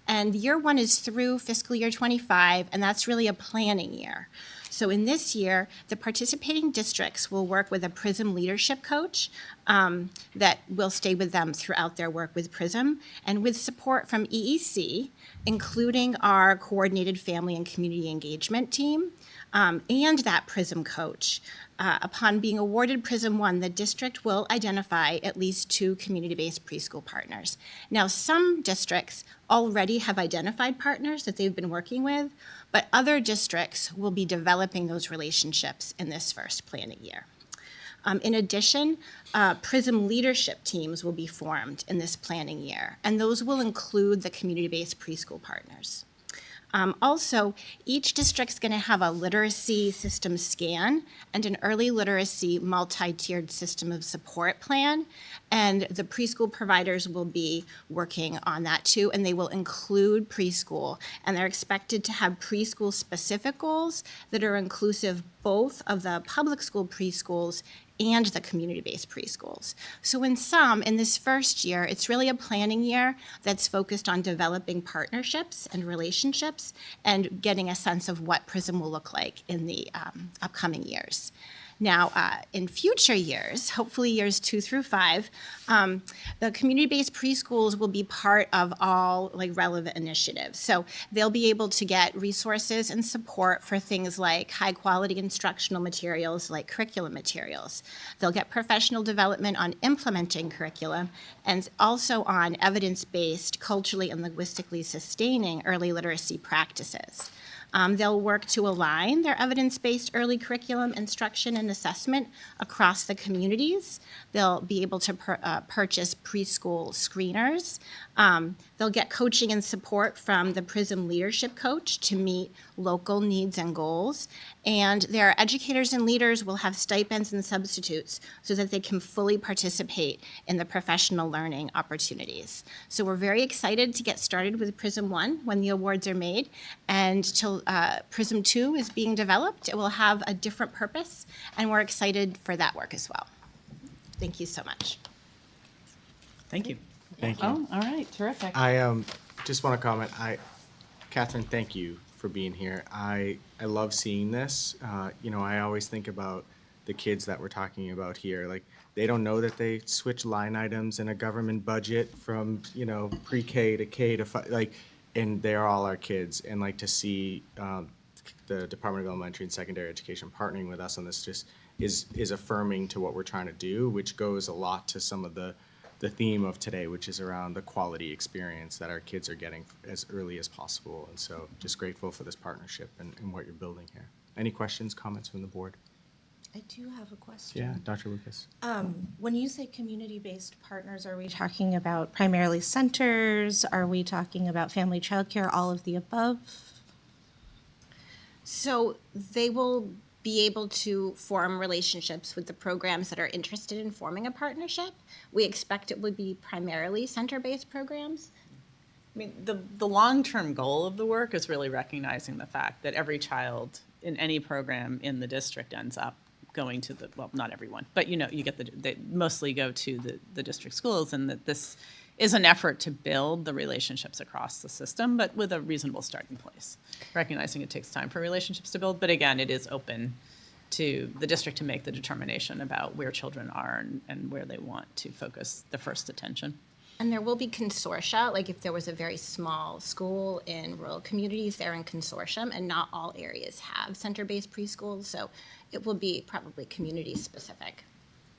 Speaker 20: And year 1 is through fiscal year 25, and that's really a planning year. So in this year, the participating districts will work with a PRISM leadership coach that will stay with them throughout their work with PRISM, and with support from EEC, including our coordinated family and community engagement team, and that PRISM coach. Upon being awarded PRISM 1, the district will identify at least 2 community-based preschool partners. Now, some districts already have identified partners that they've been working with, but other districts will be developing those relationships in this first planning year. In addition, PRISM leadership teams will be formed in this planning year, and those will include the community-based preschool partners. Also, each district's going to have a literacy system scan and an early literacy multi-tiered system of support plan, and the preschool providers will be working on that too, and they will include preschool, and they're expected to have preschool specific goals that are inclusive both of the public school preschools and the community-based preschools. So in sum, in this first year, it's really a planning year that's focused on developing partnerships and relationships and getting a sense of what PRISM will look like in the upcoming years. Now, in future years, hopefully years 2 through 5, the community-based preschools will be part of all relevant initiatives. So they'll be able to get resources and support for things like high-quality instructional materials like curriculum materials. They'll get professional development on implementing curriculum and also on evidence-based, culturally and linguistically sustaining early literacy practices. They'll work to align their evidence-based early curriculum instruction and assessment across the communities. They'll be able to purchase preschool screeners. They'll get coaching and support from the PRISM Leadership Coach to meet local needs and goals. And their educators and leaders will have stipends and substitutes so that they can fully participate in the professional learning opportunities. So we're very excited to get started with PRISM 1 when the awards are made. And till PRISM 2 is being developed, it will have a different purpose, and we're excited for that work as well. Thank you so much.
Speaker 18: Thank you.
Speaker 1: Thank you.
Speaker 18: Oh, all right, terrific.
Speaker 1: I just want to comment. Catherine, thank you for being here. I love seeing this. You know, I always think about the kids that we're talking about here. Like, they don't know that they switch line items in a government budget from, you know, pre-K to K to 5, like, and they're all our kids. And like to see the Department of Elementary and Secondary Education partnering with us on this just is affirming to what we're trying to do, which goes a lot to some of the theme of today, which is around the quality experience that our kids are getting as early as possible. And so just grateful for this partnership and what you're building here. Any questions, comments from the board?
Speaker 7: I do have a question.
Speaker 1: Yeah, Dr. Lucas.
Speaker 7: When you say community-based partners, are we talking about primarily centers? Are we talking about family childcare, all of the above?
Speaker 20: So they will be able to form relationships with the programs that are interested in forming a partnership. We expect it would be primarily center-based programs.
Speaker 18: I mean, the long-term goal of the work is really recognizing the fact that every child in any program in the district ends up going to the, well, not everyone, but you know, you get they mostly go to the district schools, and that this is an effort to build the relationships across the system, but with a reasonable starting place. Recognizing it takes time for relationships to build, but again, it is open to the district to make the determination about where children are and where they want to focus the first attention.
Speaker 20: And there will be consortia, like if there was a very small school in rural communities, they're in consortium, and not all areas have center-based preschools, so it will be probably community-specific.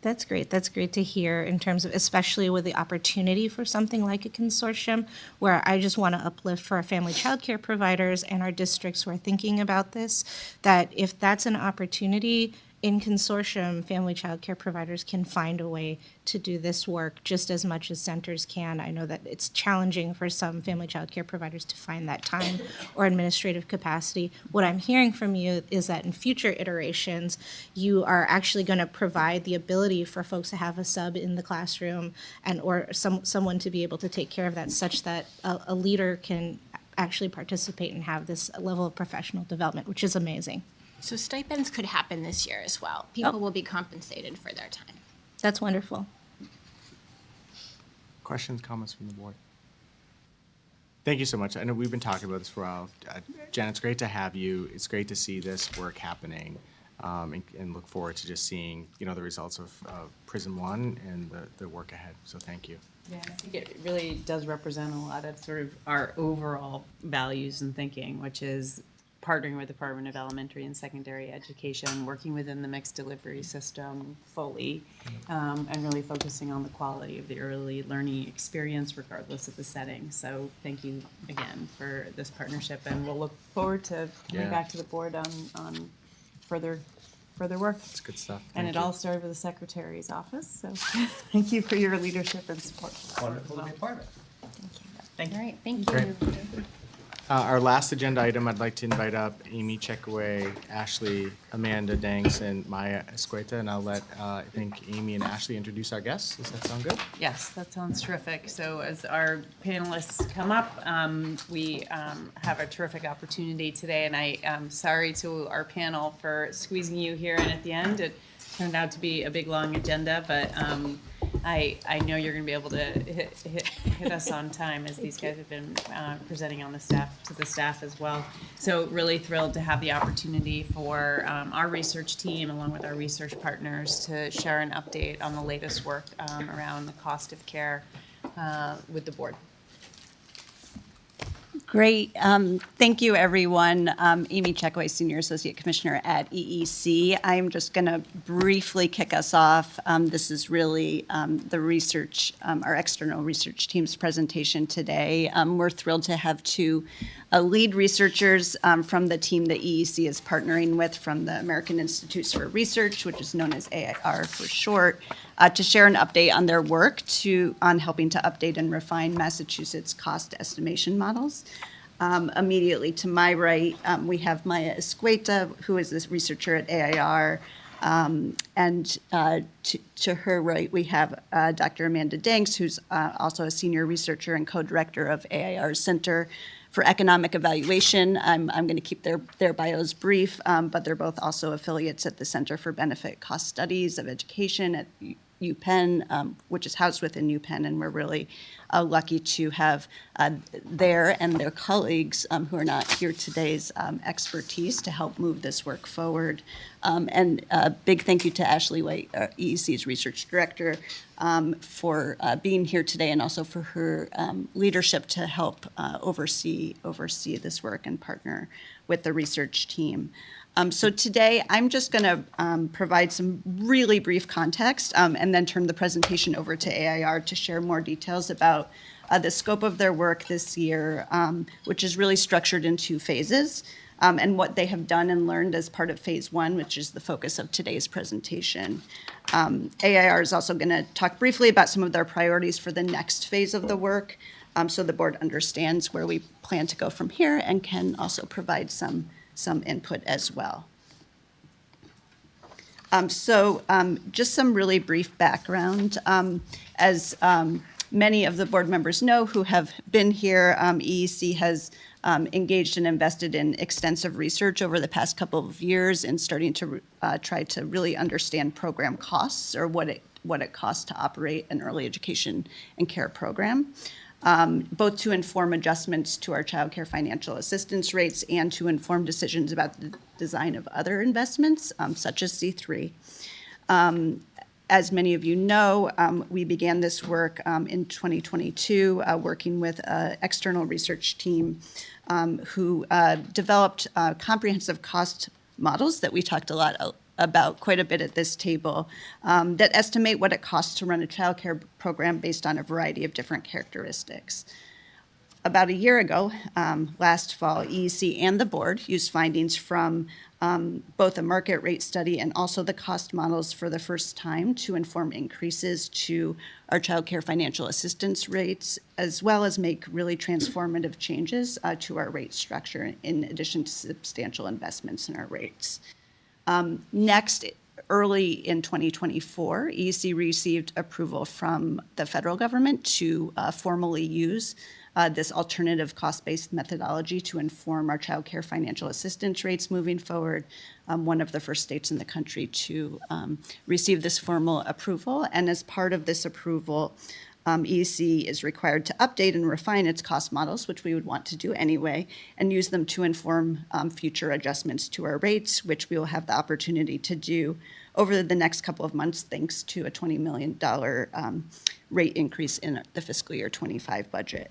Speaker 7: That's great. That's great to hear in terms of, especially with the opportunity for something like a consortium, where I just want to uplift for our family childcare providers and our districts who are thinking about this, that if that's an opportunity in consortium, family childcare providers can find a way to do this work just as much as centers can. I know that it's challenging for some family childcare providers to find that time or administrative capacity. What I'm hearing from you is that in future iterations, you are actually going to provide the ability for folks to have a sub in the classroom and or someone to be able to take care of that, such that a leader can actually participate and have this level of professional development, which is amazing.
Speaker 20: So stipends could happen this year as well. People will be compensated for their time.
Speaker 7: That's wonderful.
Speaker 1: Questions, comments from the board? Thank you so much. I know we've been talking about this for a while. Jen, it's great to have you. It's great to see this work happening, and look forward to just seeing, you know, the results of PRISM 1 and the work ahead. So thank you.
Speaker 21: Yeah, I think it really does represent a lot of sort of our overall values and thinking, which is partnering with the Department of Elementary and Secondary Education, working within the mixed delivery system fully, and really focusing on the quality of the early learning experience regardless of the setting. So thank you again for this partnership, and we'll look forward to coming back to the board on further work.
Speaker 1: It's good stuff.
Speaker 21: And it all started with the Secretary's office, so thank you for your leadership and support.
Speaker 2: Wonderful to be a part of it.
Speaker 21: Thank you.
Speaker 20: All right, thank
Speaker 1: Great.
Speaker 20: you.
Speaker 1: Our last agenda item, I'd like to invite up Amy Checkaway, Ashley, Amanda Danks, and Maya Escueta, and I'll let, I think, Amy and Ashley introduce our guests. Does that sound good?
Speaker 21: Yes, that sounds terrific. So as our panelists come up, we have a terrific opportunity today, and I am sorry to our panel for squeezing you here in at the end. It turned out to be a big, long agenda, but I know you're going to be able to hit us on time, as these guys have been presenting on the staff as well. So really thrilled to have the opportunity for our research team, along with our research partners, to share an update on the latest work around the cost of care with the board.
Speaker 22: Great. Thank you, everyone. Amy Checkaway, Senior Associate Commissioner at EEC. I'm just going to briefly kick us off. This is really the research, our external research team's presentation today. We're thrilled to have two lead researchers from the team that EEC is partnering with from the American Institutes for Research, which is known as AIR for short, to share an update on their work on helping to update and refine Massachusetts cost estimation models. Immediately to my right, we have Maya Escueta, who is this researcher at AIR, and to her right, we have Dr. Amanda Danks, who's also a senior researcher and co-director of AIR's Center for Economic Evaluation. I'm going to keep their bios brief, but they're both also affiliates at the Center for Benefit Cost Studies of Education at UPenn, which is housed within UPenn, and we're really lucky to have their and their colleagues who are not here today's expertise to help move this work forward. And a big thank you to Ashley White, EEC's research director, for being here today and also for her leadership to help oversee this work and partner with the research team. So today, I'm just going to provide some really brief context and then turn the presentation over to AIR to share more details about the scope of their work this year, which is really structured in 2 phases, and what they have done and learned as part of phase 1, which is the focus of today's presentation. AIR is also going to talk briefly about some of their priorities for the next phase of the work, so the board understands where we plan to go from here and can also provide some input as well. Just some really brief background. As many of the board members know who have been here, EEC has engaged and invested in extensive research over the past couple of years in starting to try to really understand program costs, or what it costs to operate an early education and care program. Both to inform adjustments to our child care financial assistance rates and to inform decisions about the design of other investments, such as C3. As many of you know, we began this work in 2022, working with an external research team who developed comprehensive cost models that we talked a lot about quite a bit at this table, that estimate what it costs to run a child care program based on a variety of different characteristics. About a year ago, last fall, EEC and the board used findings from both a market rate study and also the cost models for the first time to inform increases to our child care financial assistance rates, as well as make really transformative changes to our rate structure, in addition to substantial investments in our rates. Next, early in 2024, EEC received approval from the federal government to formally use this alternative cost-based methodology to inform our child care financial assistance rates moving forward. One of the first states in the country to receive this formal approval. And as part of this approval, EEC is required to update and refine its cost models, which we would want to do anyway, and use them to inform future adjustments to our rates, which we will have the opportunity to do over the next couple of months, thanks to a $20 million rate increase in the fiscal year 25 budget.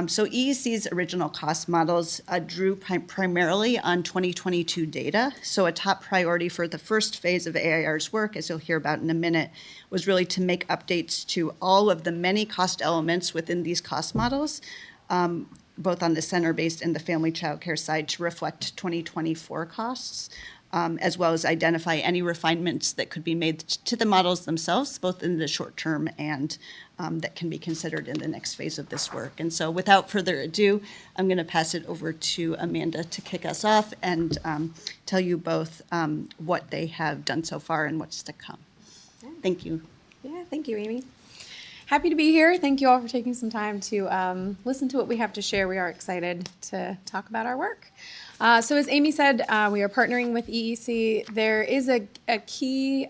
Speaker 22: So EEC's original cost models drew primarily on 2022 data. So a top priority for the first phase of AIR's work, as you'll hear about in a minute, was really to make updates to all of the many cost elements within these cost models, both on the center-based and the family child care side, to reflect 2024 costs, as well as identify any refinements that could be made to the models themselves, both in the short term and that can be considered in the next phase of this work. And so without further ado, I'm going to pass it over to Amanda to kick us off and tell you both what they have done so far and what's to come. Thank you.
Speaker 4: Yeah, thank you, Amy. Happy to be here. Thank you all for taking some time to listen to what we have to share. We are excited to talk about our work. So as Amy said, we are partnering with EEC. There is a key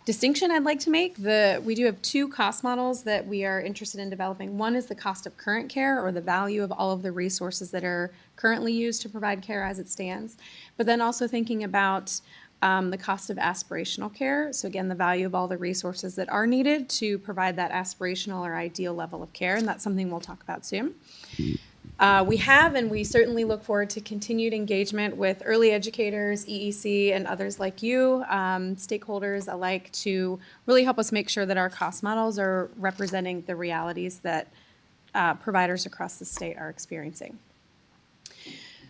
Speaker 4: distinction I'd like to make. We do have 2 cost models that we are interested in developing. One is the cost of current care, or the value of all of the resources that are currently used to provide care as it stands, but then also thinking about the cost of aspirational care. So again, the value of all the resources that are needed to provide that aspirational or ideal level of care, and that's something we'll talk about soon. We have, and we certainly look forward to continued engagement with early educators, EEC, and others like you, stakeholders alike, to really help us make sure that our cost models are representing the realities that providers across the state are experiencing.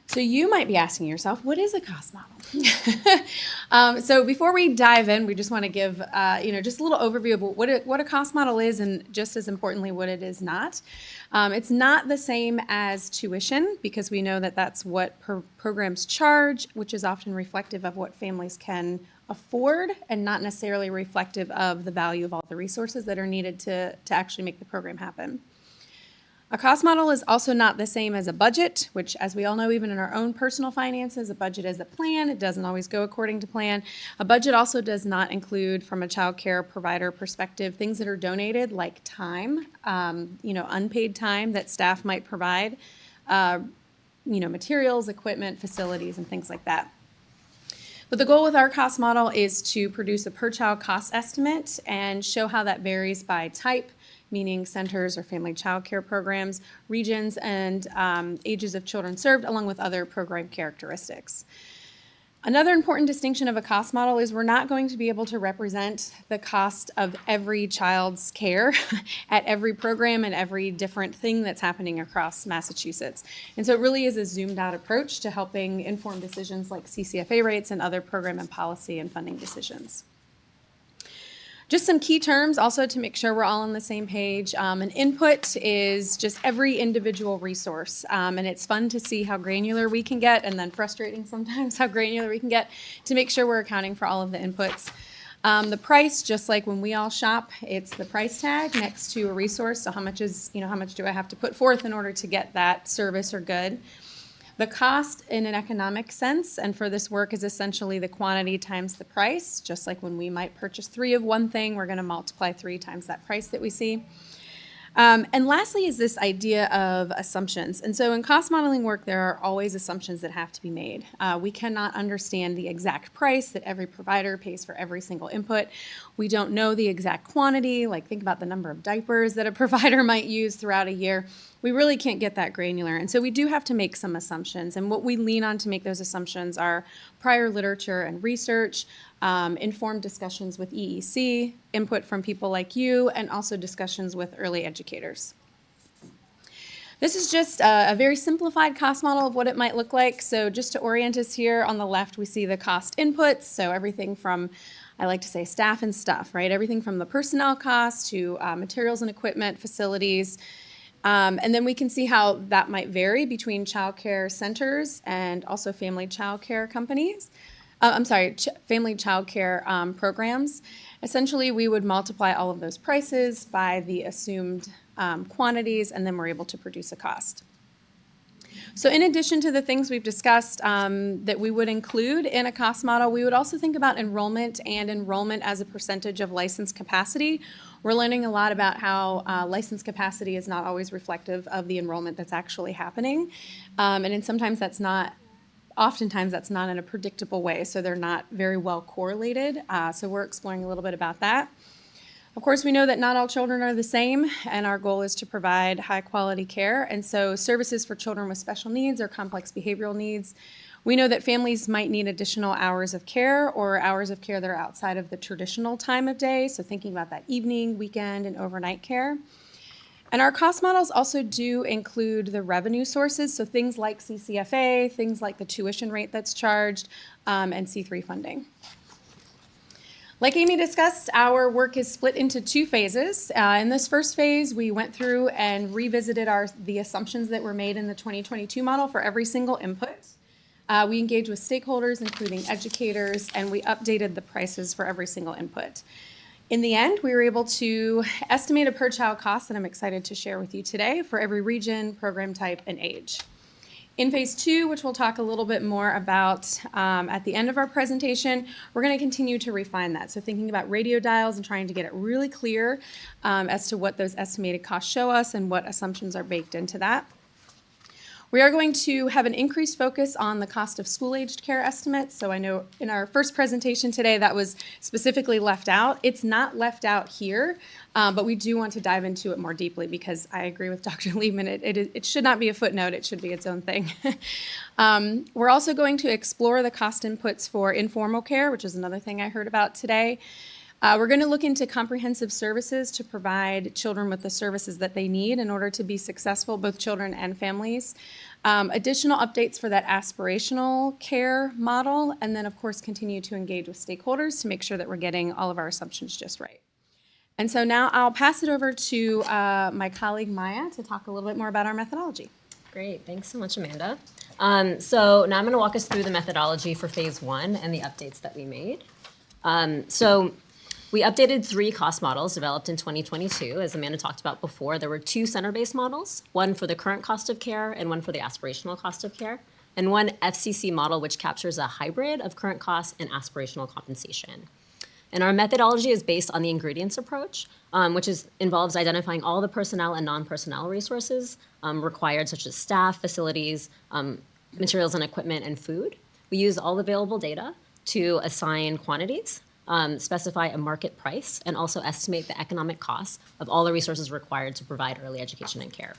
Speaker 4: So you might be asking yourself, what is a cost model? So before we dive in, we just want to give just a little overview of what a cost model is, and just as importantly, what it is not. It's not the same as tuition, because we know that that's what programs charge, which is often reflective of what families can afford and not necessarily reflective of the value of all the resources that are needed to actually make the program happen. A cost model is also not the same as a budget, which, as we all know, even in our own personal finances, a budget is a plan. It doesn't always go according to plan. A budget also does not include, from a child care provider perspective, things that are donated, like time, unpaid time that staff might provide, materials, equipment, facilities, and things like that. But the goal with our cost model is to produce a per-child cost estimate and show how that varies by type, meaning centers or family child care programs, regions, and ages of children served, along with other program characteristics. Another important distinction of a cost model is we're not going to be able to represent the cost of every child's care at every program and every different thing that's happening across Massachusetts. And so it really is a zoomed out approach to helping inform decisions like CCFA rates and other program and policy and funding decisions. Just some key terms also to make sure we're all on the same page. An input is just every individual resource, and it's fun to see how granular we can get, and then frustrating sometimes how granular we can get to make sure we're accounting for all of the inputs. The price, just like when we all shop, it's the price tag next to a resource. So how much do I have to put forth in order to get that service or good? The cost in an economic sense, and for this work, is essentially the quantity times the price. Just like when we might purchase 3 of one thing, we're going to multiply 3 times that price that we see. And lastly is this idea of assumptions. And so in cost modeling work, there are always assumptions that have to be made. We cannot understand the exact price that every provider pays for every single input. We don't know the exact quantity, like think about the number of diapers that a provider might use throughout a year. We really can't get that granular. And so we do have to make some assumptions. And what we lean on to make those assumptions are prior literature and research, informed discussions with EEC, input from people like you, and also discussions with early educators. This is just a very simplified cost model of what it might look like. So just to orient us here, on the left we see the cost inputs, so everything from, I like to say, staff and stuff, right? Everything from the personnel costs to materials and equipment, facilities. And then we can see how that might vary between child care centers and also family child care companies. Family child care programs. Essentially, we would multiply all of those prices by the assumed quantities, and then we're able to produce a cost. So in addition to the things we've discussed that we would include in a cost model, we would also think about enrollment and enrollment as a percentage of license capacity. We're learning a lot about how license capacity is not always reflective of the enrollment that's actually happening. Oftentimes that's not in a predictable way, so they're not very well correlated. So we're exploring a little bit about that. Of course, we know that not all children are the same, and our goal is to provide high quality care. And so services for children with special needs or complex behavioral needs, we know that families might need additional hours of care or hours of care that are outside of the traditional time of day. So thinking about that evening, weekend, and overnight care. And our cost models also do include the revenue sources, so things like CCFA, things like the tuition rate that's charged, and C3 funding. Like Amy discussed, our work is split into 2 phases. In this first phase, we went through and revisited the assumptions that were made in the 2022 model for every single input. We engaged with stakeholders, including educators, and we updated the prices for every single input. In the end, we were able to estimate a per-child cost that I'm excited to share with you today for every region, program type, and age. In phase 2, which we'll talk a little bit more about at the end of our presentation, we're going to continue to refine that. So thinking about radio dials and trying to get it really clear as to what those estimated costs show us and what assumptions are baked into that. We are going to have an increased focus on the cost of school-aged care estimates. So I know in our first presentation today that was specifically left out. It's not left out here, but we do want to dive into it more deeply because I agree with Dr. Liebman. It should not be a footnote. It should be its own thing. We're also going to explore the cost inputs for informal care, which is another thing I heard about today. We're going to look into comprehensive services to provide children with the services that they need in order to be successful, both children and families. Additional updates for that aspirational care model, and then, of course, continue to engage with stakeholders to make sure that we're getting all of our assumptions just right. And so now I'll pass it over to my colleague Maya to talk a little bit more about our methodology.
Speaker 6: Great, thanks so much, Amanda. So now I'm going to walk us through the methodology for phase 1 and the updates that we made. So we updated 3 cost models developed in 2022. As Amanda talked about before, there were 2 center-based models, one for the current cost of care and one for the aspirational cost of care, and one FCC model which captures a hybrid of current costs and aspirational compensation. And our methodology is based on the ingredients approach, which involves identifying all the personnel and non-personnel resources required, such as staff, facilities, materials and equipment, and food. We use all available data to assign quantities, specify a market price, and also estimate the economic costs of all the resources required to provide early education and care.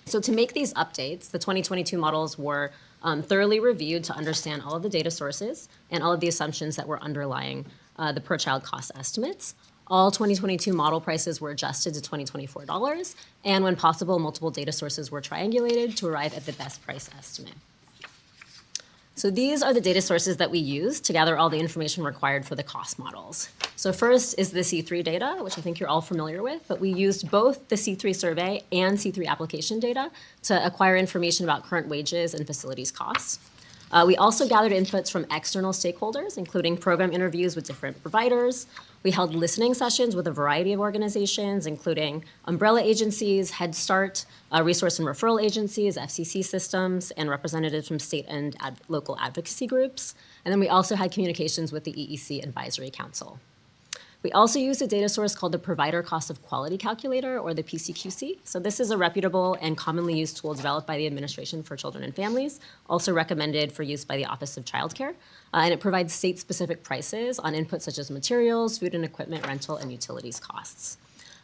Speaker 6: So to make these updates, the 2022 models were thoroughly reviewed to understand all of the data sources and all of the assumptions that were underlying the per child cost estimates. All 2022 model prices were adjusted to $2024, and when possible, multiple data sources were triangulated to arrive at the best price estimate. So these are the data sources that we used to gather all the information required for the cost models. So first is the C3 data, which I think you're all familiar with, but we used both the C3 survey and C3 application data to acquire information about current wages and facilities costs. We also gathered inputs from external stakeholders, including program interviews with different providers. We held listening sessions with a variety of organizations, including umbrella agencies, Head Start, resource and referral agencies, FCC systems, and representatives from state and local advocacy groups. And then we also had communications with the EEC Advisory Council. We also used a data source called the Provider Cost of Quality Calculator, or the PCQC. So this is a reputable and commonly used tool developed by the Administration for Children and Families, also recommended for use by the Office of Child Care. And it provides state-specific prices on inputs such as materials, food and equipment, rental, and utilities costs.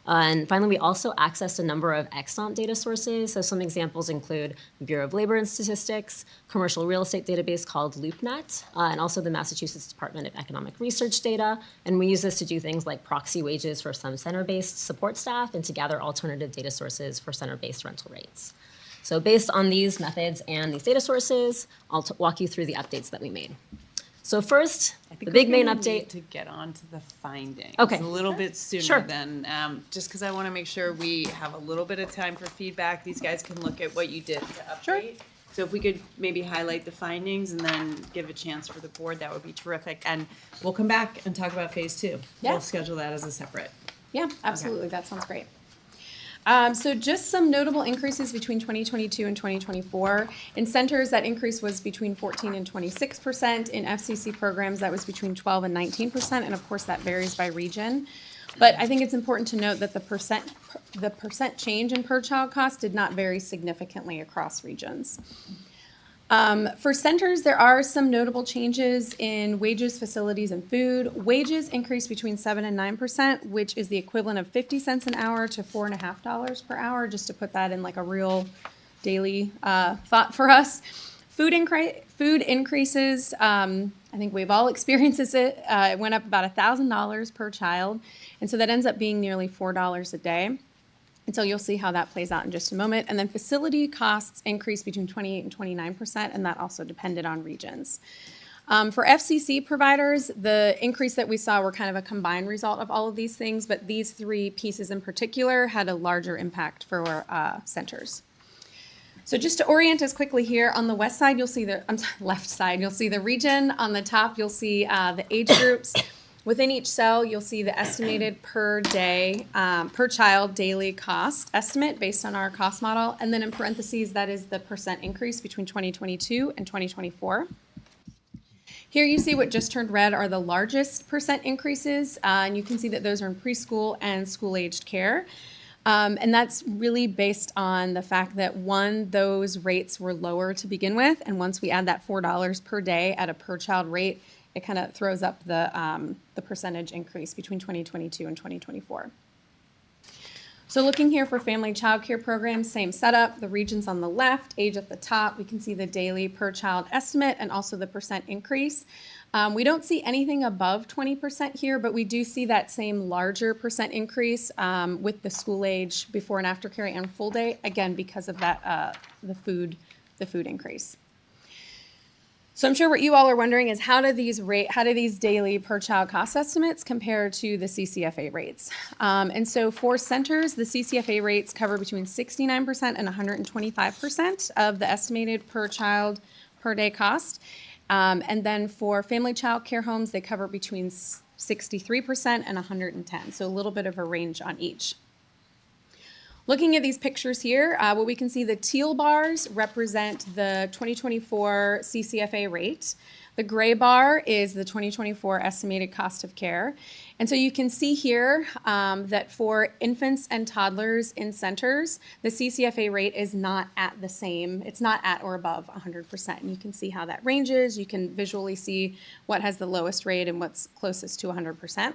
Speaker 6: And finally, we also accessed a number of extant data sources. So some examples include the Bureau of Labor and Statistics, commercial real estate database called LoopNet, and also the Massachusetts Department of Economic Research data. And we use this to do things like proxy wages for some center-based support staff and to gather alternative data sources for center-based rental rates. So based on these methods and these data sources, I'll walk you through the updates that we made. So first, the big main update.
Speaker 21: To get on to the findings.
Speaker 6: Okay.
Speaker 21: A little bit sooner
Speaker 6: Sure.
Speaker 21: than, just because I want to make sure we have a little bit of time for feedback. These guys can look at what you did to update. Sure. So if we could maybe highlight the findings and then give a chance for the board, that would be terrific. And we'll come back and talk about phase 2.
Speaker 4: Yeah.
Speaker 21: We'll schedule that as a separate.
Speaker 4: Yeah, absolutely. That sounds great. So just some notable increases between 2022 and 2024. In centers, that increase was between 14 and 26%. In FCC programs, that was between 12 and 19%. And of course, that varies by region. But I think it's important to note that the percent change in per child cost did not vary significantly across regions. For centers, there are some notable changes in wages, facilities, and food. Wages increased between 7 and 9%, which is the equivalent of 50 cents an hour to $4.50 per hour, just to put that in like a real daily thought for us. Food increases, I think we've all experienced it. It went up about $1,000 per child, and so that ends up being nearly $4 a day. And so you'll see how that plays out in just a moment. And then facility costs increased between 28 and 29%, and that also depended on regions. For FCC providers, the increase that we saw were kind of a combined result of all of these things, but these 3 pieces in particular had a larger impact for centers. So just to orient us quickly here, on the left side, you'll see the region. On the top, you'll see the age groups. Within each cell, you'll see the estimated per child daily cost estimate based on our cost model. And then in parentheses, that is the percent increase between 2022 and 2024. Here you see what just turned red are the largest percent increases. And you can see that those are in preschool and school-aged care. And that's really based on the fact that, one, those rates were lower to begin with. And once we add that $4 per day at a per child rate, it kind of throws up the percentage increase between 2022 and 2024. So looking here for family child care programs, same setup, the regions on the left, age at the top, we can see the daily per child estimate and also the percent increase. We don't see anything above 20% here, but we do see that same larger percent increase with the school age before and after care and full day, again, because of that the food the food increase. So I'm sure what you all are wondering is how do these daily per child cost estimates compare to the CCFA rates? And so for centers, the CCFA rates cover between 69% and 125% of the estimated per child per day cost. And then for family child care homes, they cover between 63% and 110, so a little bit of a range on each. Looking at these pictures here, what we can see, the teal bars represent the 2024 CCFA rate. The gray bar is the 2024 estimated cost of care. And so you can see here that for infants and toddlers in centers, the CCFA rate is not at the same, it's not at or above 100%. And you can see how that ranges. You can visually see what has the lowest rate and what's closest to 100%.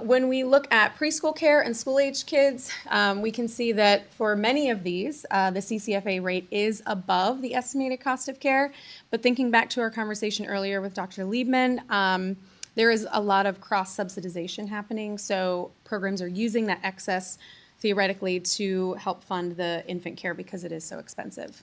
Speaker 4: When we look at preschool care and school-aged kids, we can see that for many of these, the CCFA rate is above the estimated cost of care. But thinking back to our conversation earlier with Dr. Liebman, there is a lot of cross-subsidization happening. So programs are using that excess theoretically to help fund the infant care because it is so expensive.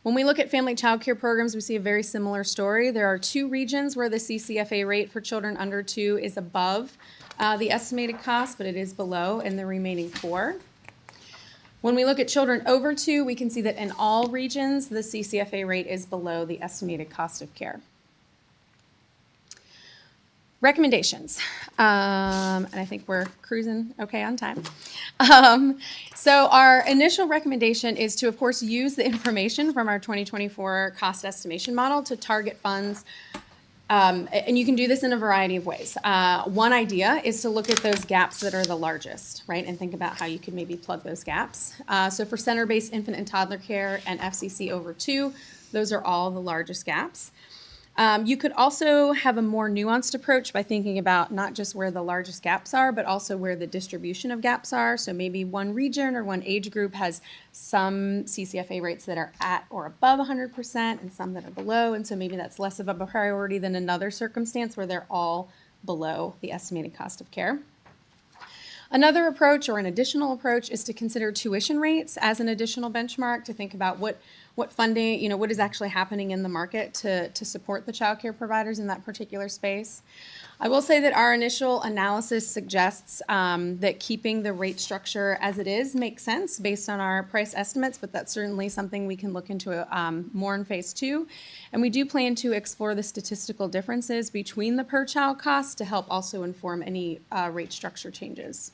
Speaker 4: When we look at family child care programs, we see a very similar story. There are 2 regions where the CCFA rate for children under 2 is above the estimated cost, but it is below in the remaining 4. When we look at children over 2, we can see that in all regions, the CCFA rate is below the estimated cost of care. Recommendations, and I think we're cruising okay on time. So our initial recommendation is to, of course, use the information from our 2024 cost estimation model to target funds, and you can do this in a variety of ways. One idea is to look at those gaps that are the largest, right, and think about how you could maybe plug those gaps. So for center-based infant and toddler care and FCC over 2, those are all the largest gaps. You could also have a more nuanced approach by thinking about not just where the largest gaps are, but also where the distribution of gaps are. So maybe one region or one age group has some CCFA rates that are at or above 100% and some that are below. And so maybe that's less of a priority than another circumstance where they're all below the estimated cost of care. Another approach or an additional approach is to consider tuition rates as an additional benchmark to think about what funding, what is actually happening in the market to support the child care providers in that particular space. I will say that our initial analysis suggests that keeping the rate structure as it is makes sense based on our price estimates, but that's certainly something we can look into more in phase 2. And we do plan to explore the statistical differences between the per child costs to help also inform any rate structure changes.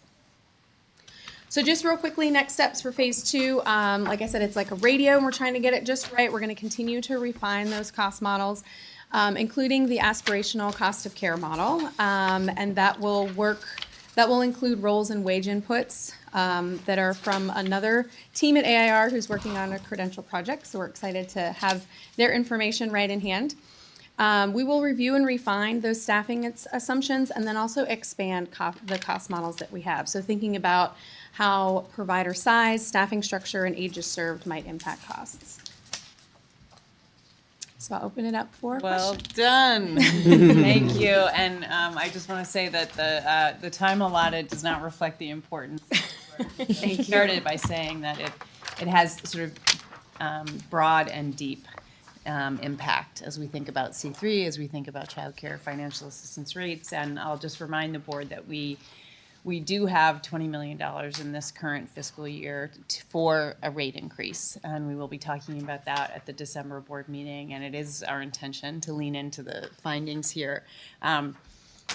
Speaker 4: So just real quickly, next steps for phase 2. Like I said, it's like a radio, and we're trying to get it just right. We're going to continue to refine those cost models, including the aspirational cost of care model, and that will include roles and wage inputs that are from another team at AIR who's working on a credential project. So we're excited to have their information right in hand. We will review and refine those staffing assumptions and then also expand the cost models that we have. So thinking about how provider size, staffing structure, and ages served might impact costs. So I'll open it up for
Speaker 21: Well
Speaker 4: questions.
Speaker 21: done. Thank you. And I just want to say that the time allotted does not reflect the importance.
Speaker 4: Thank you.
Speaker 21: Started by saying that it has sort of broad and deep impact as we think about C3, as we think about childcare financial assistance rates. And I'll just remind the board that we do have $20 million in this current fiscal year for a rate increase, and we will be talking about that at the December board meeting, and it is our intention to lean into the findings here.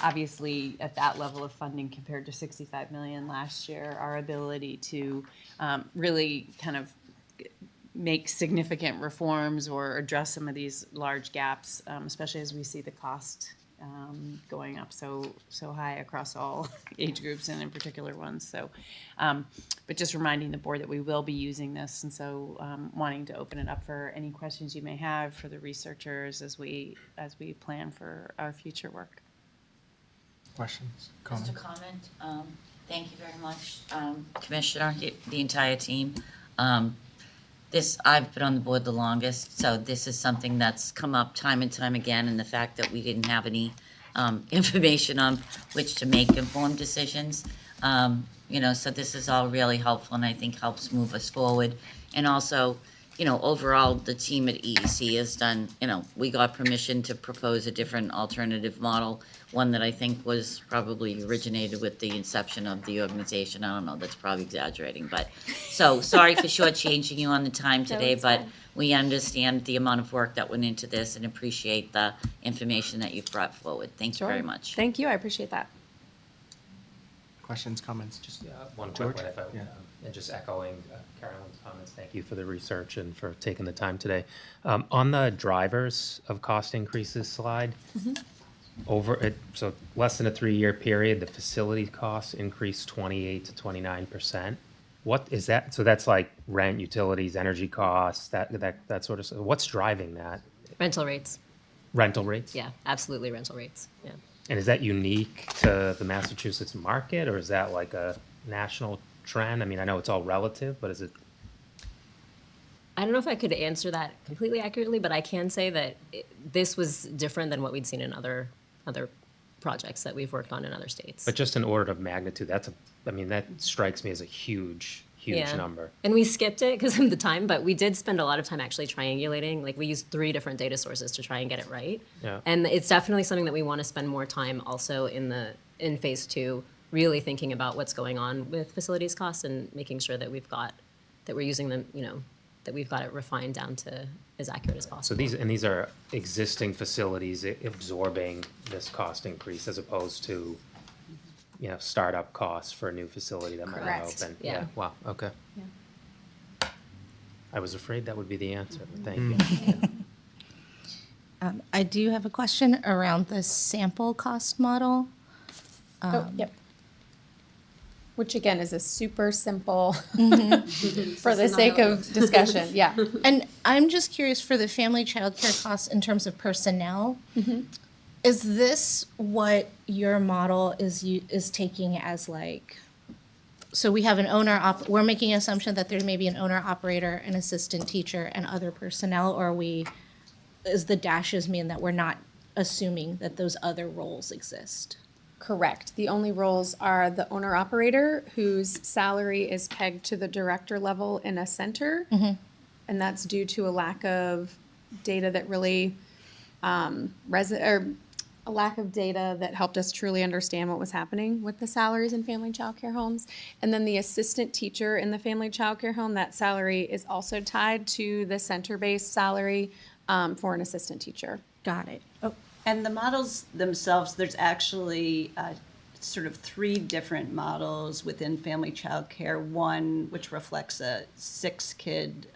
Speaker 21: Obviously, at that level of funding compared to $65 million last year, our ability to really kind of make significant reforms or address some of these large gaps, especially as we see the cost going up so high across all age groups and in particular ones. So, but just reminding the board that we will be using this, and so wanting to open it up for any questions you may have for the researchers as we plan for our future work.
Speaker 1: Questions?
Speaker 17: Just a comment. Thank you very much, Commissioner, the entire team. I've been on the board the longest, so this is something that's come up time and time again, and the fact that we didn't have any information on which to make informed decisions. So this is all really helpful and I think helps move us forward. And also, overall, the team at EEC has done, we got permission to propose a different alternative model, one that I think was probably originated with the inception of the organization. I don't know, that's probably exaggerating, but, so sorry for shortchanging you on the time today,
Speaker 4: it's
Speaker 17: but
Speaker 4: fine.
Speaker 17: we understand the amount of work that went into this and appreciate the information that you've brought forward. Thank you very much.
Speaker 4: Thank you, I appreciate that.
Speaker 1: Questions, comments? Just
Speaker 8: One
Speaker 1: George?
Speaker 8: quick one, if I,
Speaker 1: Yeah.
Speaker 8: and just echoing Carolyn's comments, thank you for the research and for taking the time today. On the drivers of cost increases slide, so less than a 3-year period, the facility costs increased 28 to 29%. What is that? So that's like rent, utilities, energy costs, that sort of stuff. What's driving that?
Speaker 6: Rental rates.
Speaker 8: Rental rates?
Speaker 6: Yeah, absolutely rental rates. Yeah.
Speaker 8: And is that unique to the Massachusetts market, or is that like a national trend? I mean, I know it's all relative, but is it?
Speaker 6: I don't know if I could answer that completely accurately, but I can say that this was different than what we'd seen in other projects that we've worked on in other states.
Speaker 8: But just an order of magnitude, that strikes me as a huge
Speaker 6: Yeah.
Speaker 8: number.
Speaker 6: And we skipped it because of the time, but we did spend a lot of time actually triangulating. Like we used 3 different data sources to try and get it right.
Speaker 8: Yeah.
Speaker 6: And it's definitely something that we want to spend more time also in phase 2, really thinking about what's going on with facilities costs and making sure that we're using them, that we've got it refined down to as accurate as possible.
Speaker 8: So these are existing facilities absorbing this cost increase as opposed to, startup costs for a new facility that might
Speaker 6: Correct.
Speaker 8: open.
Speaker 6: Yeah.
Speaker 8: Wow. Okay.
Speaker 6: Yeah.
Speaker 8: I was afraid that would be the answer, but thank
Speaker 1: Mm.
Speaker 8: you.
Speaker 7: I do have a question around the sample cost model.
Speaker 4: Yep. Which again is a super simple,
Speaker 7: Mhm.
Speaker 4: for the sake of discussion, yeah.
Speaker 7: And I'm just curious for the family child care costs in terms of personnel. Is this what your model is taking as like, so we have an we're making an assumption that there may be an owner operator, an assistant teacher, and other personnel, or is the dashes mean that we're not assuming that those other roles exist?
Speaker 4: Correct. The only roles are the owner operator, whose salary is pegged to the director level in a center. And that's due to a lack of data that really, a lack of data that helped us truly understand what was happening with the salaries in family child care homes. And then the assistant teacher in the family child care home, that salary is also tied to the center-based salary for an assistant teacher.
Speaker 7: Got it.
Speaker 9: And the models themselves, there's actually sort of 3 different models within family child care. One which reflects a 6-kid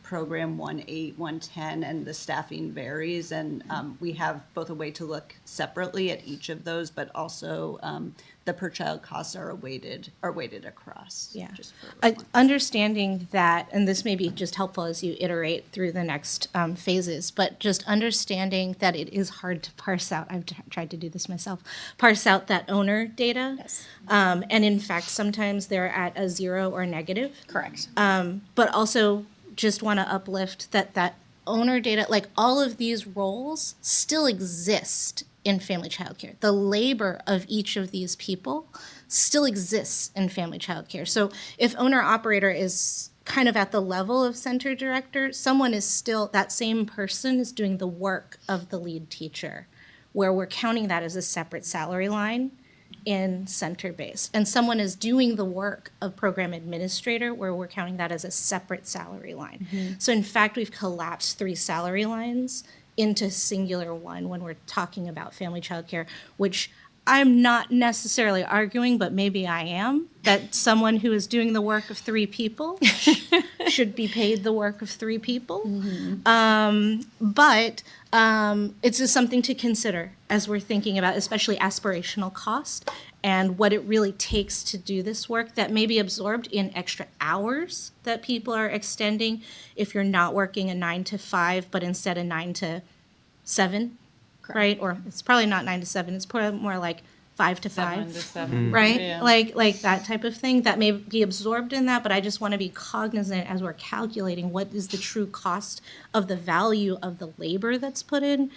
Speaker 9: program, 1 8, 1 10, and the staffing varies. And we have both a way to look separately at each of those, but also the per child costs are weighted across.
Speaker 7: Yeah.
Speaker 9: Just for
Speaker 7: Understanding that, and this may be just helpful as you iterate through the next phases, but just understanding that it is hard to parse out. I've tried to do this myself. Parse out that owner data.
Speaker 4: Yes.
Speaker 7: And in fact, sometimes they're at a 0 or negative.
Speaker 4: Correct.
Speaker 7: But also just want to uplift that owner data, like all of these roles still exist in family childcare. The labor of each of these people still exists in family childcare. So if owner operator is kind of at the level of center director, that same person is doing the work of the lead teacher, where we're counting that as a separate salary line in center-based. And someone is doing the work of program administrator, where we're counting that as a separate salary line. So in fact, we've collapsed 3 salary lines into singular one when we're talking about family childcare, which I'm not necessarily arguing, but maybe I am, that someone who is doing the work of 3 people should be paid the work of 3 people. But it's just something to consider as we're thinking about, especially aspirational cost and what it really takes to do this work that may be absorbed in extra hours that people are extending if you're not working a 9 to 5, but instead a 9 to 7, right? Or it's probably not 9 to 7, it's probably more like 5 to 5.
Speaker 18: 7 to 7.
Speaker 7: Right?
Speaker 18: Yeah.
Speaker 7: Like that type of thing that may be absorbed in that, but I just want to be cognizant as we're calculating what is the true cost of the value of the labor that's put in.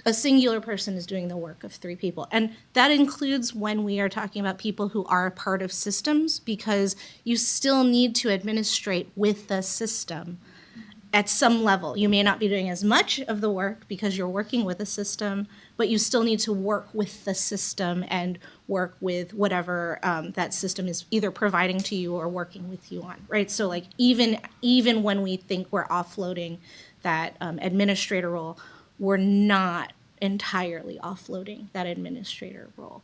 Speaker 7: a singular person is doing the work of 3 people. And that includes when we are talking about people who are a part of systems, because you still need to administrate with the system at some level. You may not be doing as much of the work because you're working with a system, but you still need to work with the system and work with whatever that system is either providing to you or working with you on, right? So like even when we think we're offloading that administrator role, we're not entirely offloading that administrator role.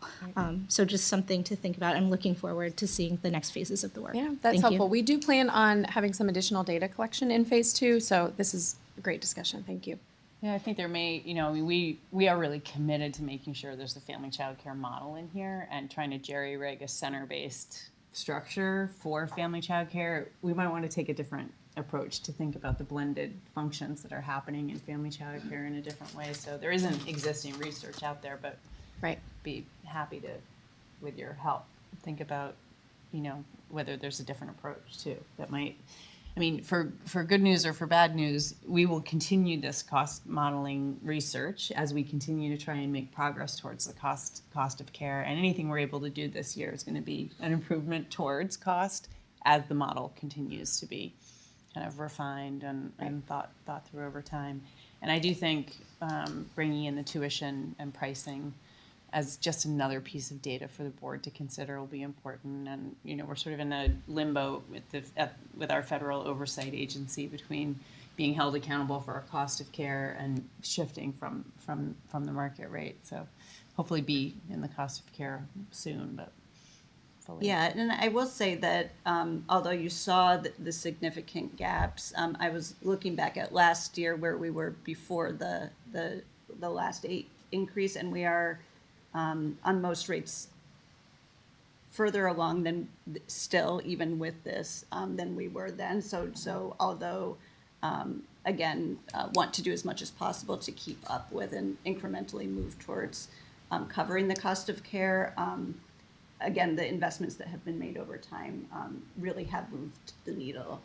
Speaker 7: So just something to think about. I'm looking forward to seeing the next phases of the work.
Speaker 4: Yeah, that's
Speaker 7: Thank you.
Speaker 4: helpful. We do plan on having some additional data collection in phase 2, so this is a great discussion. Thank you.
Speaker 21: Yeah, I think there may, you know, we are really committed to making sure there's a family child care model in here and trying to jerry-rig a center-based structure for family child care. We might want to take a different approach to think about the blended functions that are happening in family child care in a different way. So there isn't existing research out there, but be happy to, with your help, think about, you know, whether there's a different approach too that might, I mean, for good news or for bad news, we will continue this cost modeling research as we continue to try and make progress towards the cost of care. And anything we're able to do this year is going to be an improvement towards cost as the model continues to be kind of refined and thought through over time. And I do think bringing in the tuition and pricing as just another piece of data for the board to consider will be important. And you know, we're sort of in a limbo with our federal oversight agency between being held accountable for our cost of care and shifting from the market rate. So hopefully be in the cost of care soon, but fully.
Speaker 9: Yeah, and I will say that although you saw the significant gaps, I was looking back at last year where we were before the last 8 increase, and we are on most rates further along than still, even with this, than we were then. So although, again, want to do as much as possible to keep up with and incrementally move towards covering the cost of care, again, the investments that have been made over time really have moved the needle,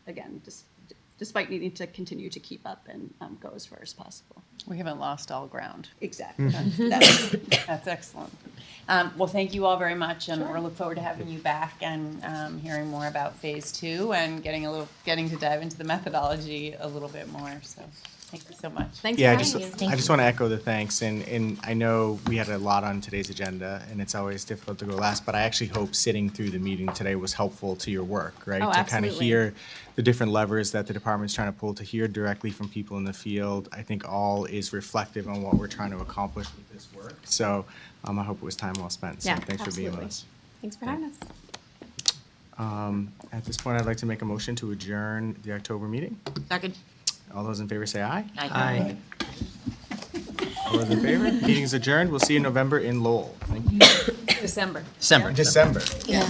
Speaker 9: again, despite needing to continue to keep up and go as far as possible.
Speaker 21: We haven't lost all ground.
Speaker 9: Exactly.
Speaker 21: That's excellent. Well, thank you all very much, and we'll look forward to having you back and hearing more about phase 2 and getting to dive into the methodology a little bit more. So thank you so much.
Speaker 1: I just want to echo the thanks, and I know we had a lot on today's agenda, and it's always difficult to go last, but I actually hope sitting through the meeting today was helpful to your work, right?
Speaker 21: Oh,
Speaker 1: to kind of
Speaker 21: absolutely.
Speaker 1: hear the different levers that the department's trying to pull, to hear directly from people in the field, I think all is reflective on what we're trying to accomplish with this work. So I hope it was time well spent. So
Speaker 4: Yeah,
Speaker 1: thanks for being with
Speaker 4: absolutely.
Speaker 1: us.
Speaker 4: Thanks for having us.
Speaker 1: At this point, I'd like to make a motion to adjourn the October meeting.
Speaker 21: Second.
Speaker 1: All those in favor say aye.
Speaker 21: Aye.
Speaker 1: All those in favor? Meeting's adjourned. We'll see you in November in Lowell. Thank you.
Speaker 21: December.
Speaker 2: December.
Speaker 1: December.
Speaker 21: Yeah.